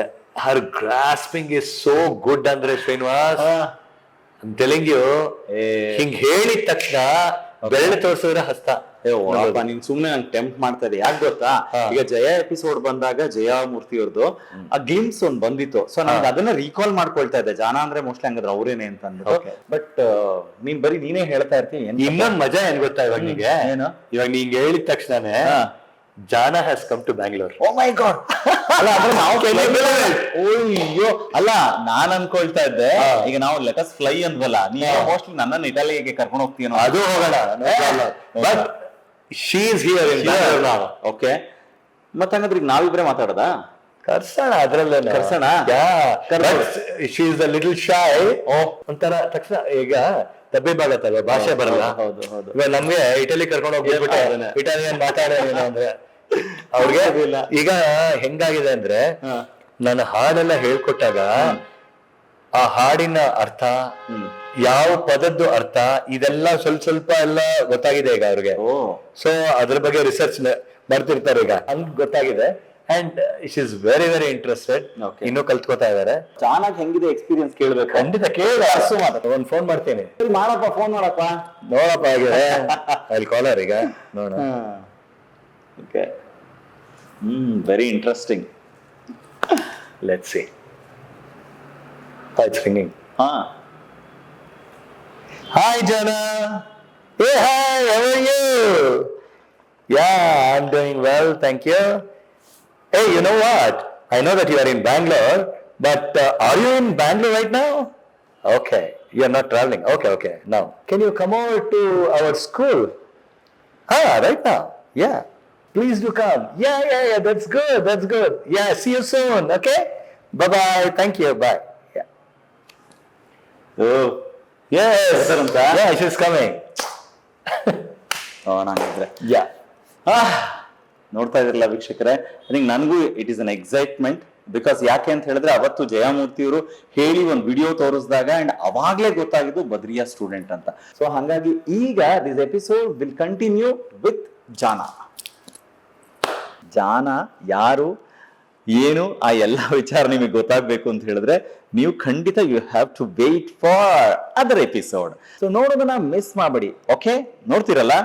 her grasping is so good, Andre Srinivas. I'm telling you, ಹಿಂಗ್ ಹೇಳಿದ ತಕ್ಷಣ ಬೆರಳು ತೋರಿಸಿದ್ರೆ ಹಸ್ತ. ನೀನ್ ಸುಮ್ನೆ ನಂಗೆ tempt ಮಾಡ್ತಾ ಇದೆ. ಯಾಕೆ ಗೊತ್ತಾ, ಈಗ ಜಯ ಎಪಿಸೋಡ್ ಬಂದಾಗ ಜಯ ಮೂರ್ತಿ ಅವ್ರದ್ದು ಆ ಗ್ಲಿಮ್ಸ್ ಒಂದ್ ಬಂದಿತ್ತು. ಸೊ ನಂಗೆ ಅದನ್ನ ರೀಕಾಲ್ ಮಾಡ್ಕೊಳ್ತಾ ಇದ್ದೆ, ಜಾನ ಅಂದ್ರೆ ಮೋಸ್ಟ್ಲಿ ಹಂಗಂದ್ರೆ ಅವ್ರೇನೆ ಅಂತ ಅಂದ್ಬಿಟ್ಟು. ಬಟ್ ನೀನ್ ಬರೀ ನೀನೇ ಹೇಳ್ತಾ ಇರ್ತೀನಿ. ಇನ್ನೊಂದ್ ಮಜಾ ಏನ್ ಗೊತ್ತಾ ಇವಾಗ ನಿಂಗೆ? ಇವಾಗ ನೀಂಗ್ ಹೇಳಿದ ತಕ್ಷಣನೇ Jana has come to Bangalore. Oh my god. ಅಲ್ಲ ಅಂದ್ರೆ ನಾವು ಅಯ್ಯೋ ಅಲ್ಲ, ನಾನ್ ಅನ್ಕೊಳ್ತಾ ಇದ್ದೆ ಈಗ ನಾವು ಲೆಟಸ್ ಫ್ಲೈ ಅಂದ್ವಲ್ಲ, ನೀವು ಮೋಸ್ಟ್ಲಿ ನನ್ನನ್ನು ಇಟಾಲಿಗೆ ಕರ್ಕೊಂಡು ಹೋಗ್ತೀನೋ. ಅದು ಹೋಗೋಣ, but she is here in Bangalore now. Okay, ಮತ್ತೆ ಹಂಗಂದ್ರೆ ಈಗ ನಾವಿಬ್ರೆ ಮಾತಾಡೋದಾ? ಕರ್ಸೋಣ, ಅದ್ರಲ್ಲೇ ಕರ್ಸೋಣ. She is a little shy. ಒಂಥರ ತಕ್ಷಣ ಈಗ ತಬ್ಬಿ ಬಾಗತ್ತಲ್ವ, ಭಾಷೆ ಬರಲ್ಲ. ಇವಾಗ ನಮ್ಗೆ ಇಟಲಿ ಕರ್ಕೊಂಡು ಹೋಗ್ಬಿಟ್ಬಿಟ್ಟೆ ಇಟಾಲಿಯನ್ ಮಾತಾಡೋದೇನು ಅಂದ್ರೆ ಅವ್ರಿಗೆ ಈಗ ಹೆಂಗಾಗಿದೆ ಅಂದ್ರೆ, ನಾನು ಹಾಡೆಲ್ಲ ಹೇಳ್ಕೊಟ್ಟಾಗ ಆ ಹಾಡಿನ ಅರ್ಥ, ಯಾವ ಪದದ್ದು ಅರ್ಥ, ಇದೆಲ್ಲ ಸ್ವಲ್ಪ ಎಲ್ಲ ಗೊತ್ತಾಗಿದೆ ಈಗ ಅವ್ರಿಗೆ. ಸೊ ಅದ್ರ ಬಗ್ಗೆ ರಿಸರ್ಚ್ ಬರ್ತಿರ್ತಾರೆ ಈಗ, ಹಂಗ್ ಗೊತ್ತಾಗಿದೆ. And she is very very interested. ಇನ್ನೂ ಕಲ್ತ್ಕೋತಾ ಇದಾರೆ. ಚೆನ್ನಾಗಿ ಹೆಂಗಿದೆ ಎಕ್ಸ್ಪೀರಿಯನ್ಸ್ ಕೇಳ್ಬೇಕು. ಖಂಡಿತ ಕೇಳ, ಒಂದ್ ಫೋನ್ ಮಾಡ್ತೀನಿ. ಮಾಡಪ್ಪ, ಫೋನ್ ಮಾಡಪ್ಪ. ನೋಡಪ್ಪ ಆಗಿದೆ ಅಲ್ಲಿ ಕಾಲರ್ ಈಗ ನೋಡ. Okay, very interesting. Let's see. It's ringing. Hi Jana. Hey, hi, how are you? Yeah, I'm doing well, thank you. Hey, you know what? I know that you are in Bangalore, but are you in Bangalore right now? Okay, you're not traveling. Okay. Now, can you come over to our school? Right now. Yeah. Please do come. Yeah. That's good. Yeah, see you soon. Okay. Bye-bye. Thank you. Bye. Yeah. Oh. Yes. Yeah, she's coming. ನಾನಿದ್ರೆ Yeah. ನೋಡ್ತಾ ಇದ್ರಲ್ಲ ವೀಕ್ಷಕರೇ, think ನನಗೂ it is an excitement. Because ಯಾಕೆ ಅಂತ ಹೇಳಿದ್ರೆ, ಅವತ್ತು ಜಯಮೂರ್ತಿಯವರು ಹೇಳಿ ಒಂದು ವಿಡಿಯೋ ತೋರಿಸಿದಾಗ ಅಂಡ್ ಅವಾಗ್ಲೇ ಗೊತ್ತಾಗಿದ್ದು ಬದ್ರಿಯಾ ಸ್ಟೂಡೆಂಟ್ ಅಂತ. ಸೊ ಹಾಗಾಗಿ ಈಗ this episode will continue with Jana. Jana ಯಾರು, ಏನು, ಆ ಎಲ್ಲ ವಿಚಾರ ನಿಮಗೆ ಗೊತ್ತಾಗಬೇಕು ಅಂತ ಹೇಳಿದ್ರೆ ನೀವು ಖಂಡಿತ you have to wait for other episode. So ನೋಡೋದನ್ನ ಮಿಸ್ ಮಾಡಬೇಡಿ. ಓಕೆ, ನೋಡ್ತಿರಲ್ಲ?